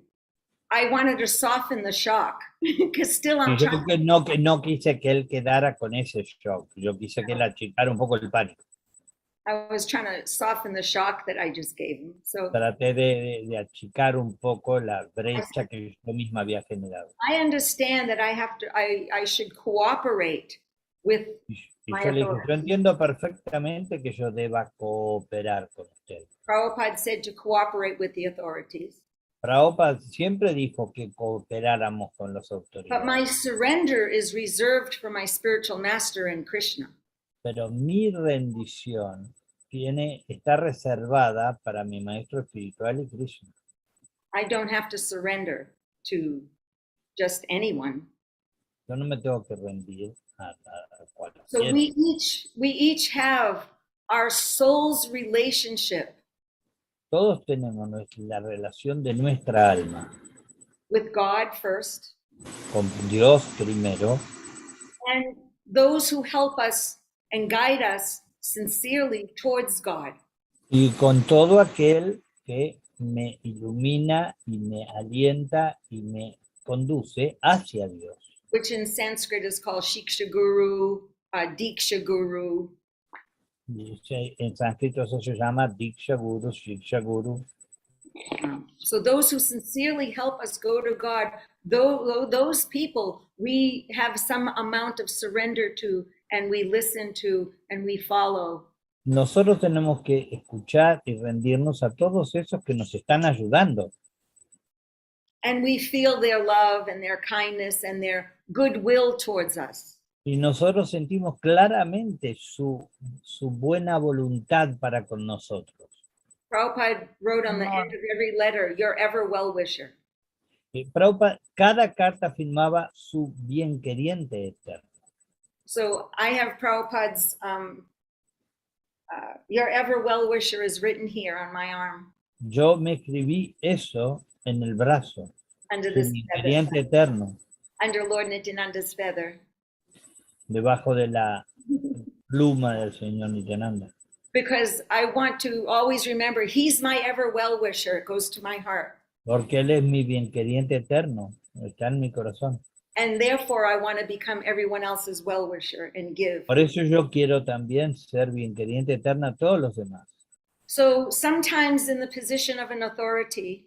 Speaker 2: I wanted to soften the shock. Because still
Speaker 7: Y
Speaker 2: I'm
Speaker 7: yo
Speaker 2: trying.
Speaker 7: que no quise que él quedara con ese shock. Yo quise que él achicara un poco el pánico.
Speaker 2: I was trying to soften the shock that I just gave him. So
Speaker 7: Traté de achicar un poco la brecha que yo misma había generado.
Speaker 2: I understand that I should cooperate with.
Speaker 7: Y yo le dije, yo entiendo perfectamente que yo deba cooperar con usted.
Speaker 2: Prabhupada said to cooperate with the authorities.
Speaker 7: Prabhupada siempre dijo que cooperáramos con las
Speaker 2: But my
Speaker 7: autoridades.
Speaker 2: surrender is reserved for my spiritual master and Krishna.
Speaker 7: Pero mi rendición está reservada para mi maestro espiritual y Krishna.
Speaker 2: I don't have to surrender to just anyone.
Speaker 7: Yo no me tengo que rendir a
Speaker 2: So
Speaker 7: cualquiera.
Speaker 2: we each have our soul's relationship
Speaker 7: Todos tenemos la relación de nuestra alma
Speaker 2: with God first,
Speaker 7: con Dios primero
Speaker 2: and those who help us and guide us sincerely towards God.
Speaker 7: y con todo aquel que me ilumina y me alienta y me conduce hacia Dios.
Speaker 2: Which in Sanskrit is called Shiksha Guru, Diksha Guru.
Speaker 7: En sánscrito eso se llama Diksha Guru, Shiksha Guru.
Speaker 2: So those who sincerely help us go to God, those people we have some amount of surrender to, and we listen to, and we follow.
Speaker 7: Nosotros tenemos que escuchar y rendirnos a todos esos que nos están ayudando.
Speaker 2: And we feel their love and their kindness and their goodwill towards us.
Speaker 7: Y nosotros sentimos claramente su buena voluntad para con nosotros.
Speaker 2: Prabhupada wrote on the end of every letter, your ever well-wisher.
Speaker 7: Prabhupada, cada carta firmaba su bienqueriente eterno.
Speaker 2: So I have Prabhupada's, your ever well-wisher is written here on my arm.
Speaker 7: Yo me escribí eso en el brazo,
Speaker 2: Under
Speaker 7: su
Speaker 2: this
Speaker 7: bienqueriente
Speaker 2: feather,
Speaker 7: eterno,
Speaker 2: under Lord Nityananda's feather.
Speaker 7: debajo de la pluma del señor Nityananda.
Speaker 2: Because I want to always remember, he's my ever well-wisher. It goes to my heart.
Speaker 7: Porque él es mi bienqueriente eterno, está en mi corazón.
Speaker 2: And therefore, I want to become everyone else's well-wisher and give.
Speaker 7: Por eso yo quiero también ser bienqueriente eterna a todos los demás.
Speaker 2: So sometimes in the position of an authority,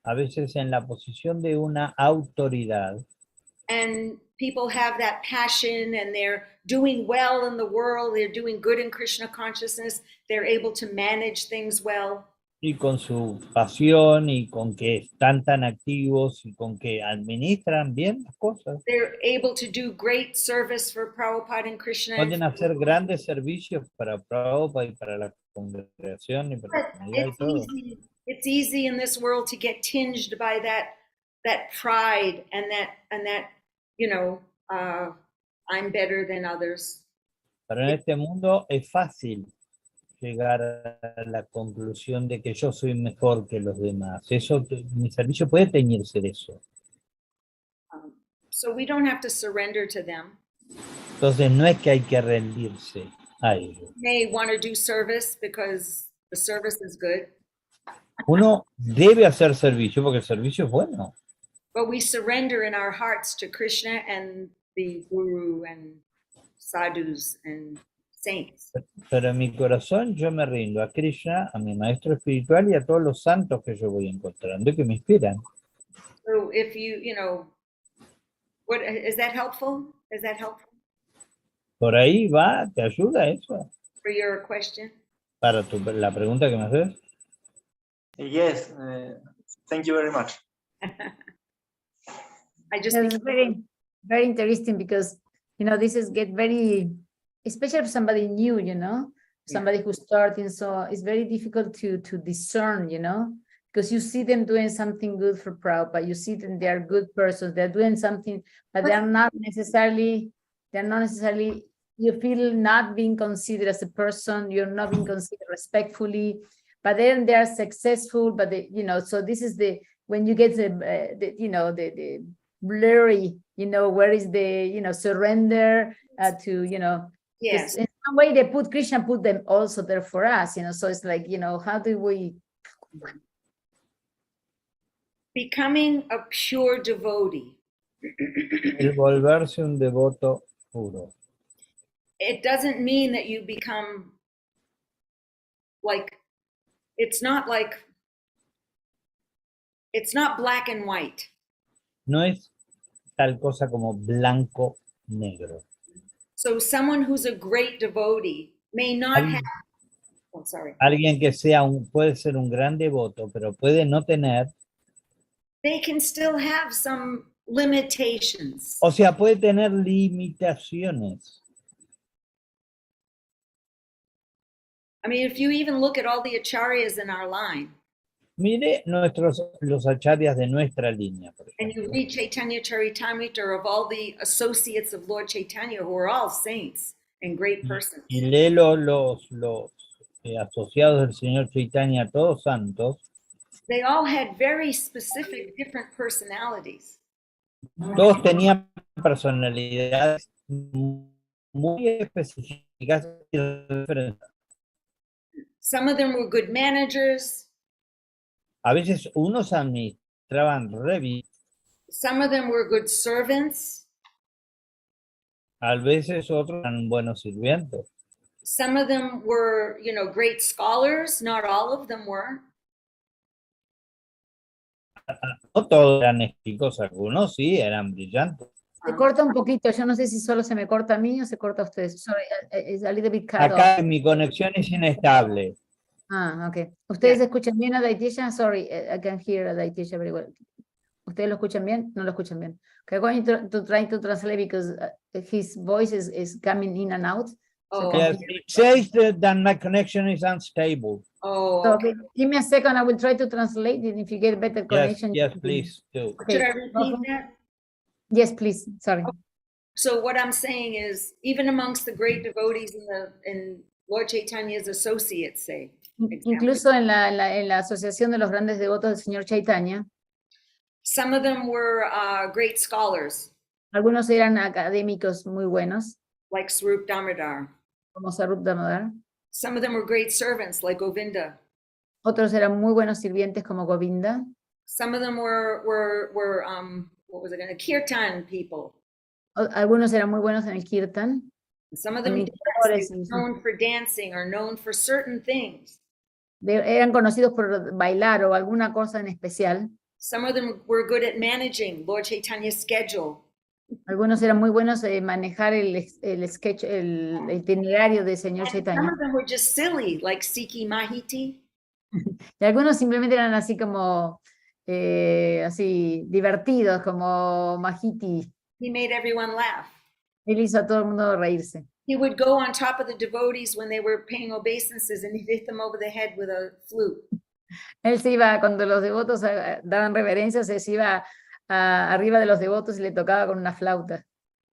Speaker 7: A veces en la posición de una autoridad,
Speaker 2: and people have that passion and they're doing well in the world, they're doing good in Krishna consciousness, they're able to manage things well.
Speaker 7: y con su pasión y con que están tan activos y con que administran bien las cosas,
Speaker 2: They're able to do great service for Prabhupada and Krishna.
Speaker 7: pueden hacer grandes servicios para Prabhupada y para la congregación y para la
Speaker 2: But
Speaker 7: comunidad y todo.
Speaker 2: it's easy in this world to get tinged by that pride and that I'm better than others.
Speaker 7: Pero en este mundo es fácil llegar a la conclusión de que yo soy mejor que los demás. Eso, mi servicio puede teñirse de eso.
Speaker 2: So we don't have to surrender to them.
Speaker 7: Entonces no es que hay que rendirse a ellos.
Speaker 2: They want to do service because the service is good,
Speaker 7: Uno debe hacer servicio porque el servicio es bueno.
Speaker 2: but we surrender in our hearts to Krishna and the Guru and sadhus and saints.
Speaker 7: Pero en mi corazón yo me rindo a Krishna, a mi maestro espiritual y a todos los santos que yo voy encontrando y que me inspiran.
Speaker 2: So if you know, what is that helpful? Is that helpful
Speaker 7: Por ahí va, ¿te ayuda eso?
Speaker 2: for your question?
Speaker 7: Para la pregunta que me haces.
Speaker 6: Yes, thank you very much.
Speaker 2: I just
Speaker 1: It's
Speaker 2: think
Speaker 1: very, very interesting because, you know, this is get very, especially for somebody new, you know, somebody who's starting. So it's very difficult to discern, you know, because you see them doing something good for Prabhupada, you see them, they are good persons, they're doing something, but they're not necessarily, you feel not being considered as a person, you're not being considered respectfully, but then they are successful, but they, you know, so this is when you get the you know, the blurry, you know, where is the, you know, surrender to, you know,
Speaker 2: yes.
Speaker 1: in some way they put Krishna put them also there for us, you know, so it's like, you know, how do we
Speaker 2: Becoming a pure devotee.
Speaker 7: El volverse un devoto puro.
Speaker 2: It doesn't mean that you become like, it's not black and white.
Speaker 7: No es tal cosa como blanco negro.
Speaker 2: So someone who's a great devotee may not have, oh, sorry.
Speaker 7: Alguien que puede ser un gran devoto, pero puede no tener,
Speaker 2: They can still have some limitations.
Speaker 7: o sea, puede tener limitaciones.
Speaker 2: I mean, if you even look at all the acharyas in our line,
Speaker 7: Mire los acharyas de nuestra línea, por
Speaker 2: and you
Speaker 7: ejemplo.
Speaker 2: read Chaitanya Charitamrita of all the associates of Lord Chaitanya who are all saints and great persons.
Speaker 7: Y lee los asociados del Señor Chaitanya, todos santos,
Speaker 2: They all had very specific different personalities.
Speaker 7: todos tenían personalidades muy específicas y diferentes.
Speaker 2: Some of them were good managers.
Speaker 7: A veces unos administraban re bien,
Speaker 2: Some of them were good servants.
Speaker 7: a veces otros eran buenos sirvientes.
Speaker 2: Some of them were, you know, great scholars. Not all of them were.
Speaker 7: No todos eran exitosos, algunos sí eran brillantes.
Speaker 1: se corta un poquito, yo no sé si solo se me corta a mí o se corta a ustedes. Sorry, it's a little bit cut off.
Speaker 7: Acá mi conexión es inestable.
Speaker 1: Ah, ok. ¿Ustedes escuchan bien a Daitisha? Sorry, I can hear a Daitisha very well. ¿Ustedes lo escuchan bien? No lo escuchan bien. Okay, I'm going to try to translate because his voice is coming in and out. So
Speaker 2: Oh,
Speaker 7: Yes, it says that my connection is unstable.
Speaker 2: oh,
Speaker 1: so
Speaker 2: okay.
Speaker 1: give me a second, I will try to translate it. If you get better connection.
Speaker 7: Yes, please do.
Speaker 1: Okay.
Speaker 2: Should I repeat that?
Speaker 1: Yes, please. Sorry.
Speaker 2: So what I'm saying is, even amongst the great devotees in Lord Chaitanya's associates, say,
Speaker 1: Incluso en la asociación de los grandes devotos del señor Chaitanya,
Speaker 2: some of them were great scholars,
Speaker 1: algunos eran académicos muy buenos,
Speaker 2: like Swarup Damodar.
Speaker 1: como Sarup Damodar.
Speaker 2: Some of them were great servants, like Govinda.
Speaker 1: Otros eran muy buenos sirvientes, como Govinda.
Speaker 2: Some of them were what was it, kirtan people.
Speaker 1: Algunos eran muy buenos en el kirtan.
Speaker 2: Some of them
Speaker 1: Administradores,
Speaker 2: known for dancing or known for certain things.
Speaker 1: eran conocidos por bailar o alguna cosa en especial.
Speaker 2: Some of them were good at managing Lord Chaitanya's schedule.
Speaker 1: Algunos eran muy buenos en manejar el sketch, el itinerario del señor
Speaker 2: And some
Speaker 1: Chaitanya.
Speaker 2: of them were just silly, like Siki Mahiti.
Speaker 1: Y algunos simplemente eran así como, así, divertidos, como Mahiti.
Speaker 2: He made everyone laugh.
Speaker 1: Él hizo a todo el mundo reírse.
Speaker 2: He would go on top of the devotees when they were paying obeisances and he'd hit them over the head with a flute.
Speaker 1: Él se iba, cuando los devotos daban reverencias, se iba arriba de los devotos y le tocaba con una flauta.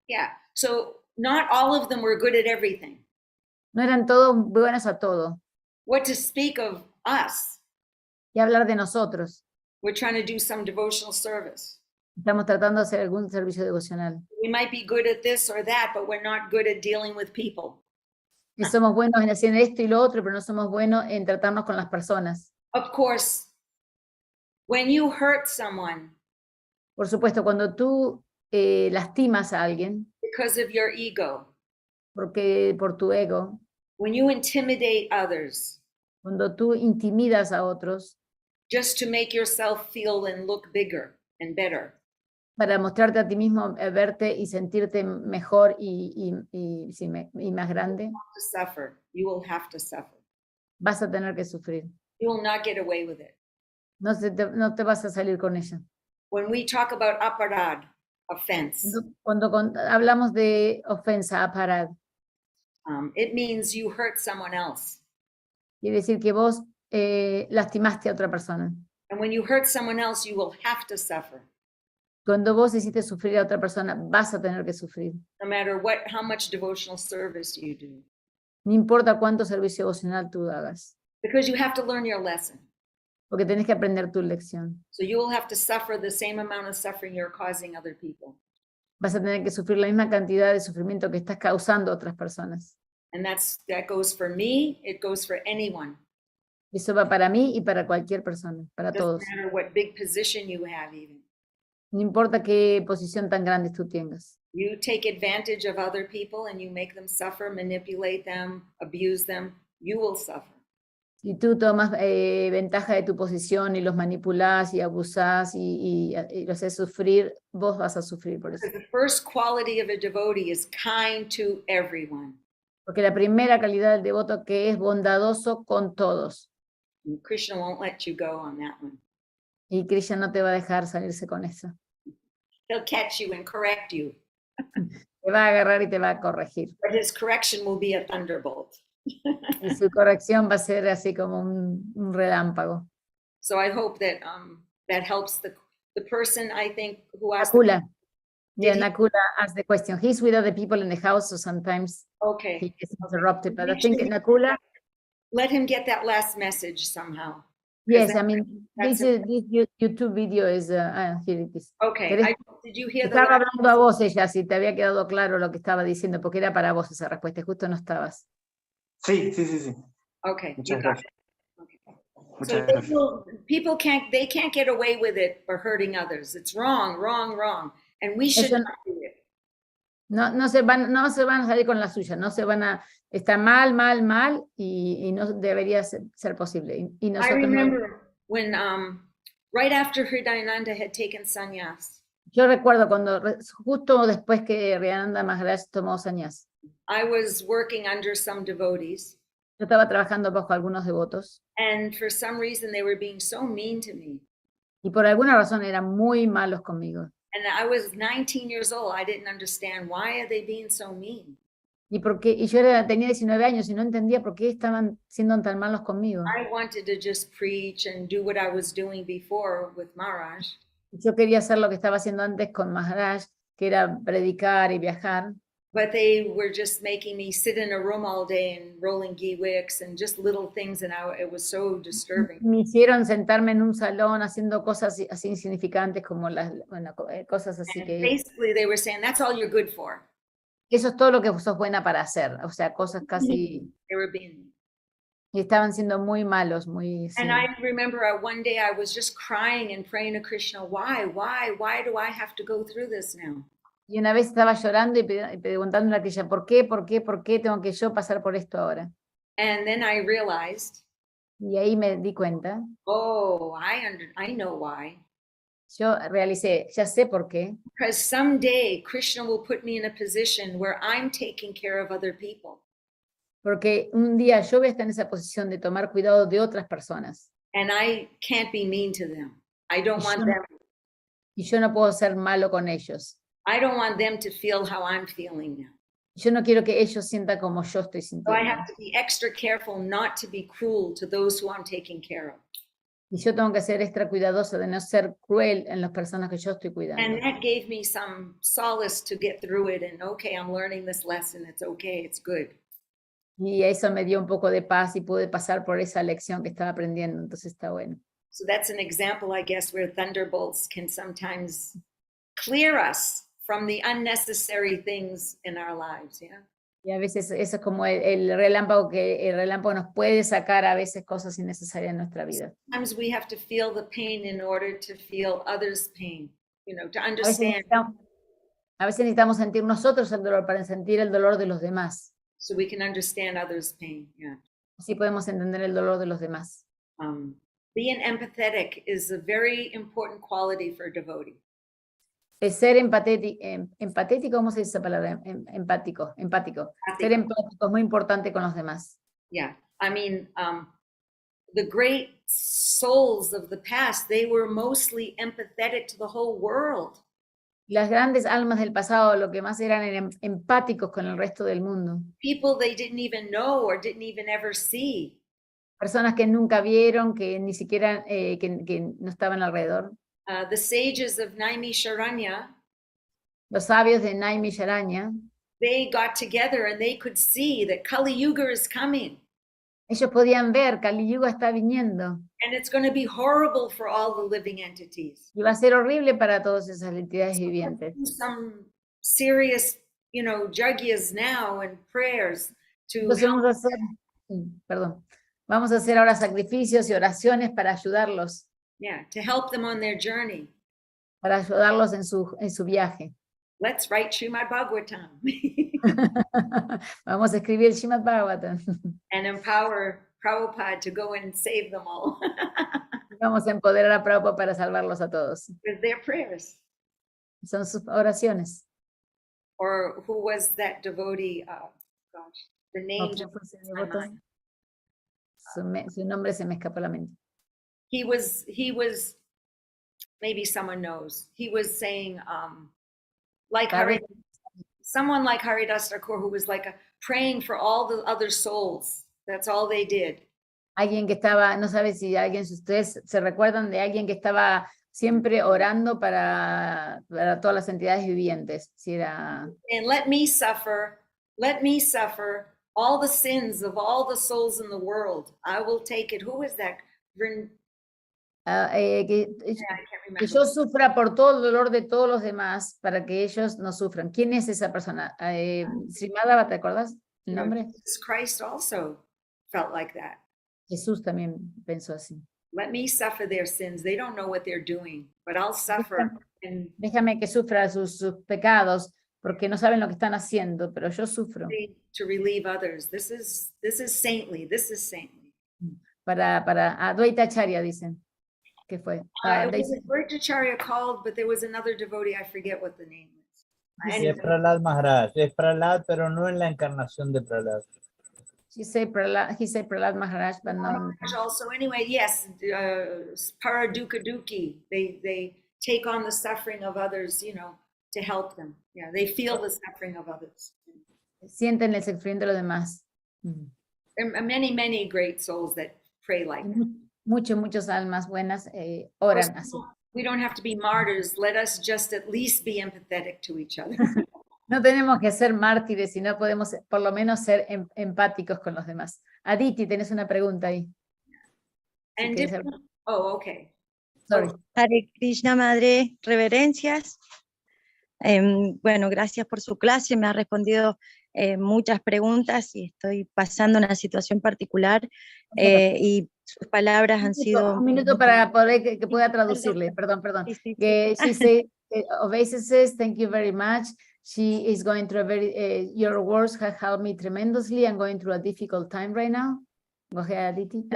Speaker 2: Yeah, so not all of them were good at everything.
Speaker 1: No eran todos buenos a todo.
Speaker 2: What to speak of us?
Speaker 1: Y hablar de nosotros.
Speaker 2: We're trying to do some devotional service.
Speaker 1: Estamos tratando de hacer algún servicio devocional.
Speaker 2: We might be good at this or that, but we're not good at dealing with people.
Speaker 1: Y somos buenos en hacer esto y lo otro, pero no somos buenos en tratarnos con las personas.
Speaker 2: Of course, when you hurt someone
Speaker 1: Por supuesto, cuando tú lastimas a alguien
Speaker 2: because of your ego,
Speaker 1: porque por tu ego,
Speaker 2: when you intimidate others
Speaker 1: cuando tú intimidas a otros
Speaker 2: just to make yourself feel and look bigger and better,
Speaker 1: para mostrarte a ti mismo, verte y sentirte mejor y más grande,
Speaker 2: to suffer. You will have to suffer.
Speaker 1: vas a tener que sufrir.
Speaker 2: You will not get away with it.
Speaker 1: No te vas a salir con ella.
Speaker 2: When we talk about aparad, offense,
Speaker 1: Cuando hablamos de ofensa, aparad,
Speaker 2: it means you hurt someone else.
Speaker 1: quiere decir que vos lastimaste a otra persona.
Speaker 2: And when you hurt someone else, you will have to suffer,
Speaker 1: Cuando vos hiciste sufrir a otra persona, vas a tener que sufrir.
Speaker 2: no matter how much devotional service you do,
Speaker 1: No importa cuánto servicio devocional tú hagas,
Speaker 2: because you have to learn your lesson.
Speaker 1: porque tenés que aprender tu lección.
Speaker 2: So you will have to suffer the same amount of suffering you're causing other people.
Speaker 1: Vas a tener que sufrir la misma cantidad de sufrimiento que estás causando a otras personas.
Speaker 2: And that goes for me, it goes for anyone.
Speaker 1: Eso va para mí y para cualquier persona, para
Speaker 2: Doesn't
Speaker 1: todos.
Speaker 2: matter what big position you have even.
Speaker 1: No importa qué posición tan grande tú tengas.
Speaker 2: You take advantage of other people and you make them suffer, manipulate them, abuse them, you will suffer.
Speaker 1: Si tú tomas ventaja de tu posición y los manipulás y abusás y los haces sufrir, vos vas a sufrir por eso.
Speaker 2: Because the first quality of a devotee is kind to everyone.
Speaker 1: Porque la primera calidad del devoto que es bondadoso con todos.
Speaker 2: And Krishna won't let you go on that one.
Speaker 1: Y Krishna no te va a dejar salirse con eso.
Speaker 2: He'll catch you and correct you,
Speaker 1: Te va a agarrar y te va a corregir.
Speaker 2: but his correction will be a thunderbolt.
Speaker 1: Y su corrección va a ser así como un relámpago.
Speaker 2: So I hope that that helps the person, I think, who asked.
Speaker 1: Nakula. Yeah,
Speaker 2: Did he-
Speaker 1: Nakula asked the question. He's with other people in the house, so sometimes
Speaker 2: Okay,
Speaker 1: he gets interrupted. But I
Speaker 2: Make
Speaker 1: think
Speaker 2: sure you-
Speaker 1: Nakula,
Speaker 2: let him get that last message somehow.
Speaker 1: yes, I mean,
Speaker 2: that's
Speaker 1: this YouTube video is, here it is.
Speaker 2: Okay,
Speaker 1: ¿Querés-
Speaker 2: did you hear the
Speaker 1: Estaba
Speaker 2: last?
Speaker 1: hablando a vos ella, si te había quedado claro lo que estaba diciendo, porque era para vos esa respuesta, justo no estabas.
Speaker 6: Sí, sí, sí, sí.
Speaker 2: Okay,
Speaker 6: Muchas
Speaker 2: you got
Speaker 6: gracias.
Speaker 2: it. Okay.
Speaker 6: Muchas
Speaker 2: So
Speaker 6: gracias.
Speaker 2: people can't get away with it for hurting others. It's wrong, wrong, wrong. And we should
Speaker 1: Eso-
Speaker 2: not do it.
Speaker 1: No se van a salir con la suya, está mal, y no debería ser posible. Y
Speaker 2: I
Speaker 1: nosotros no-
Speaker 2: remember when right after Hridayananda had taken sannyas,
Speaker 1: yo recuerdo cuando, justo después que Riananda Maharaj tomó sannyas,
Speaker 2: I was working under some devotees,
Speaker 1: yo estaba trabajando bajo algunos devotos,
Speaker 2: and for some reason they were being so mean to me.
Speaker 1: y por alguna razón eran muy malos conmigo.
Speaker 2: And I was 19 years old. I didn't understand, why are they being so mean?
Speaker 1: Y yo tenía 19 años y no entendía por qué estaban siendo tan malos conmigo.
Speaker 2: I wanted to just preach and do what I was doing before with Maharaj.
Speaker 1: Yo quería hacer lo que estaba haciendo antes con Maharaj, que era predicar y viajar.
Speaker 2: But they were just making me sit in a room all day and rolling ghee wicks and just little things, and it was so disturbing.
Speaker 1: Me hicieron sentarme en un salón haciendo cosas así insignificantes como cosas así
Speaker 2: And
Speaker 1: que
Speaker 2: basically they were saying, that's all you're good for.
Speaker 1: eso es todo lo que sos buena para hacer, o sea, cosas casi,
Speaker 2: They were being.
Speaker 1: y estaban siendo muy malos, muy, sí.
Speaker 2: And I remember one day I was just crying and praying to Krishna, why do I have to go through this now?
Speaker 1: Y una vez estaba llorando y preguntándole a aquella, ¿por qué tengo que yo pasar por esto ahora?
Speaker 2: And then I realized,
Speaker 1: Y ahí me di cuenta,
Speaker 2: oh, I know why.
Speaker 1: yo realicé, ya sé por qué,
Speaker 2: Because someday Krishna will put me in a position where I'm taking care of other people.
Speaker 1: porque un día yo voy a estar en esa posición de tomar cuidado de otras personas,
Speaker 2: And I can't be mean to them. I don't want them.
Speaker 1: y yo no puedo ser malo con ellos.
Speaker 2: I don't want them to feel how I'm feeling now.
Speaker 1: Yo no quiero que ellos sientan como yo estoy
Speaker 2: So I
Speaker 1: sintiendo.
Speaker 2: have to be extra careful not to be cruel to those who I'm taking care of.
Speaker 1: Y yo tengo que ser extra cuidadosa de no ser cruel en las personas que yo estoy cuidando.
Speaker 2: And that gave me some solace to get through it. And okay, I'm learning this lesson. It's okay. It's good.
Speaker 1: Y eso me dio un poco de paz y pude pasar por esa lección que estaba aprendiendo, entonces está bueno.
Speaker 2: So that's an example, I guess, where thunderbolts can sometimes clear us from the unnecessary things in our lives. Yeah.
Speaker 1: Y a veces eso es como el relámpago, que el relámpago nos puede sacar a veces cosas innecesarias en nuestra vida.
Speaker 2: Sometimes we have to feel the pain in order to feel others' pain, you know, to
Speaker 1: A veces
Speaker 2: understand.
Speaker 1: A veces necesitamos sentir nosotros el dolor para sentir el dolor de los demás.
Speaker 2: so we can understand others' pain. Yeah.
Speaker 1: Así podemos entender el dolor de los demás.
Speaker 2: Being empathetic is a very important quality for a devotee.
Speaker 1: Es ser empatético, ¿cómo se dice esa palabra? Empático. Ser empático es muy importante con los demás.
Speaker 2: Yeah, I mean, the great souls of the past, they were mostly empathetic to the whole world.
Speaker 1: Las grandes almas del pasado lo que más eran empáticos con el resto del mundo.
Speaker 2: People they didn't even know or didn't even ever see.
Speaker 1: Personas que nunca vieron, que ni siquiera que no estaban alrededor.
Speaker 2: The sages of Naimisharanya,
Speaker 1: Los sabios de Naimisharanya,
Speaker 2: they got together and they could see that Kali Yuga is coming.
Speaker 1: ellos podían ver que Kali Yuga está viniendo.
Speaker 2: And it's going to be horrible for all the living entities.
Speaker 1: Y va a ser horrible para todas esas entidades vivientes.
Speaker 2: Some serious, yagyas now and prayers to
Speaker 1: Entonces vamos a hacer ahora sacrificios y oraciones para ayudarlos.
Speaker 2: to help them on their journey.
Speaker 1: Para ayudarlos en su viaje.
Speaker 2: Let's write Srimad Bhagavatam.
Speaker 1: Vamos a escribir el Srimad Bhagavatam.
Speaker 2: And empower Prabhupada to go and save them all.
Speaker 1: Vamos a empoderar a Prabhupada para salvarlos a todos.
Speaker 2: With their prayers.
Speaker 1: Son sus oraciones.
Speaker 2: Or who was that devotee? The name.
Speaker 1: Su nombre se me escapó la mente.
Speaker 2: He was, maybe someone knows. He was saying, someone like Haridas Thakur who was praying for all the other souls. That's all they did.
Speaker 1: Alguien que estaba, no sabe si alguien de ustedes se recuerdan de alguien que estaba siempre orando para todas las entidades vivientes. Si era...
Speaker 2: And let me suffer all the sins of all the souls in the world. I will take it. Who is that?
Speaker 1: Que yo sufra por todo el dolor de todos los demás para que ellos no sufran. ¿Quién es esa persona? Srimad, ¿te acuerdas el nombre?
Speaker 2: Christ also felt like that.
Speaker 1: Jesús también pensó así.
Speaker 2: Let me suffer their sins. They don't know what they're doing, but I'll suffer.
Speaker 1: Déjame que sufra sus pecados porque no saben lo que están haciendo, pero yo sufro.
Speaker 2: To relieve others. This is saintly. This is saintly.
Speaker 1: Para Advaita Acharya dicen. ¿Qué fue?
Speaker 2: It was Advaita Acharya called, but there was another devotee, I forget what the name is.
Speaker 7: Es Prahlad Maharaj, es Prahlad, pero no en la encarnación de Prahlad.
Speaker 1: He said Prahlad Maharaj, but no.
Speaker 2: Also, anyway, yes, Paraduka Duki, they take on the suffering of others, to help them. Yeah, they feel the suffering of others.
Speaker 1: Sienten el sufrimiento de los demás.
Speaker 2: There are many, many great souls that pray like that.
Speaker 1: Muchas almas buenas oran así.
Speaker 2: We don't have to be martyrs. Let us just at least be empathetic to each other.
Speaker 1: No tenemos que ser mártires, sino podemos por lo menos ser empáticos con los demás. Aditi, tenés una pregunta ahí.
Speaker 2: Oh, okay.
Speaker 1: Sorry.
Speaker 8: Hare Krishna, Madre, reverencias. Bueno, gracias por su clase, me ha respondido muchas preguntas y estoy pasando una situación particular y sus palabras han sido...
Speaker 1: Un minuto para poder que pueda traducirle, perdón.
Speaker 8: Sí.
Speaker 1: Que she said, Oasis says, thank you very much. She is going through a very, your words have helped me tremendously. I'm going through a difficult time right now. Go ahead, Aditi.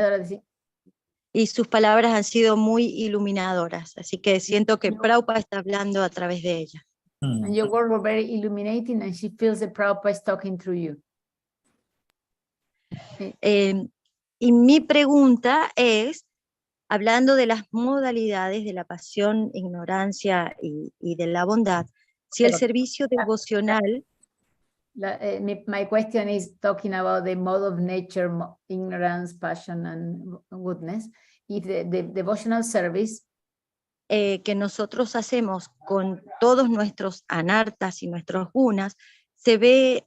Speaker 8: Y sus palabras han sido muy iluminadoras, así que siento que Prabhupada está hablando a través de ella.
Speaker 1: And your words were very illuminating and she feels that Prabhupada is talking through you.
Speaker 8: Y mi pregunta es, hablando de las modalidades de la pasión, ignorancia y de la bondad, si el servicio devocional...
Speaker 1: My question is talking about the mode of nature, ignorance, passion, and goodness. If the devotional service
Speaker 8: que nosotros hacemos con todos nuestros anartas y nuestros gunas, se ve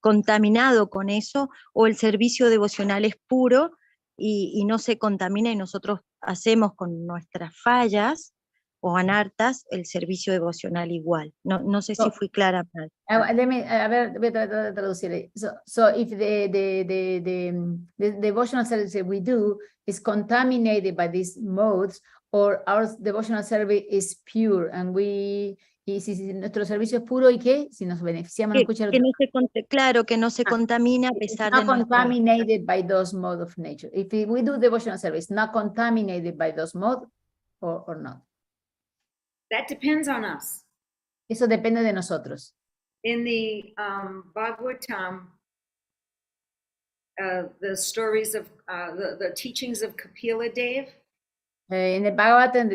Speaker 8: contaminado con eso, o el servicio devocional es puro y no se contamina y nosotros hacemos con nuestras fallas o anartas el servicio devocional igual. No sé si fui clara.
Speaker 1: A ver, voy a tratar de traducir. So if the devotional service that we do is contaminated by these modes, or our devotional service is pure and we, y si nuestro servicio es puro y qué, si nos beneficiamos, no escuchar
Speaker 8: Que no se claro, que no se contamine a
Speaker 1: it's
Speaker 8: pesar
Speaker 1: not
Speaker 8: de nuestro...
Speaker 1: contaminated by those modes of nature. If we do devotional service, not contaminated by those modes or not.
Speaker 2: That depends on us.
Speaker 1: Eso depende de nosotros.
Speaker 2: In the Bhagavatam, the stories of the teachings of Kapila Dev,
Speaker 1: En el Bhagavatam,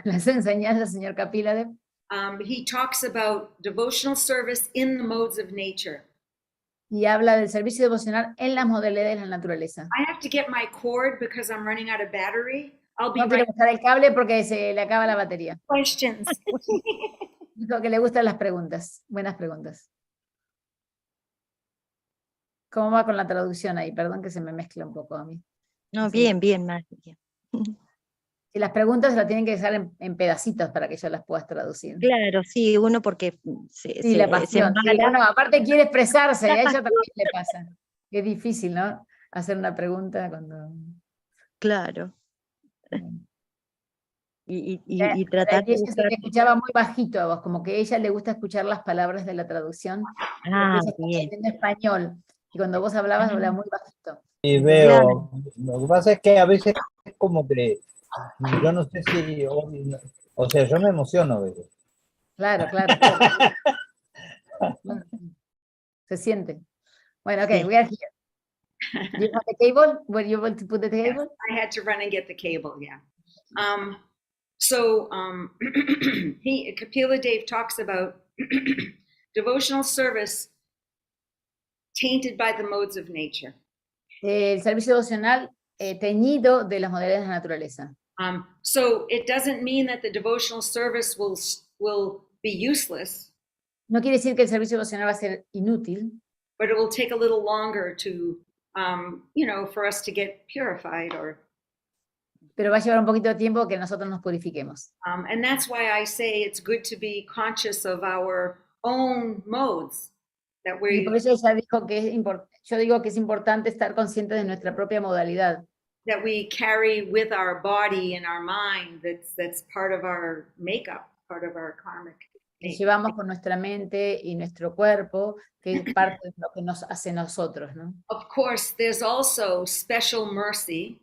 Speaker 1: las enseñanzas del señor Kapila Dev,
Speaker 2: he talks about devotional service in the modes of nature.
Speaker 1: y habla del servicio devocional en las modalidades de la naturaleza.
Speaker 2: I have to get my cord because I'm running out of battery. I'll be
Speaker 1: No quiere
Speaker 2: right
Speaker 1: buscar el cable porque se le acaba la batería.
Speaker 2: questions.
Speaker 1: Dijo que le gustan las preguntas, buenas preguntas. ¿Cómo va con la traducción ahí? Perdón que se me mezcla un poco a mí.
Speaker 8: No,
Speaker 1: Sí.
Speaker 8: bien, bien, María.
Speaker 1: Y las preguntas las tienen que dejar en pedacitos para que yo las pueda traducir.
Speaker 8: Claro, sí, uno porque
Speaker 1: Sí, la pasión. Sí,
Speaker 8: embala.
Speaker 1: bueno, aparte quiere expresarse, a ella también le pasa. Es difícil, ¿no? Hacer una pregunta cuando...
Speaker 8: Claro. Y
Speaker 1: Y
Speaker 8: tratar de
Speaker 1: ella se
Speaker 8: buscar...
Speaker 1: te escuchaba muy bajito a vos, como que a ella le gusta escuchar las palabras de la traducción.
Speaker 8: Ah,
Speaker 1: Porque ella está
Speaker 8: bien.
Speaker 1: aprendiendo español. Y cuando vos hablabas muy bajito.
Speaker 7: Y veo, lo que pasa es que a veces es como que, yo no sé si, o sea, yo me emociono a veces.
Speaker 1: Claro, claro. Claro. Se siente. Bueno, okay,
Speaker 8: Sí.
Speaker 1: we are here. Do you have the cable? Were you able to put the cable?
Speaker 2: I had to run and get the cable, yeah. So Kapila Dev talks about devotional service tainted by the modes of nature.
Speaker 1: El servicio devocional teñido de las modalidades de la naturaleza.
Speaker 2: So it doesn't mean that the devotional service will be useless,
Speaker 1: No quiere decir que el servicio devocional va a ser inútil,
Speaker 2: but it will take a little longer to, for us to get purified
Speaker 1: pero va a llevar un poquito de tiempo que nosotros nos purifiquemos.
Speaker 2: and that's why I say it's good to be conscious of our own modes. That
Speaker 1: Y
Speaker 2: we
Speaker 1: por eso ella dijo que yo digo que es importante estar consciente de nuestra propia modalidad.
Speaker 2: that we carry with our body and our mind. That's part of our makeup, part of our karmic.
Speaker 1: Que llevamos con nuestra mente y nuestro cuerpo, que es parte de lo que nos hace nosotros, ¿no?
Speaker 2: Of course, there's also special mercy,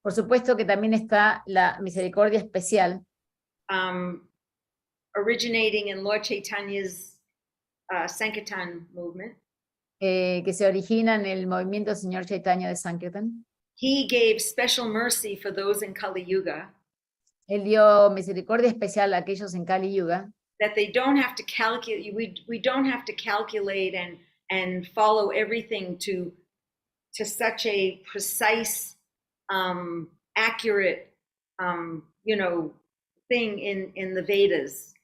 Speaker 1: Por supuesto que también está la misericordia especial,
Speaker 2: originating in Lord Chaitanya's Sankirtan movement.
Speaker 1: que se origina en el movimiento del Señor Chaitanya de Sankirtan.
Speaker 2: He gave special mercy for those in Kali Yuga,
Speaker 1: Él dio misericordia especial a aquellos en Kali Yuga,
Speaker 2: that they don't have to calculate. We don't have to calculate and follow everything to such a precise, accurate, thing in the Vedas.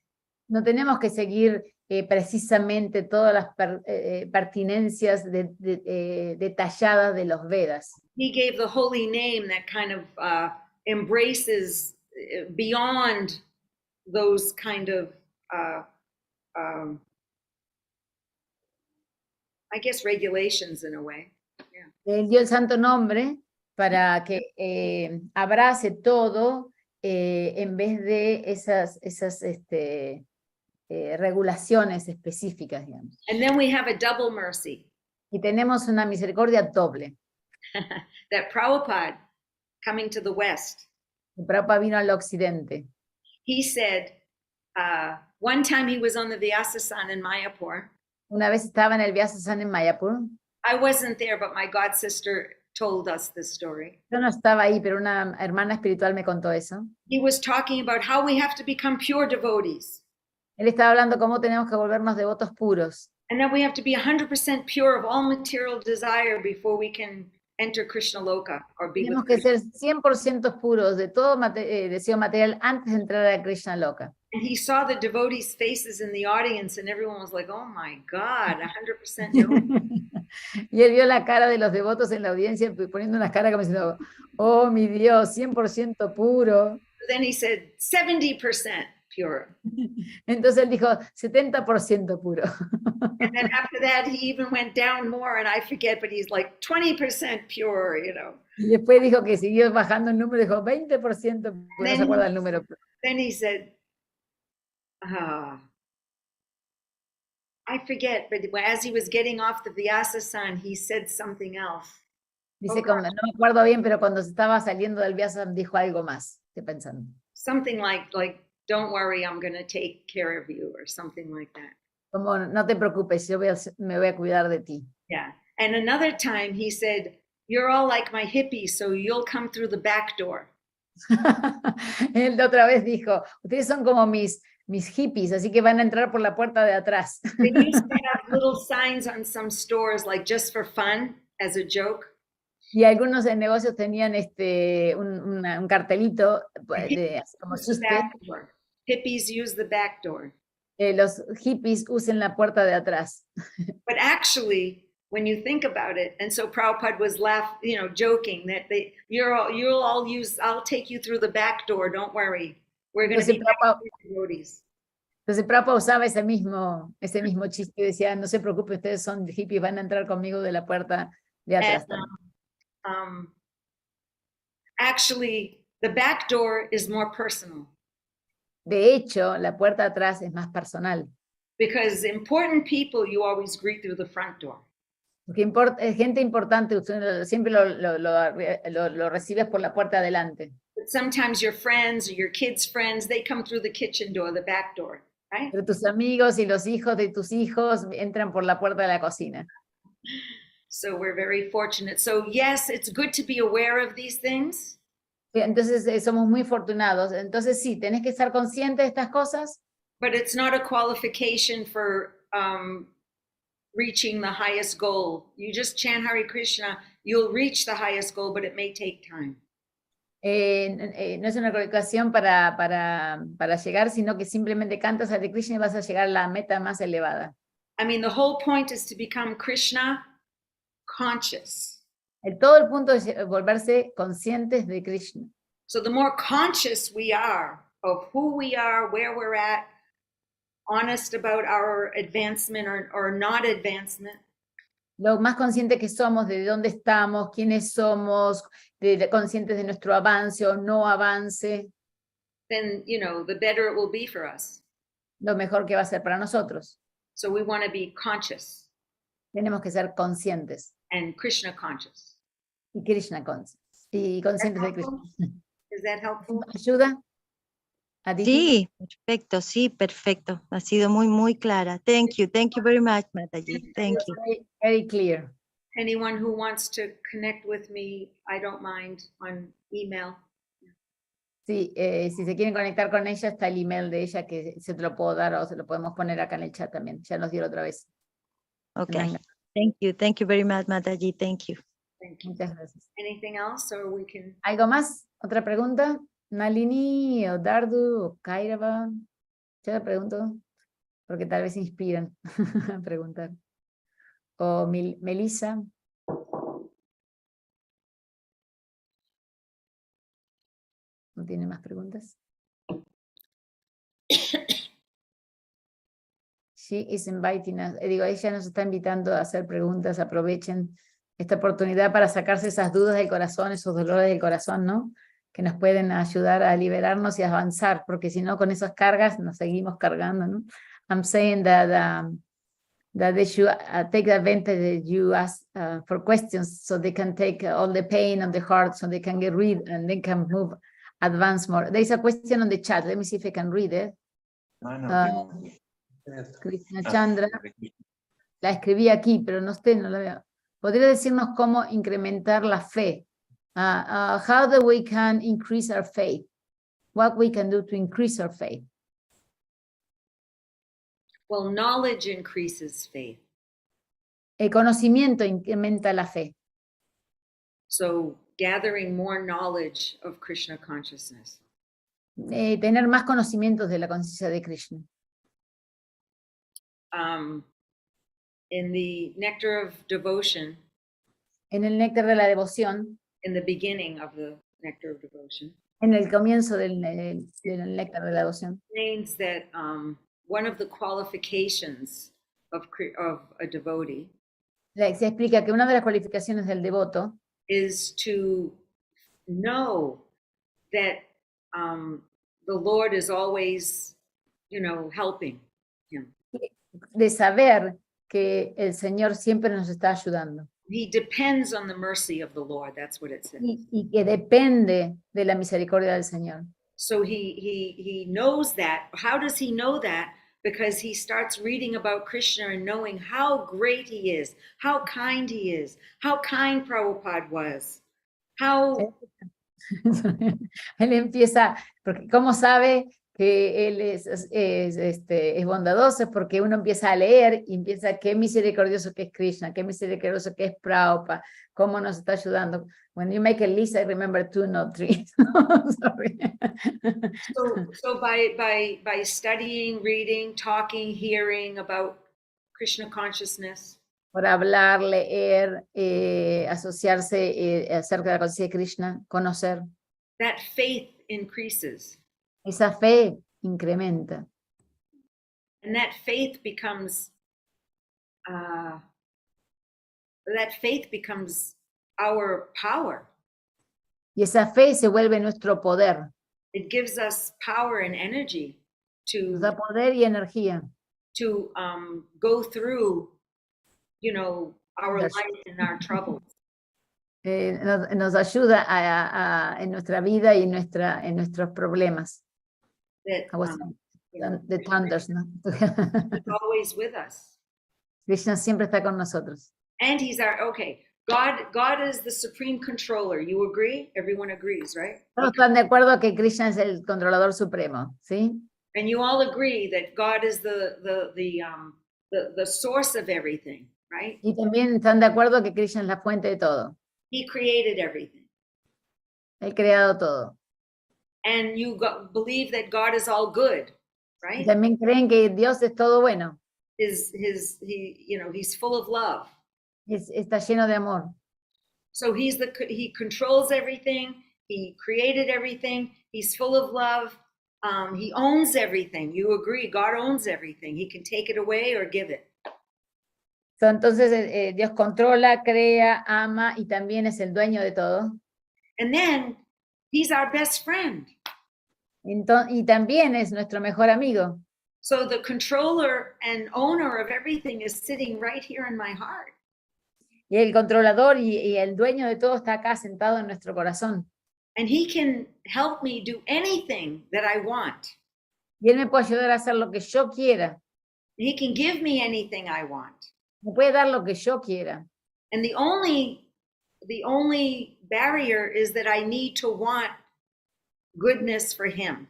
Speaker 1: no tenemos que seguir precisamente todas las pertinencias detalladas de los Vedas.
Speaker 2: He gave the holy name that kind of embraces beyond those kind of, I guess, regulations in a way.
Speaker 1: Él dio el santo nombre para que abrace todo en vez de esas regulaciones específicas, digamos.
Speaker 2: And then we have a double mercy.
Speaker 1: Y tenemos una misericordia doble.
Speaker 2: That Prabhupada, coming to the West,
Speaker 1: Prabhupada vino al occidente.
Speaker 2: he said, one time he was on the Vyasasana in Mayapur.
Speaker 1: Una vez estaba en el Vyasasana en Mayapur.
Speaker 2: I wasn't there, but my god sister told us this story.
Speaker 1: Yo no estaba ahí, pero una hermana espiritual me contó eso.
Speaker 2: He was talking about how we have to become pure devotees.
Speaker 1: Él estaba hablando cómo tenemos que volvernos devotos puros.
Speaker 2: And that we have to be 100% pure of all material desire before we can enter Krishna Loka or be
Speaker 1: Tenemos
Speaker 2: with
Speaker 1: que
Speaker 2: Krishna.
Speaker 1: ser 100% puros de todo deseo material antes de entrar a Krishna Loka.
Speaker 2: And he saw the devotees' faces in the audience, and everyone was like, oh my God, 100% devotee.
Speaker 1: Y él vio la cara de los devotos en la audiencia poniendo unas caras como diciendo, oh mi Dios, 100% puro.
Speaker 2: Then he said, 70% pure.
Speaker 1: Entonces él dijo, 70% puro.
Speaker 2: And then after that, he even went down more, and I forget, but he's like 20% pure,
Speaker 1: Y después dijo que siguió bajando el número, dijo 20%, porque no se acuerda el número.
Speaker 2: Then he said, I forget, but as he was getting off the Vyasa-san, he said something else.
Speaker 1: Dice, no me acuerdo bien, pero cuando se estaba saliendo del Vyasa dijo algo más. Estoy pensando.
Speaker 2: Something like, don't worry, I'm going to take care of you, or something like that.
Speaker 1: Como, no te preocupes, yo me voy a cuidar de ti.
Speaker 2: Yeah. And another time he said, you're all like my hippies, so you'll come through the back door.
Speaker 1: Él otra vez dijo, ustedes son como mis hippies, así que van a entrar por la puerta de atrás.
Speaker 2: They used to have little signs on some stores, like just for fun, as a joke.
Speaker 1: Y algunos negocios tenían un cartelito como chiste.
Speaker 2: Hippies use the back door.
Speaker 1: Los hippies usen la puerta de atrás.
Speaker 2: But actually, when you think about it, and so Prabhupada was joking that you'll all use, I'll take you through the back door, don't worry. We're going to be devotees.
Speaker 1: Entonces Prabhupada usaba ese mismo chiste y decía, no se preocupe, ustedes son hippies, van a entrar conmigo de la puerta de atrás.
Speaker 2: Actually, the back door is more personal.
Speaker 1: De hecho, la puerta atrás es más personal.
Speaker 2: Because important people you always greet through the front door.
Speaker 1: Porque gente importante, usted siempre lo recibes por la puerta adelante.
Speaker 2: But sometimes your friends or your kids' friends, they come through the kitchen door, the back door, right?
Speaker 1: Pero tus amigos y los hijos de tus hijos entran por la puerta de la cocina.
Speaker 2: So we're very fortunate. So yes, it's good to be aware of these things.
Speaker 1: Entonces somos muy afortunados. Entonces sí, tenés que estar consciente de estas cosas.
Speaker 2: But it's not a qualification for reaching the highest goal. You just chant Hare Krishna, you'll reach the highest goal, but it may take time.
Speaker 1: No es una calificación para llegar, sino que simplemente cantas Hare Krishna y vas a llegar a la meta más elevada.
Speaker 2: I mean, the whole point is to become Krishna conscious.
Speaker 1: Todo el punto es volverse conscientes de Krishna.
Speaker 2: So the more conscious we are of who we are, where we're at, honest about our advancement or not advancement.
Speaker 1: Lo más consciente que somos de dónde estamos, quiénes somos, conscientes de nuestro avance o no avance.
Speaker 2: Then, the better it will be for us.
Speaker 1: Lo mejor que va a ser para nosotros.
Speaker 2: So we want to be conscious.
Speaker 1: Tenemos que ser conscientes.
Speaker 2: And Krishna conscious.
Speaker 1: Y Krishna conscious. Y conscientes de Krishna.
Speaker 2: Is that helpful?
Speaker 1: ¿Ayuda?
Speaker 8: Sí, perfecto, sí, perfecto. Ha sido muy, muy clara. Thank you very much, Mataji. Thank you.
Speaker 1: Very, very clear.
Speaker 2: Anyone who wants to connect with me, I don't mind, on email.
Speaker 1: Sí, si se quieren conectar con ella, está el email de ella que se te lo puedo dar o se lo podemos poner acá en el chat también. Ya nos dio otra vez.
Speaker 8: Okay. Thank you very much, Mataji. Thank you.
Speaker 1: Muchas gracias.
Speaker 2: Anything else, or we can...
Speaker 1: ¿Algo más? ¿Otra pregunta? Nalini o Dardu o Kairava. Yo le pregunto porque tal vez inspiran a preguntar. O Melissa. ¿No tiene más preguntas? She is inviting us. Ella nos está invitando a hacer preguntas. Aprovechen esta oportunidad para sacarse esas dudas del corazón, esos dolores del corazón, ¿no? Que nos pueden ayudar a liberarnos y a avanzar, porque si no, con esas cargas nos seguimos cargando, ¿no? I'm saying that they should take advantage that you ask for questions so they can take all the pain on the heart, so they can get rid and they can move, advance more. There is a question on the chat. Let me see if I can read it. Krishna Chandra. La escribí aquí, pero no la veo. ¿Podría decirnos cómo incrementar la fe? How do we can increase our faith? What we can do to increase our faith?
Speaker 2: Well, knowledge increases faith.
Speaker 1: El conocimiento incrementa la fe.
Speaker 2: So gathering more knowledge of Krishna consciousness.
Speaker 1: Tener más conocimientos de la conciencia de Krishna.
Speaker 2: In the Nectar of Devotion.
Speaker 1: En el néctar de la devoción.
Speaker 2: In the beginning of the Nectar of Devotion.
Speaker 1: En el comienzo del néctar de la devoción.
Speaker 2: Means that one of the qualifications of a devotee.
Speaker 1: Se explica que una de las cualificaciones del devoto
Speaker 2: is to know that the Lord is always, helping him.
Speaker 1: De saber que el Señor siempre nos está ayudando.
Speaker 2: He depends on the mercy of the Lord. That's what it says.
Speaker 1: Y que depende de la misericordia del Señor.
Speaker 2: So he knows that. How does he know that? Because he starts reading about Krishna and knowing how great he is, how kind he is, how kind Prabhupada was, how...
Speaker 1: Él empieza, porque ¿cómo sabe que él es bondadoso? Porque uno empieza a leer y empieza qué misericordioso que es Krishna, qué misericordioso que es Prabhupada, cómo nos está ayudando. When you make a list, I remember 2, not 3. Sorry.
Speaker 2: So by studying, reading, talking, hearing about Krishna consciousness,
Speaker 1: Por hablar, leer, asociarse acerca de la conciencia de Krishna, conocer.
Speaker 2: that faith increases.
Speaker 1: Esa fe incrementa.
Speaker 2: And that faith becomes our power.
Speaker 1: Y esa fe se vuelve nuestro poder.
Speaker 2: It gives us power and energy
Speaker 1: Nos da poder y energía.
Speaker 2: to go through, our
Speaker 1: That's-
Speaker 2: life and our troubles.
Speaker 1: Nos ayuda en nuestra vida y en nuestros problemas.
Speaker 2: That
Speaker 1: The thunders, ¿no?
Speaker 2: He's always with us.
Speaker 1: Krishna siempre está con nosotros.
Speaker 2: And he's God is the supreme controller. You agree? Everyone agrees, right?
Speaker 1: Todos están de acuerdo que Krishna es el controlador supremo, ¿sí?
Speaker 2: And you all agree that God is the source of everything, right?
Speaker 1: Y también están de acuerdo que Krishna es la fuente de todo.
Speaker 2: He created everything.
Speaker 1: Él ha creado todo.
Speaker 2: And you believe that God is all good,
Speaker 1: Y
Speaker 2: right?
Speaker 1: también creen que Dios es todo bueno.
Speaker 2: He's full of love.
Speaker 1: Está lleno de amor.
Speaker 2: So he controls everything. He created everything. He's full of love. He owns everything. You agree? God owns everything. He can take it away or give it.
Speaker 1: Entonces Dios controla, crea, ama y también es el dueño de todo.
Speaker 2: And then he's our best friend.
Speaker 1: Y también es nuestro mejor amigo.
Speaker 2: So the controller and owner of everything is sitting right here in my heart.
Speaker 1: Y el controlador y el dueño de todo está acá sentado en nuestro corazón.
Speaker 2: And he can help me do anything that I want.
Speaker 1: Y Él me puede ayudar a hacer lo que yo quiera.
Speaker 2: He can give me anything I want.
Speaker 1: Me puede dar lo que yo quiera.
Speaker 2: And the only barrier is that I need to want goodness for him.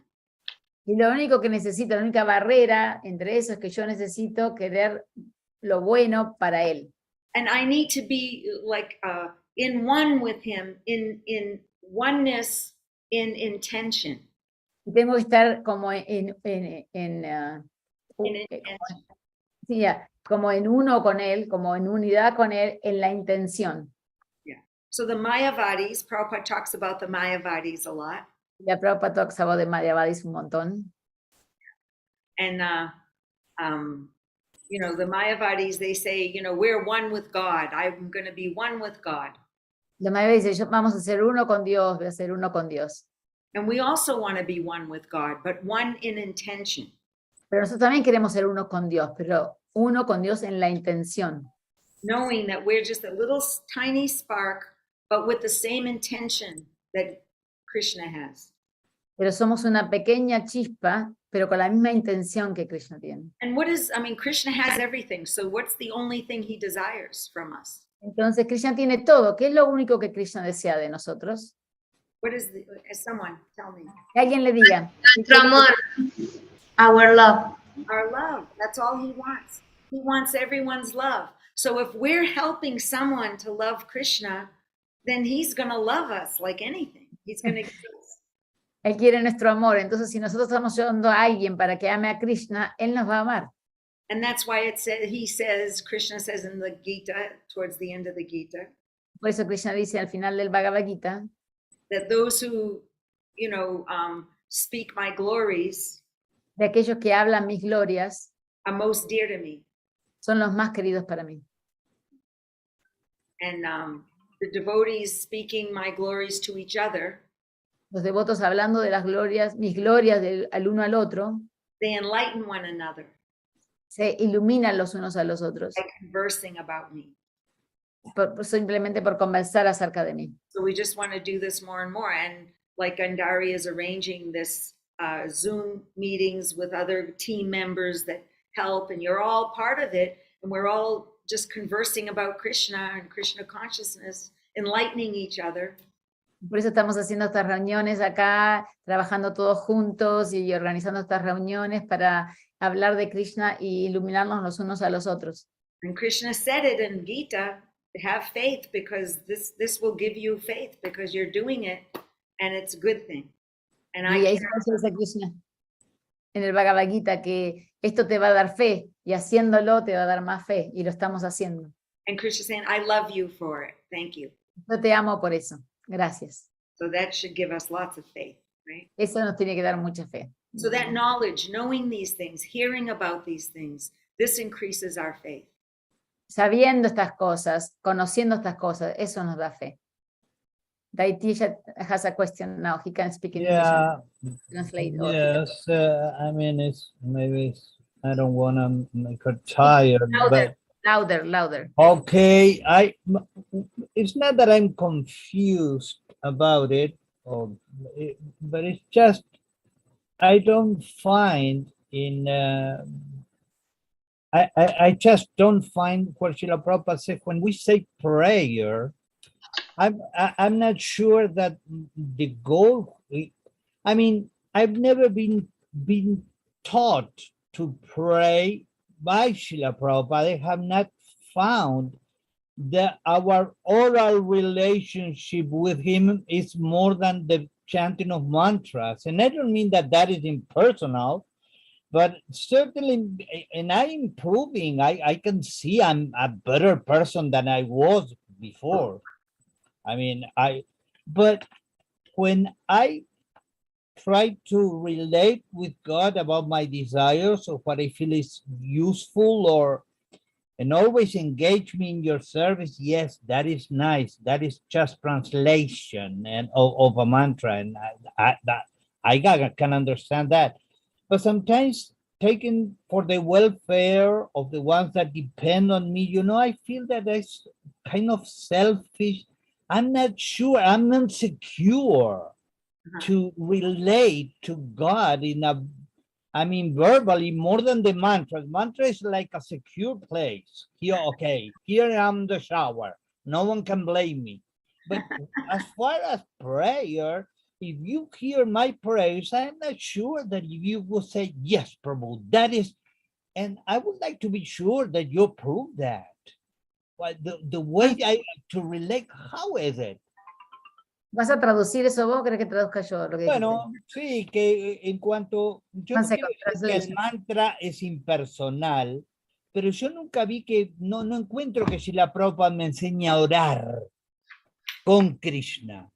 Speaker 1: Y lo único que necesito, la única barrera entre eso es que yo necesito querer lo bueno para Él.
Speaker 2: And I need to be like in one with him, in oneness, in intention.
Speaker 1: Y tengo que estar como sí, como en uno con Él, como en unidad con Él, en la intención.
Speaker 2: Yeah. So the Mayavadis, Prabhupada talks about the Mayavadis a lot.
Speaker 1: Ya Prabhupada talks about the Mayavadis un montón.
Speaker 2: And, the Mayavadis, they say, we're one with God. I'm going to be one with God.
Speaker 1: La Mayavadis dice, vamos a ser uno con Dios, voy a ser uno con Dios.
Speaker 2: And we also want to be one with God, but one in intention.
Speaker 1: Pero nosotros también queremos ser uno con Dios, pero uno con Dios en la intención.
Speaker 2: Knowing that we're just a little tiny spark, but with the same intention that Krishna has.
Speaker 1: Pero somos una pequeña chispa, pero con la misma intención que Krishna tiene.
Speaker 2: And Krishna has everything. So what's the only thing he desires from us?
Speaker 1: Entonces Krishna tiene todo. ¿Qué es lo único que Krishna desea de nosotros?
Speaker 2: What is someone tell me?
Speaker 1: Que alguien le diga.
Speaker 9: Nuestro amor. Our love.
Speaker 2: Our love. That's all he wants. He wants everyone's love. So if we're helping someone to love Krishna, then he's going to love us like anything. He's going to give us.
Speaker 1: Él quiere nuestro amor. Entonces, si nosotros estamos ayudando a alguien para que ame a Krishna, Él nos va a amar.
Speaker 2: And that's why Krishna says in the Gita, towards the end of the Gita,
Speaker 1: Por eso Krishna dice al final del Bhagavad Gita,
Speaker 2: that those who, speak my glories
Speaker 1: de aquellos que hablan mis glorias,
Speaker 2: are most dear to me.
Speaker 1: son los más queridos para mí.
Speaker 2: And the devotees speaking my glories to each other,
Speaker 1: los devotos hablando de las glorias, mis glorias al uno al otro,
Speaker 2: they enlighten one another
Speaker 1: se iluminan los unos a los otros,
Speaker 2: by conversing about me.
Speaker 1: simplemente por conversar acerca de mí.
Speaker 2: So we just want to do this more and more. And like Gandhari is arranging this Zoom meetings with other team members that help, and you're all part of it, and we're all just conversing about Krishna and Krishna consciousness, enlightening each other.
Speaker 1: Por eso estamos haciendo estas reuniones acá, trabajando todos juntos y organizando estas reuniones para hablar de Krishna y iluminarnos los unos a los otros.
Speaker 2: And Krishna said it in Gita, have faith because this will give you faith because you're doing it and it's a good thing. And
Speaker 1: Y ahí se dice Krishna en el Bhagavad Gita que esto te va a dar fe y haciéndolo te va a dar más fe y lo estamos haciendo.
Speaker 2: And Krishna saying, I love you for it. Thank you.
Speaker 1: Yo te amo por eso. Gracias.
Speaker 2: So that should give us lots of faith, right?
Speaker 1: Eso nos tiene que dar mucha fe.
Speaker 2: So that knowledge, knowing these things, hearing about these things, this increases our faith.
Speaker 1: Sabiendo estas cosas, conociendo estas cosas, eso nos da fe. Daitya has a question now. He can speak in
Speaker 7: Yeah.
Speaker 1: English. Translate.
Speaker 7: Yes, I mean, I don't want to make her tired, but
Speaker 1: Louder.
Speaker 7: okay, it's not that I'm confused about it, but it's just, I don't find I just don't find where Srila Prabhupada says, when we say prayer, I'm not sure that the goal, I mean, I've never been taught to pray by Srila Prabhupada. I have not found that our oral relationship with him is more than the chanting of mantras. And I don't mean that that is impersonal, but certainly, and I'm improving. I can see I'm a better person than I was before. I mean, but when I try to relate with God about my desires or what I feel is useful, and always engage me in your service, yes, that is nice. That is just translation of a mantra, and I can understand that. But sometimes taken for the welfare of the ones that depend on me, I feel that that's kind of selfish. I'm not sure, I'm not secure to relate to God verbally more than the mantra. Mantra is like a secure place. Here I'm the shower. No one can blame me. But as far as prayer, if you hear my prayers, I'm not sure that if you will say, yes, Prabhu, that is, and I would like to be sure that you approve that. But the way I to relate, how is it?
Speaker 1: ¿Vas a traducir eso vos o querés que traduzca yo lo que
Speaker 7: Bueno, sí, que en cuanto, yo no quiero decir que el mantra es impersonal, pero yo nunca vi que, no encuentro que Srila Prabhupada me enseñe a orar con Krishna.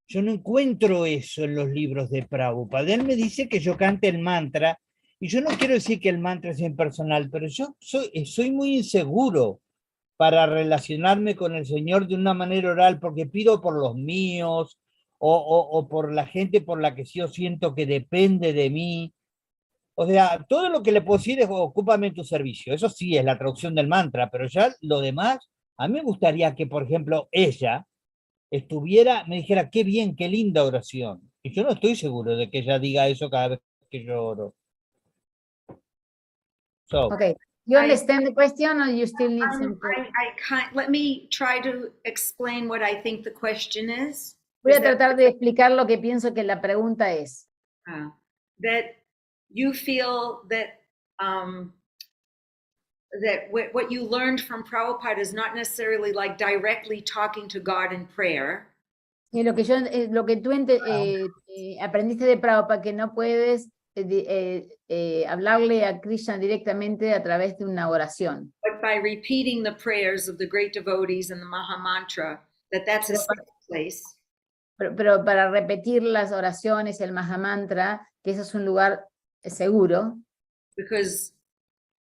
Speaker 7: Yo no encuentro eso en los libros de Prabhupada. Él me dice que yo cante el mantra, y yo no quiero decir que el mantra sea impersonal, pero yo soy muy inseguro para relacionarme con el Señor de una manera oral, porque pido por los míos, o por la gente por la que yo siento que depende de mí. O sea, todo lo que le puedo decir es, ocúpame en tu servicio. Eso sí es la traducción del mantra, pero ya lo demás, a mí me gustaría que, por ejemplo, ella me dijera, qué bien, qué linda oración. Y yo no estoy seguro de que ella diga eso cada vez que yo oro.
Speaker 1: Okay. You understand the question or you still need some
Speaker 2: let me try to explain what I think the question is.
Speaker 1: Voy a tratar de explicar lo que pienso que la pregunta es.
Speaker 2: That you feel that that what you learned from Prabhupada is not necessarily like directly talking to God in prayer.
Speaker 1: Y lo que tú aprendiste de Prabhupada, que no puedes hablarle a Krishna directamente a través de una oración.
Speaker 2: But by repeating the prayers of the great devotees and the Maha Mantra, that's a safe place.
Speaker 1: Pero para repetir las oraciones, el Maha Mantra, que eso es un lugar seguro.
Speaker 2: Because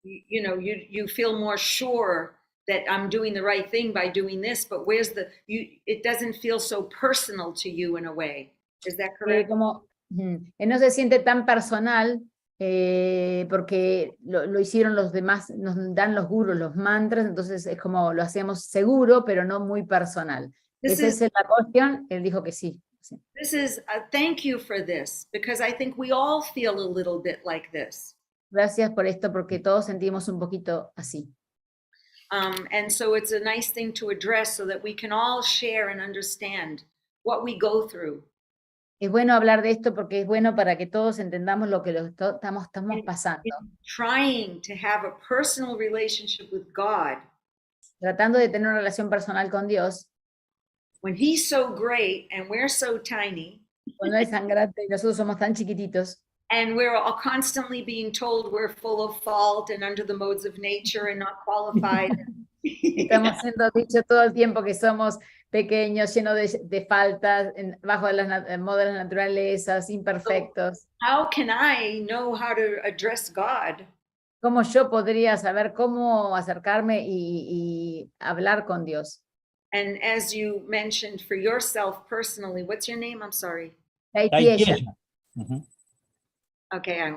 Speaker 2: you feel more sure that I'm doing the right thing by doing this, but where's the, it doesn't feel so personal to you in a way. Is that correct?
Speaker 1: Como no se siente tan personal porque lo hicieron los demás, nos dan los gurus, los mantras, entonces es como lo hacemos seguro, pero no muy personal. Esa es la cuestión, él dijo que sí.
Speaker 2: This is thank you for this, because I think we all feel a little bit like this.
Speaker 1: Gracias por esto, porque todos sentimos un poquito así.
Speaker 2: And so it's a nice thing to address so that we can all share and understand what we go through.
Speaker 1: Es bueno hablar de esto porque es bueno para que todos entendamos lo que estamos pasando.
Speaker 2: Trying to have a personal relationship with God.
Speaker 1: Tratando de tener una relación personal con Dios.
Speaker 2: When he's so great and we're so tiny.
Speaker 1: Cuando es tan grande y nosotros somos tan chiquititos.
Speaker 2: And we're all constantly being told we're full of fault and under the modes of nature and not qualified.
Speaker 1: Estamos siendo dicho todo el tiempo que somos pequeños, llenos de faltas, bajo de las modos de las naturalezas, imperfectos.
Speaker 2: So how can I know how to address God?
Speaker 1: ¿Cómo yo podría saber cómo acercarme y hablar con Dios?
Speaker 2: And as you mentioned for yourself personally, what's your name? I'm sorry.
Speaker 1: Daitiesha.
Speaker 2: Okay,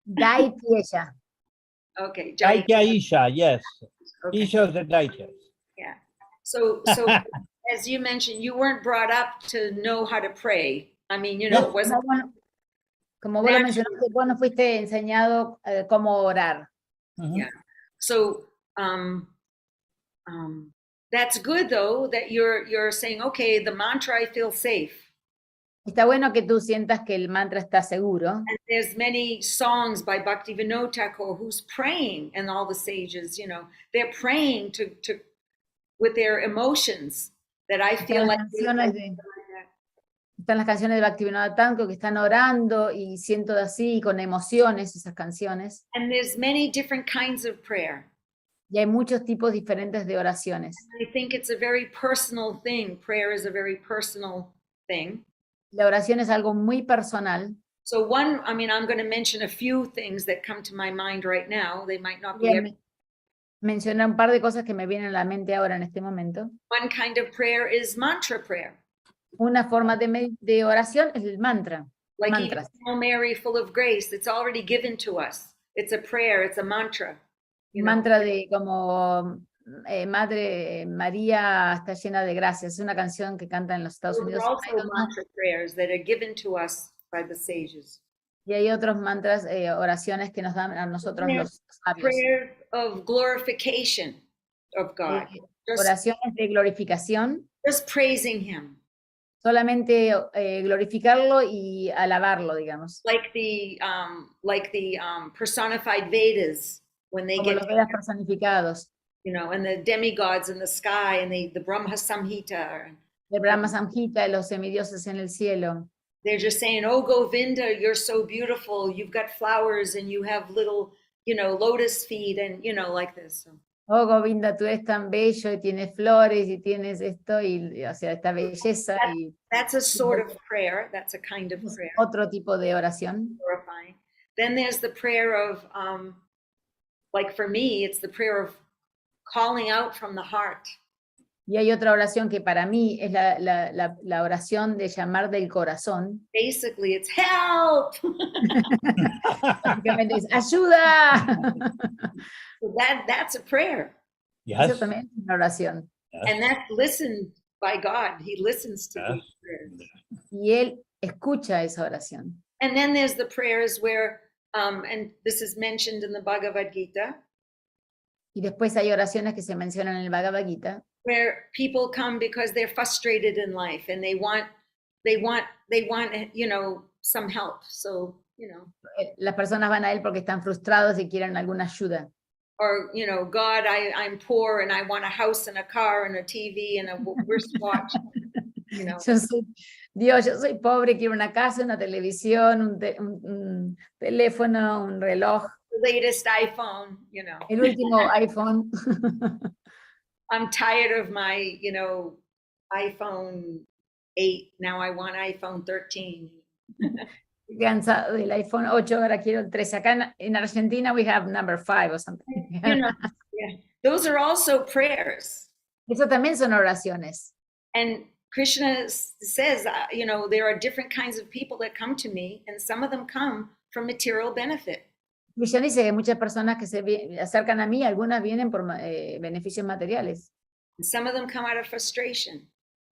Speaker 1: Daitiesha.
Speaker 2: Okay.
Speaker 7: Daitiesha, yes.
Speaker 2: Okay.
Speaker 7: Isha of the Daitias.
Speaker 2: Yeah. So as you mentioned, you weren't brought up to know how to pray. I mean, you know, it wasn't.
Speaker 1: Como vos lo mencionaste, vos no fuiste enseñado cómo orar.
Speaker 2: Yeah. So that's good though that you're saying, okay, the mantra I feel safe.
Speaker 1: Está bueno que tú sientas que el mantra está seguro.
Speaker 2: And there's many songs by Bhaktivinoda Thakur who's praying, and all the sages, you know, they're praying to with their emotions that I feel like.
Speaker 1: Están las canciones de Bhaktivinoda Thakur que están orando y siento así con emociones esas canciones.
Speaker 2: And there's many different kinds of prayer.
Speaker 1: Y hay muchos tipos diferentes de oraciones.
Speaker 2: I think it's a very personal thing. Prayer is a very personal thing.
Speaker 1: La oración es algo muy personal.
Speaker 2: So I'm going to mention a few things that come to my mind right now. They might not be.
Speaker 1: Mencionar un par de cosas que me vienen a la mente ahora en este momento.
Speaker 2: One kind of prayer is mantra prayer.
Speaker 1: Una forma de oración es el mantra.
Speaker 2: Like
Speaker 1: mantras.
Speaker 2: Hail Mary, full of grace. It's already given to us. It's a prayer. It's a mantra.
Speaker 1: Mantra de como Madre María está llena de gracias. Es una canción que cantan en los Estados Unidos.
Speaker 2: Also mantra prayers that are given to us by the sages.
Speaker 1: Y hay otros mantras, oraciones que nos dan a nosotros los sabios.
Speaker 2: Prayer of glorification of God.
Speaker 1: Oraciones de glorificación.
Speaker 2: Just praising Him.
Speaker 1: Solamente glorificarlo y alabarlo, digamos.
Speaker 2: Like the personified Vedas when they
Speaker 1: como
Speaker 2: get
Speaker 1: los Vedas personificados.
Speaker 2: You know, and the demigods in the sky, and the Brahma Samhita.
Speaker 1: De Brahma Samhita, los semidioses en el cielo.
Speaker 2: They're just saying, oh, Govinda, you're so beautiful. You've got flowers and you have little, you know, lotus feet and, you know, like this. So.
Speaker 1: Oh, Govinda, tú eres tan bello y tienes flores y tienes esto, y, o sea, esta belleza.
Speaker 2: That's a sort of prayer. That's a kind of prayer.
Speaker 1: Otro tipo de oración.
Speaker 2: Glorifying. Then there's the prayer of, like for me, it's the prayer of calling out from the heart.
Speaker 1: Y hay otra oración que para mí es la oración de llamar del corazón.
Speaker 2: Basically, it's help.
Speaker 1: Básicamente es ayuda.
Speaker 2: So that's a prayer.
Speaker 7: Yes.
Speaker 1: Eso también es una oración.
Speaker 7: Yes.
Speaker 2: And that's listened by God. He listens to these prayers.
Speaker 1: Y él escucha esa oración.
Speaker 2: And then there's the prayers where, and this is mentioned in the Bhagavad Gita.
Speaker 1: Y después hay oraciones que se mencionan en el Bhagavad Gita.
Speaker 2: Where people come because they're frustrated in life and they want, you know, some help. So, you know.
Speaker 1: Las personas van a él porque están frustrados y quieren alguna ayuda.
Speaker 2: Or, you know, God, I'm poor and I want a house and a car and a TV and a wristwatch. You know.
Speaker 1: Dios, yo soy pobre, quiero una casa, una televisión, un teléfono, un reloj.
Speaker 2: The latest iPhone, you know.
Speaker 1: El último iPhone.
Speaker 2: I'm tired of my, you know, iPhone 8. Now I want iPhone 13.
Speaker 1: Cansado del iPhone 8, ahora quiero el 13. Acá en Argentina we have number 5 or something.
Speaker 2: You know, yeah. those are also prayers.
Speaker 1: Eso también son oraciones.
Speaker 2: And Krishna says, you know, there are different kinds of people that come to me, and some of them come for material benefit.
Speaker 1: Krishna dice que hay muchas personas que se acercan a mí, algunas vienen por beneficios materiales.
Speaker 2: And some of them come out of frustration.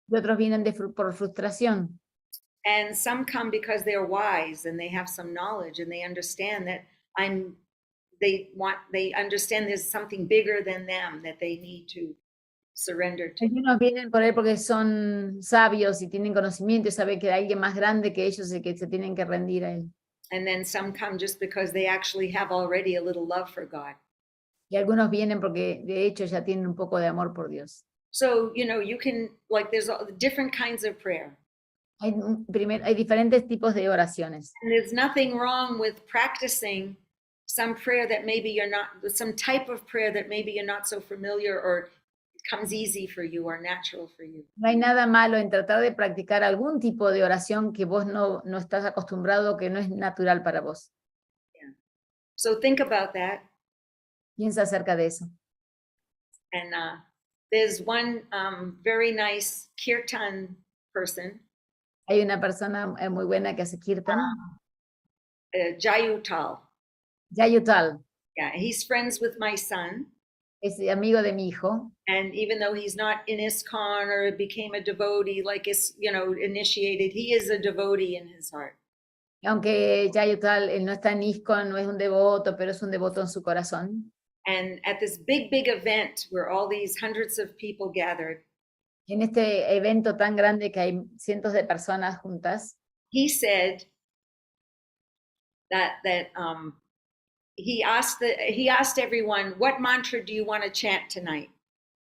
Speaker 1: Y otros vienen por frustración.
Speaker 2: And some come because they're wise and they have some knowledge and they understand that they understand there's something bigger than them that they need to surrender to.
Speaker 1: Algunos vienen por él porque son sabios y tienen conocimiento y saben que hay alguien más grande que ellos y que se tienen que rendir a él.
Speaker 2: And then some come just because they actually have already a little love for God.
Speaker 1: Y algunos vienen porque de hecho ya tienen un poco de amor por Dios.
Speaker 2: So, you know, you can, like, there's different kinds of prayer.
Speaker 1: Hay diferentes tipos de oraciones.
Speaker 2: And there's nothing wrong with practicing some prayer that maybe you're not, some type of prayer that maybe you're not so familiar or comes easy for you or natural for you.
Speaker 1: No hay nada malo en tratar de practicar algún tipo de oración que vos no estás acostumbrado, que no es natural para vos.
Speaker 2: Yeah. So think about that.
Speaker 1: Piensa acerca de eso.
Speaker 2: And there's one very nice kirtan person.
Speaker 1: Hay una persona muy buena que hace kirtan.
Speaker 2: Jayutal.
Speaker 1: Jayutal.
Speaker 2: Yeah, he's friends with my son.
Speaker 1: Es amigo de mi hijo.
Speaker 2: And even though he's not in ISKCON or became a devotee, like is, you know, initiated, he is a devotee in his heart.
Speaker 1: Aunque Jayutal, él no está en ISKCON, no es un devoto, pero es un devoto en su corazón.
Speaker 2: And at this big event where all these hundreds of people gathered,
Speaker 1: en este evento tan grande que hay cientos de personas juntas,
Speaker 2: he said that he asked everyone, what mantra do you want to chant tonight?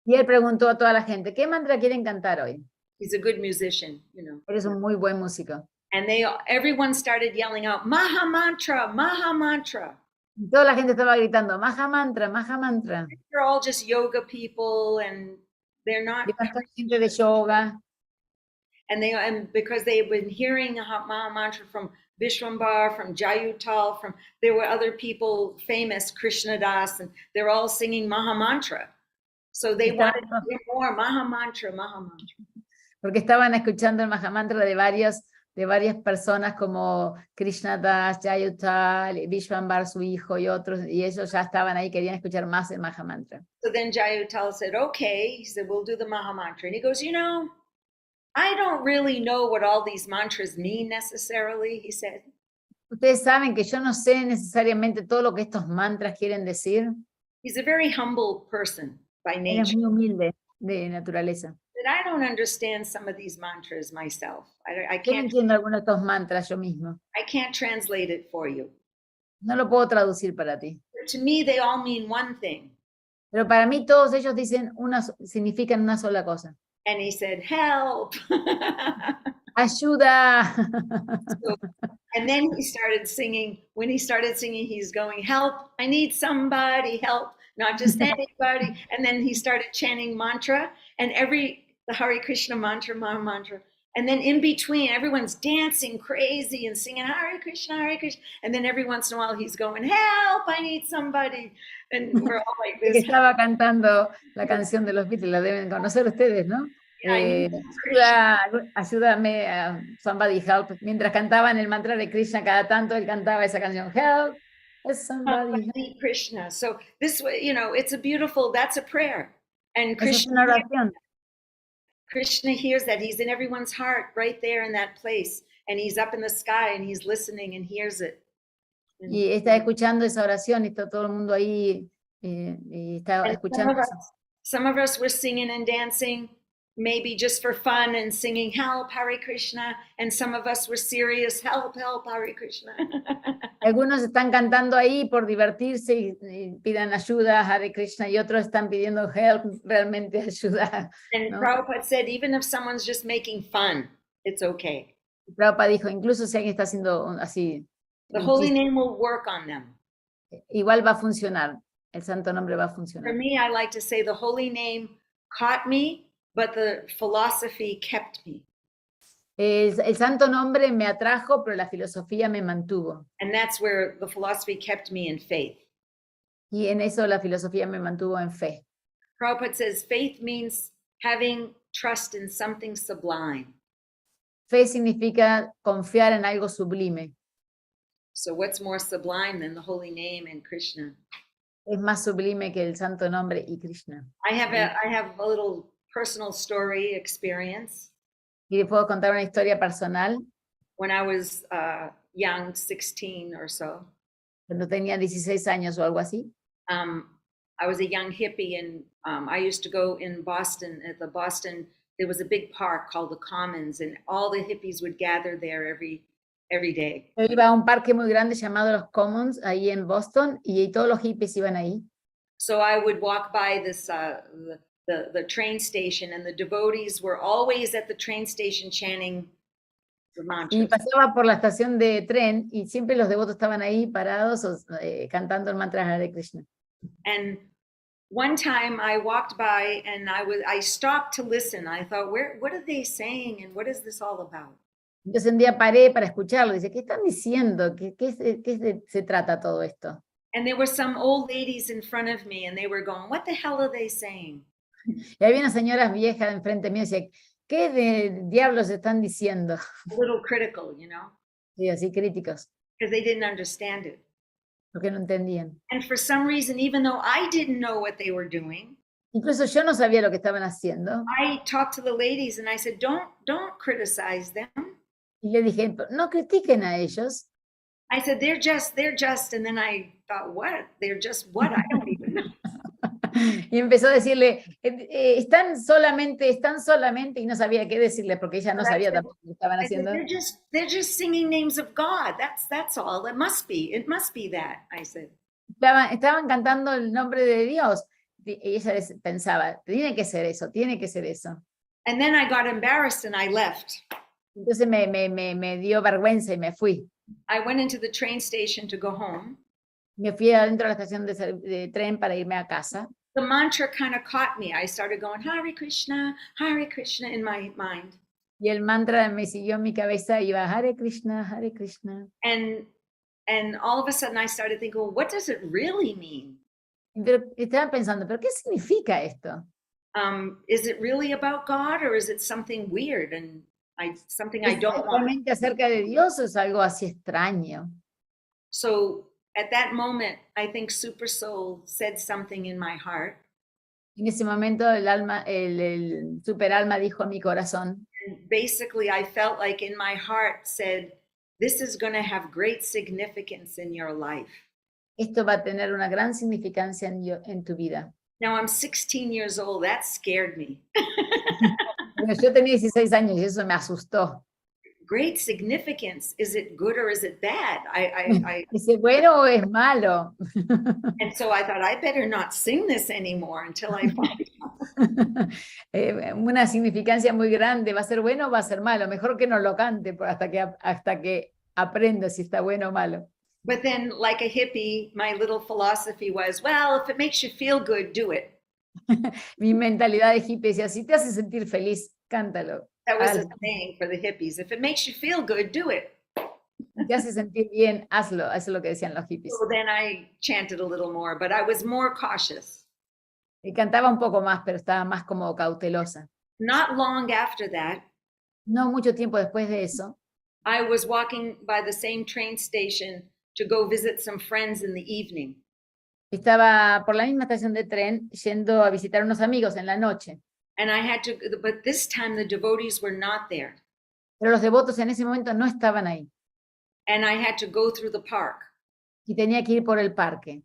Speaker 1: Y él preguntó a toda la gente, ¿qué mantra quieren cantar hoy?
Speaker 2: He's a good musician, you know.
Speaker 1: Eres un muy buen músico.
Speaker 2: And everyone started yelling out, Maha Mantra, Maha Mantra.
Speaker 1: Y toda la gente estaba gritando, Maha Mantra, Maha Mantra.
Speaker 2: They're all just yoga people and they're not
Speaker 1: gente de yoga.
Speaker 2: And because they've been hearing Maha Mantra from Vishwambar, from Jayutal, there were other people famous, Krishna Das, and they're all singing Maha Mantra. So they wanted to hear more Maha Mantra, Maha Mantra.
Speaker 1: Porque estaban escuchando el Maha Mantra de varias personas como Krishna Das, Jayutal, Vishwambar, su hijo y otros, y ellos ya estaban ahí, querían escuchar más el Maha Mantra.
Speaker 2: So then Jayutal said, okay, he said, we'll do the Maha Mantra. And he goes, you know, I don't really know what all these mantras mean necessarily, he said.
Speaker 1: Ustedes saben que yo no sé necesariamente todo lo que estos mantras quieren decir.
Speaker 2: He's a very humble person by nature.
Speaker 1: Es muy humilde de naturaleza.
Speaker 2: I don't understand some of these mantras myself. I
Speaker 1: Yo no
Speaker 2: can't.
Speaker 1: entiendo algunos de estos mantras yo mismo.
Speaker 2: I can't translate it for you.
Speaker 1: No lo puedo traducir para ti.
Speaker 2: But to me, they all mean one thing.
Speaker 1: Pero para mí todos ellos significan una sola cosa.
Speaker 2: And he said, help.
Speaker 1: Ayuda.
Speaker 2: And then he started singing. When he started singing, he's going, help, I need somebody, help, not just anybody. And then he started chanting mantra, and the Hare Krishna mantra, Maha Mantra. And then in between, everyone's dancing crazy and singing Hare Krishna, Hare Krishna. And then every once in a while, he's going, help, I need somebody. And we're all like this.
Speaker 1: Estaba cantando la canción de los Beatles, la deben conocer ustedes, ¿no? Ayúdame, somebody help. Mientras cantaban el mantra de Krishna, cada tanto él cantaba esa canción, help, somebody help.
Speaker 2: Krishna. So this way, you know, that's a prayer. And Krishna hears that. He's in everyone's heart right there in that place. And he's up in the sky and he's listening and hears it.
Speaker 1: Y está escuchando esa oración y está todo el mundo ahí y está escuchando.
Speaker 2: Some of us were singing and dancing, maybe just for fun and singing help, Hare Krishna. And some of us were serious, help, help, Hare Krishna.
Speaker 1: Algunos están cantando ahí por divertirse y pidan ayuda, Hare Krishna, y otros están pidiendo help, realmente ayuda.
Speaker 2: And
Speaker 1: ¿no?
Speaker 2: Prabhupada said, even if someone's just making fun, it's okay.
Speaker 1: Prabhupada dijo, incluso si alguien está haciendo así,
Speaker 2: the holy name will work on them.
Speaker 1: Igual va a funcionar, el santo nombre va a funcionar.
Speaker 2: For me, I like to say the holy name caught me, but the philosophy kept me.
Speaker 1: El santo nombre me atrajo, pero la filosofía me mantuvo.
Speaker 2: And that's where the philosophy kept me in faith.
Speaker 1: Y en eso la filosofía me mantuvo en fe.
Speaker 2: Prabhupada says faith means having trust in something sublime.
Speaker 1: Fe significa confiar en algo sublime.
Speaker 2: So what's more sublime than the holy name and Krishna?
Speaker 1: Es más sublime que el santo nombre y Krishna.
Speaker 2: I have a little personal story experience.
Speaker 1: Y le puedo contar una historia personal.
Speaker 2: When I was young, 16 or so,
Speaker 1: Cuando tenía 16 años o algo así.
Speaker 2: I was a young hippie, and I used to go in Boston. At the Boston, there was a big park called the Commons, and all the hippies would gather there every day.
Speaker 1: Yo iba a un parque muy grande llamado los Commons, ahí en Boston, y todos los hippies iban ahí.
Speaker 2: So I would walk by this the train station, and the devotees were always at the train station chanting the mantras.
Speaker 1: Y pasaba por la estación de tren y siempre los devotos estaban ahí parados cantando el mantra Hare Krishna.
Speaker 2: And one time I walked by and I stopped to listen. I thought, what are they saying and what is this all about?
Speaker 1: Entonces un día paré para escucharlo. Dice, ¿qué están diciendo? ¿Qué se trata todo esto?
Speaker 2: And there were some old ladies in front of me and they were going, what the hell are they saying?
Speaker 1: Y había unas señoras viejas enfrente mío y decía, ¿qué de diablos están diciendo?
Speaker 2: A little critical, you know?
Speaker 1: Sí, así críticos.
Speaker 2: Because they didn't understand it.
Speaker 1: Porque no entendían.
Speaker 2: And for some reason, even though I didn't know what they were doing,
Speaker 1: incluso yo no sabía lo que estaban haciendo.
Speaker 2: I talked to the ladies and I said, don't criticize them.
Speaker 1: Y le dije, no critiquen a ellos.
Speaker 2: I said, they're just, and then I thought, what? They're just what? I don't even know.
Speaker 1: Y empezó a decirle, están solamente, y no sabía qué decirle, porque ella no sabía tampoco lo que estaban haciendo.
Speaker 2: They're just singing names of God. That's all. It must be that, I said.
Speaker 1: Estaban cantando el nombre de Dios. Y ella pensaba, tiene que ser eso.
Speaker 2: And then I got embarrassed and I left.
Speaker 1: Entonces me dio vergüenza y me fui.
Speaker 2: I went into the train station to go home.
Speaker 1: Me fui adentro de la estación de tren para irme a casa.
Speaker 2: The mantra kind of caught me. I started going Hare Krishna in my mind.
Speaker 1: Y el mantra me siguió en mi cabeza, iba Hare Krishna, Hare Krishna.
Speaker 2: And all of a sudden I started thinking, well, what does it really mean?
Speaker 1: Pero estaba pensando, ¿pero qué significa esto?
Speaker 2: Is it really about God or is it something weird and something I don't want?
Speaker 1: ¿Realmente acerca de Dios o es algo así extraño?
Speaker 2: So at that moment, I think Super Soul said something in my heart.
Speaker 1: En ese momento el super alma dijo a mi corazón.
Speaker 2: And basically, I felt like in my heart said, this is going to have great significance in your life.
Speaker 1: Esto va a tener una gran significancia en tu vida.
Speaker 2: Now I'm 16 years old. That scared me.
Speaker 1: Yo tenía 16 años y eso me asustó.
Speaker 2: Great significance. Is it good or is it bad?
Speaker 1: ¿Es bueno o es malo?
Speaker 2: And so I thought I better not sing this anymore until I find out.
Speaker 1: Una significancia muy grande. ¿Va a ser bueno o va a ser malo? Mejor que no lo cante hasta que aprenda si está bueno o malo.
Speaker 2: But then, like a hippie, my little philosophy was, well, if it makes you feel good, do it.
Speaker 1: Mi mentalidad de hippie decía, si te hace sentir feliz, cántalo.
Speaker 2: That was a saying for the hippies. If it makes you feel good, do it.
Speaker 1: Si te hace sentir bien, hazlo. Eso es lo que decían los hippies.
Speaker 2: So then I chanted a little more, but I was more cautious.
Speaker 1: Y cantaba un poco más, pero estaba más como cautelosa.
Speaker 2: Not long after that,
Speaker 1: no mucho tiempo después de eso,
Speaker 2: I was walking by the same train station to go visit some friends in the evening.
Speaker 1: Estaba por la misma estación de tren yendo a visitar unos amigos en la noche.
Speaker 2: And I had to, but this time the devotees were not there.
Speaker 1: Pero los devotos en ese momento no estaban ahí.
Speaker 2: And I had to go through the park.
Speaker 1: Y tenía que ir por el parque.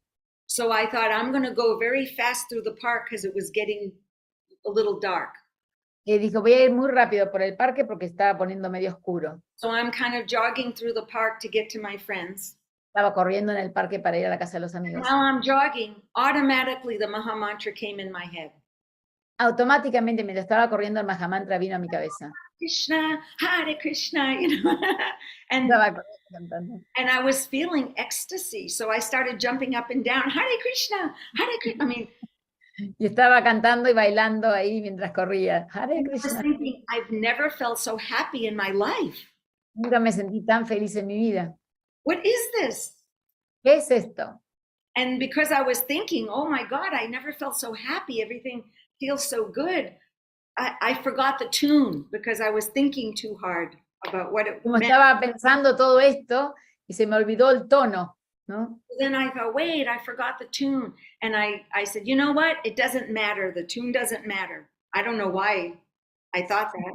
Speaker 2: So I thought I'm going to go very fast through the park because it was getting a little dark.
Speaker 1: Y dijo, voy a ir muy rápido por el parque porque estaba poniendo medio oscuro.
Speaker 2: So I'm kind of jogging through the park to get to my friends.
Speaker 1: Estaba corriendo en el parque para ir a la casa de los amigos.
Speaker 2: While I'm jogging, automatically the Maha Mantra came in my head.
Speaker 1: Automáticamente, mientras estaba corriendo, el Mahamantra vino a mi cabeza.
Speaker 2: Krishna, Hare Krishna, you know. And I was feeling ecstasy, so I started jumping up and down. Hare Krishna, Hare Krishna. I mean,
Speaker 1: y estaba cantando y bailando ahí mientras corría. Hare Krishna.
Speaker 2: I was thinking, I've never felt so happy in my life.
Speaker 1: Nunca me sentí tan feliz en mi vida.
Speaker 2: What is this?
Speaker 1: ¿Qué es esto?
Speaker 2: And because I was thinking, oh my God, I never felt so happy. Everything feels so good. I forgot the tune because I was thinking too hard about what it
Speaker 1: Como
Speaker 2: meant.
Speaker 1: estaba pensando todo esto y se me olvidó el tono, ¿no?
Speaker 2: Then I thought, wait, I forgot the tune. And I said, you know what? It doesn't matter. The tune doesn't matter. I don't know why I thought that.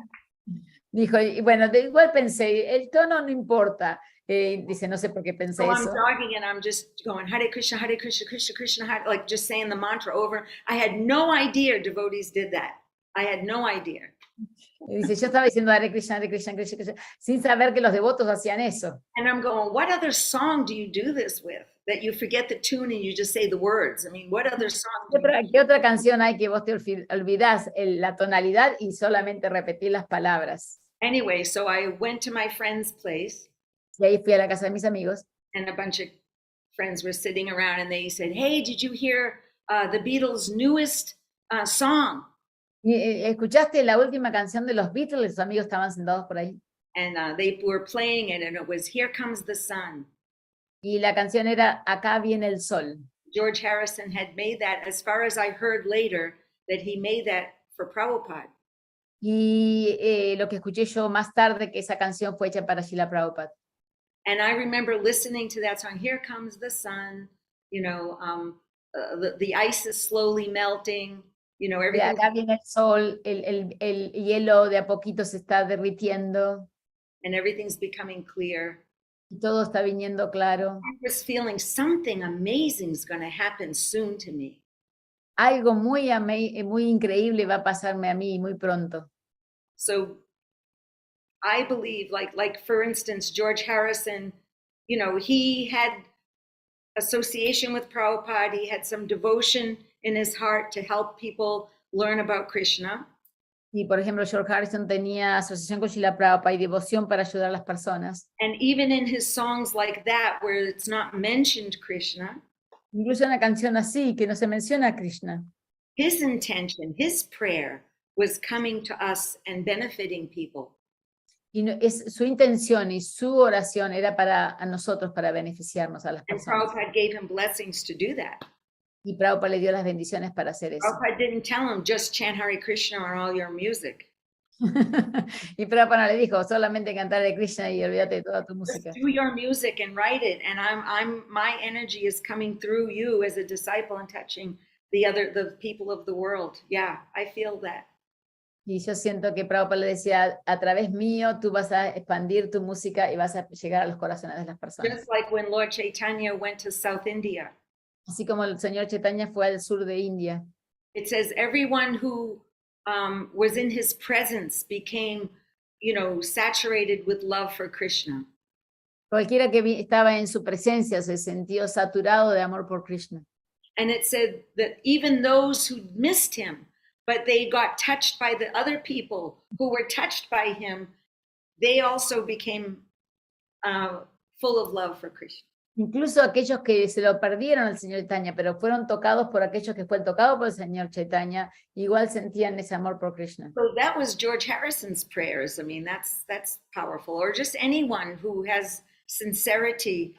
Speaker 1: Dijo, y bueno, igual pensé, el tono no importa. Dice, no sé por qué pensé
Speaker 2: So I'm
Speaker 1: eso.
Speaker 2: jogging and I'm just going, Hare Krishna, Hare Krishna, Krishna Krishna, Hare, like just saying the mantra over. I had no idea devotees did that. I had no idea.
Speaker 1: Y dice, yo estaba diciendo Hare Krishna, Hare Krishna, Krishna Krishna, sin saber que los devotos hacían eso.
Speaker 2: And I'm going, what other song do you do this with? That you forget the tune and you just say the words. I mean, what other song?
Speaker 1: ¿Qué otra canción hay que vos te olvidás la tonalidad y solamente repetís las palabras?
Speaker 2: Anyway, so I went to my friend's place.
Speaker 1: Y ahí fui a la casa de mis amigos.
Speaker 2: And a bunch of friends were sitting around and they said, hey, did you hear the Beatles' newest song?
Speaker 1: ¿Escuchaste la última canción de los Beatles? Los amigos estaban sentados por ahí.
Speaker 2: And they were playing it and it was Here Comes the Sun.
Speaker 1: Y la canción era Acá viene el sol.
Speaker 2: George Harrison had made that, as far as I heard later, that he made that for Prabhupada.
Speaker 1: Y lo que escuché yo más tarde, que esa canción fue hecha para Srila Prabhupada.
Speaker 2: And I remember listening to that song, Here Comes the Sun, you know, the ice is slowly melting, you know, everything.
Speaker 1: Acá viene el sol, el hielo de a poquito se está derritiendo.
Speaker 2: And everything's becoming clear.
Speaker 1: Y todo está viniendo claro.
Speaker 2: I was feeling something amazing is going to happen soon to me.
Speaker 1: Algo muy increíble va a pasarme a mí muy pronto.
Speaker 2: So I believe, like for instance, George Harrison, you know, he had association with Prabhupada. He had some devotion in his heart to help people learn about Krishna.
Speaker 1: Y por ejemplo, George Harrison tenía asociación con Srila Prabhupada y devoción para ayudar a las personas.
Speaker 2: And even in his songs like that, where it's not mentioned Krishna,
Speaker 1: incluso una canción así, que no se menciona a Krishna,
Speaker 2: his intention, his prayer was coming to us and benefiting people.
Speaker 1: y su intención y su oración era para a nosotros, para beneficiarnos a las
Speaker 2: And
Speaker 1: personas.
Speaker 2: Prabhupada gave him blessings to do that.
Speaker 1: Y Prabhupada le dio las bendiciones para hacer eso.
Speaker 2: Prabhupada didn't tell him, just chant Hare Krishna on all your music.
Speaker 1: Y Prabhupada no le dijo, solamente cantar de Krishna y olvídate de toda tu música.
Speaker 2: Just do your music and write it, and my energy is coming through you as a disciple and touching the people of the world. Yeah, I feel that.
Speaker 1: Y yo siento que Prabhupada le decía, a través mío tú vas a expandir tu música y vas a llegar a los corazones de las personas.
Speaker 2: Just like when Lord Chaitanya went to South India.
Speaker 1: Así como el señor Chaitanya fue al sur de India.
Speaker 2: It says everyone who was in his presence became, you know, saturated with love for Krishna.
Speaker 1: Cualquiera que estaba en su presencia se sintió saturado de amor por Krishna.
Speaker 2: And it said that even those who missed him, but they got touched by the other people who were touched by him, they also became full of love for Krishna.
Speaker 1: Incluso aquellos que se lo perdieron al señor Chaitanya, pero fueron tocados por aquellos que fueron tocados por el señor Chaitanya, igual sentían ese amor por Krishna.
Speaker 2: So that was George Harrison's prayers. I mean, that's powerful. Or just anyone who has sincerity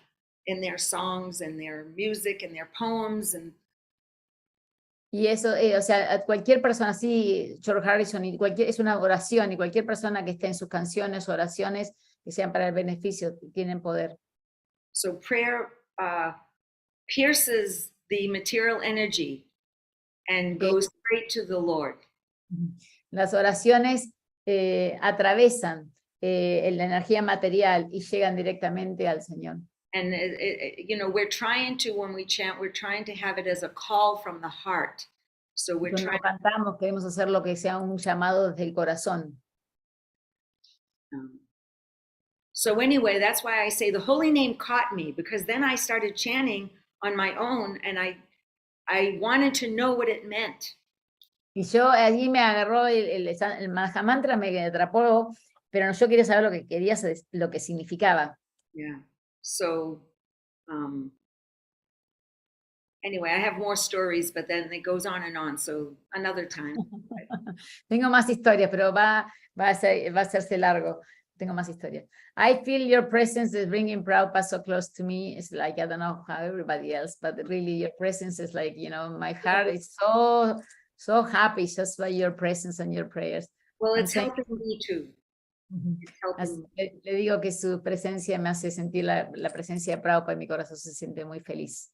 Speaker 2: in their songs and their music and their poems.
Speaker 1: Y eso, o sea, cualquier persona así, George Harrison, es una oración, y cualquier persona que esté en sus canciones o oraciones que sean para el beneficio, tienen poder.
Speaker 2: So prayer pierces the material energy and goes straight to the Lord.
Speaker 1: Las oraciones atravesan la energía material y llegan directamente al Señor.
Speaker 2: And you know, we're trying to, when we chant, we're trying to have it as a call from the heart. So we're
Speaker 1: Cuando
Speaker 2: trying.
Speaker 1: cantamos, queremos hacer lo que sea un llamado desde el corazón.
Speaker 2: So anyway, that's why I say the holy name caught me, because then I started chanting on my own, and I wanted to know what it meant.
Speaker 1: Y yo allí me agarró el Mahamantra, me atrapó, pero yo quería saber lo que significaba.
Speaker 2: Yeah. So anyway, I have more stories, but then it goes on and on. So another time.
Speaker 1: Tengo más historias, pero va a hacerse largo. tengo más historia. I feel your presence is bringing Prabhupada so close to me. It's like, I don't know how everybody else, but really your presence is like, you know, my heart is so happy just by your presence and your prayers.
Speaker 2: Well,
Speaker 1: I'm
Speaker 2: it's
Speaker 1: saying-
Speaker 2: helping me too. It's helping me.
Speaker 1: Le digo que su presencia me hace sentir la presencia de Prabhupada y mi corazón se siente muy feliz.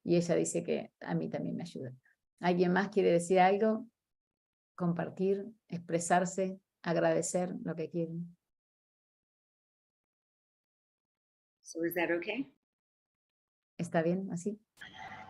Speaker 1: Y ella dice que a mí también me ayuda. ¿Alguien más quiere decir algo? Compartir, expresarse, agradecer lo que quieren.
Speaker 2: So is that okay?
Speaker 1: ¿Está bien así?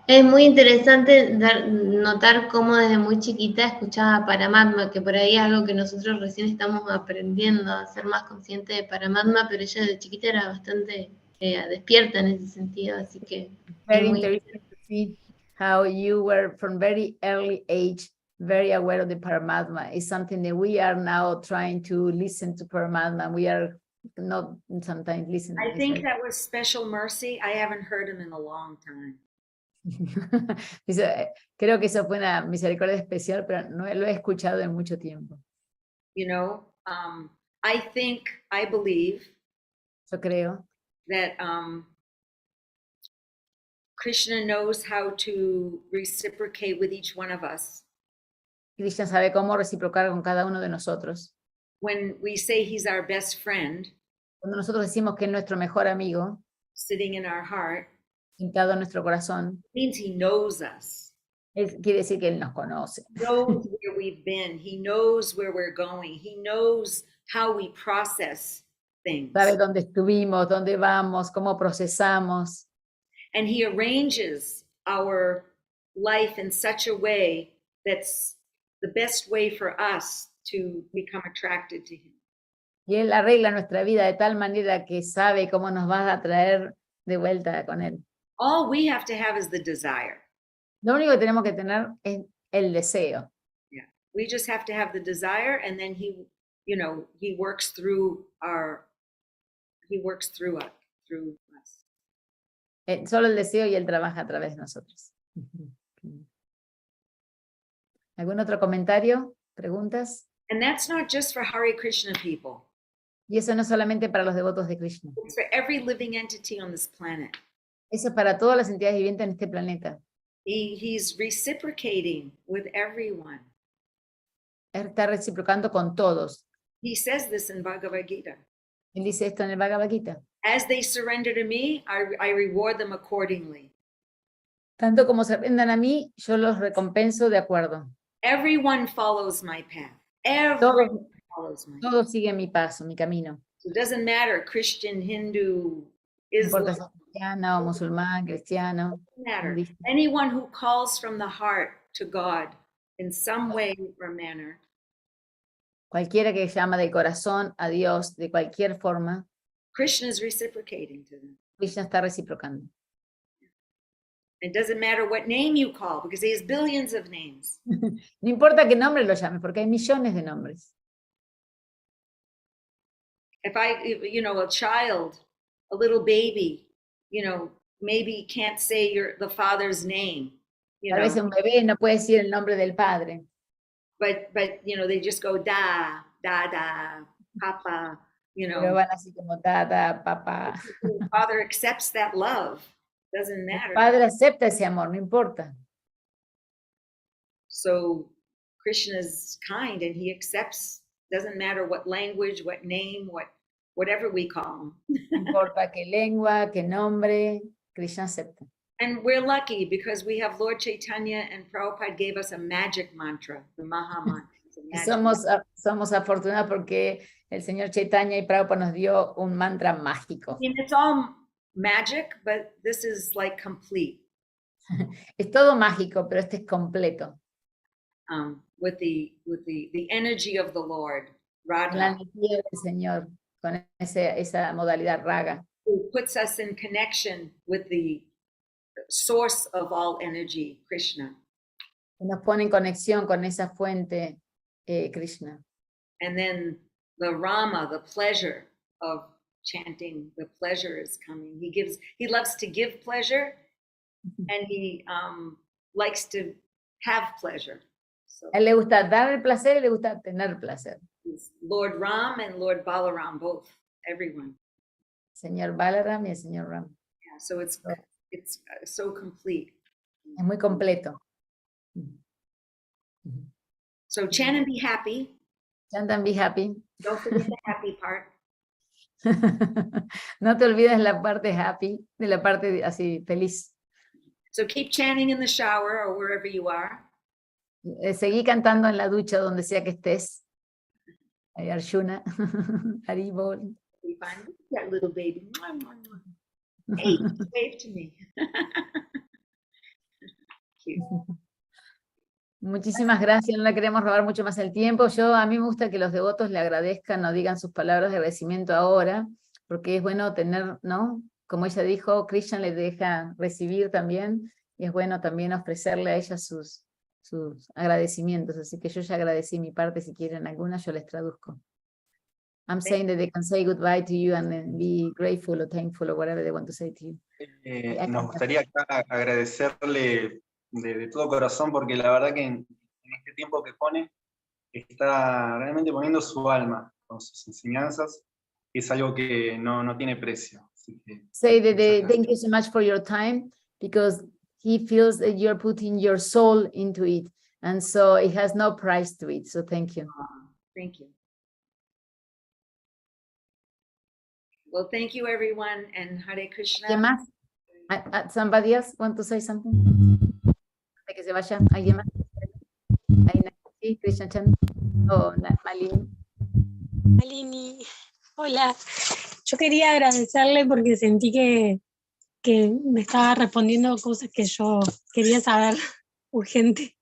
Speaker 9: Es muy interesante notar cómo desde muy chiquita escuchaba Paramatma, que por ahí es algo que nosotros recién estamos aprendiendo a ser más conscientes de Paramatma, pero ella de chiquita era bastante despierta en ese sentido, así que
Speaker 1: Very
Speaker 9: muy
Speaker 1: interesting to see how you were from very early age very aware of the Paramatma. It's something that we are now trying to listen to Paramatma. We are not sometimes listening.
Speaker 2: I think that was special mercy. I haven't heard him in a long time.
Speaker 1: Dice, creo que eso fue una misericordia especial, pero no lo he escuchado en mucho tiempo.
Speaker 2: You know, I believe
Speaker 1: Yo creo
Speaker 2: that Krishna knows how to reciprocate with each one of us.
Speaker 1: Krishna sabe cómo reciprocar con cada uno de nosotros.
Speaker 2: When we say he's our best friend,
Speaker 1: Cuando nosotros decimos que es nuestro mejor amigo,
Speaker 2: sitting in our heart,
Speaker 1: hincado en nuestro corazón,
Speaker 2: it means he knows us.
Speaker 1: quiere decir que él nos conoce.
Speaker 2: He knows where we've been. He knows where we're going. He knows how we process things.
Speaker 1: Sabe dónde estuvimos, dónde vamos, cómo procesamos.
Speaker 2: And he arranges our life in such a way that's the best way for us to become attracted to him.
Speaker 1: Y él arregla nuestra vida de tal manera que sabe cómo nos va a traer de vuelta con él.
Speaker 2: All we have to have is the desire.
Speaker 1: Lo único que tenemos que tener es el deseo.
Speaker 2: Yeah. We just have to have the desire, and then he works through us.
Speaker 1: Solo el deseo y él trabaja a través de nosotros. ¿Algún otro comentario? ¿Preguntas?
Speaker 2: And that's not just for Hare Krishna people.
Speaker 1: Y eso no es solamente para los devotos de Krishna.
Speaker 2: It's for every living entity on this planet.
Speaker 1: Eso es para todas las entidades vivientes en este planeta.
Speaker 2: He's reciprocating with everyone.
Speaker 1: Él está reciprocando con todos.
Speaker 2: He says this in Bhagavad Gita.
Speaker 1: Él dice esto en el Bhagavad Gita.
Speaker 2: As they surrender to me, I reward them accordingly.
Speaker 1: Tanto como se rendan a mí, yo los recompenso de acuerdo.
Speaker 2: Everyone follows my path. Everyone follows my path.
Speaker 1: Todos siguen mi paso, mi camino.
Speaker 2: So it doesn't matter, Christian, Hindu,
Speaker 1: No importa si
Speaker 2: Islam.
Speaker 1: es cristiano, musulmán, cristiano.
Speaker 2: Doesn't matter.
Speaker 1: budista.
Speaker 2: Anyone who calls from the heart to God in some way or manner,
Speaker 1: Cualquiera que llama del corazón a Dios de cualquier forma,
Speaker 2: Krishna is reciprocating to them.
Speaker 1: Krishna está reciprocando.
Speaker 2: It doesn't matter what name you call, because he has billions of names.
Speaker 1: No importa qué nombre lo llames, porque hay millones de nombres.
Speaker 2: If a child, a little baby, maybe can't say the father's name,
Speaker 1: A veces un bebé no puede decir el nombre del padre,
Speaker 2: but they just go da, papa,
Speaker 1: pero van así como tata, papá.
Speaker 2: The father accepts that love. Doesn't
Speaker 1: El
Speaker 2: matter.
Speaker 1: padre acepta ese amor, no importa.
Speaker 2: So Krishna is kind and he accepts, doesn't matter what language, what name, whatever we call him.
Speaker 1: No importa qué lengua, qué nombre, Krishna acepta.
Speaker 2: And we're lucky because we have Lord Chaitanya and Prabhupada gave us a magic mantra, the Maha Mantra. It's a
Speaker 1: Y
Speaker 2: magic
Speaker 1: somos afortunados porque el señor Chaitanya y Prabhupada nos dio un mantra mágico.
Speaker 2: I mean, it's all magic, but this is like complete.
Speaker 1: Es todo mágico, pero este es completo.
Speaker 2: With the energy of the Lord,
Speaker 1: La
Speaker 2: Radha,
Speaker 1: energía del Señor, con esa modalidad raga,
Speaker 2: who puts us in connection with the source of all energy, Krishna.
Speaker 1: que nos pone en conexión con esa fuente Krishna.
Speaker 2: And then the Rama, the pleasure of chanting, the pleasure is coming. He loves to give pleasure, and he likes to have pleasure. So
Speaker 1: A él le gusta dar el placer y le gusta tener placer.
Speaker 2: It's Lord Ram and Lord Balaram, both, everyone.
Speaker 1: Señor Balaram y el señor Ram.
Speaker 2: Yeah, so it's so complete.
Speaker 1: Es muy completo.
Speaker 2: So chant and be happy.
Speaker 1: Chant and be happy.
Speaker 2: Don't forget the happy part.
Speaker 1: No te olvides la parte happy, de la parte así feliz.
Speaker 2: So keep chanting in the shower or wherever you are.
Speaker 1: Seguí cantando en la ducha donde sea que estés. Arjuna, Haribol.
Speaker 2: We find that little baby. Hey, wave to me. Cute.
Speaker 1: Muchísimas gracias, no le queremos robar mucho más el tiempo. A mí me gusta que los devotos le agradezcan o digan sus palabras de agradecimiento ahora, porque es bueno tener, ¿no? Como ella dijo, Krishna le deja recibir también, y es bueno también ofrecerle a ella sus agradecimientos, así que yo ya agradecí mi parte, si quieren alguna yo les traduzco. I'm saying that they can say goodbye to you and then be grateful or thankful or whatever they want to say to you.
Speaker 6: Nos gustaría acá agradecerle de todo corazón, porque la verdad que en este tiempo que pone, está realmente poniendo su alma con sus enseñanzas, y es algo que no tiene precio. Así que,
Speaker 1: say that thank you so much for your time, because he feels that you're putting your soul into it, and so it has no price to it, so thank you.
Speaker 2: Thank you. Well, thank you, everyone, and Hare Krishna.
Speaker 1: ¿Quién más? Somebody else want to say something? De que se vaya, ¿alguien más? Sí, Krishna Chan o Malini.
Speaker 10: Malini, hola. Yo quería agradecerle porque sentí que me estaba respondiendo cosas que yo quería saber urgente.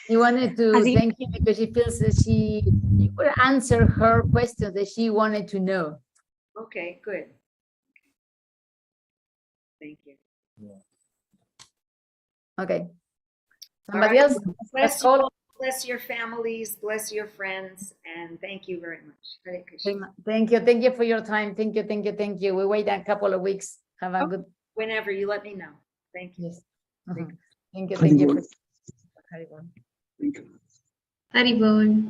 Speaker 1: He wanted to thank you because she feels that you could answer her questions that she wanted to know.
Speaker 2: Okay, good. Thank you.
Speaker 1: Okay. Somebody else?
Speaker 2: Bless you, bless your families, bless your friends, and thank you very much. Hare Krishna.
Speaker 1: Thank you for your time. Thank you. We wait a couple of weeks. Have a good.
Speaker 2: Whenever you let me know. Thank you.
Speaker 1: Yes. Thank you.
Speaker 9: Haribol.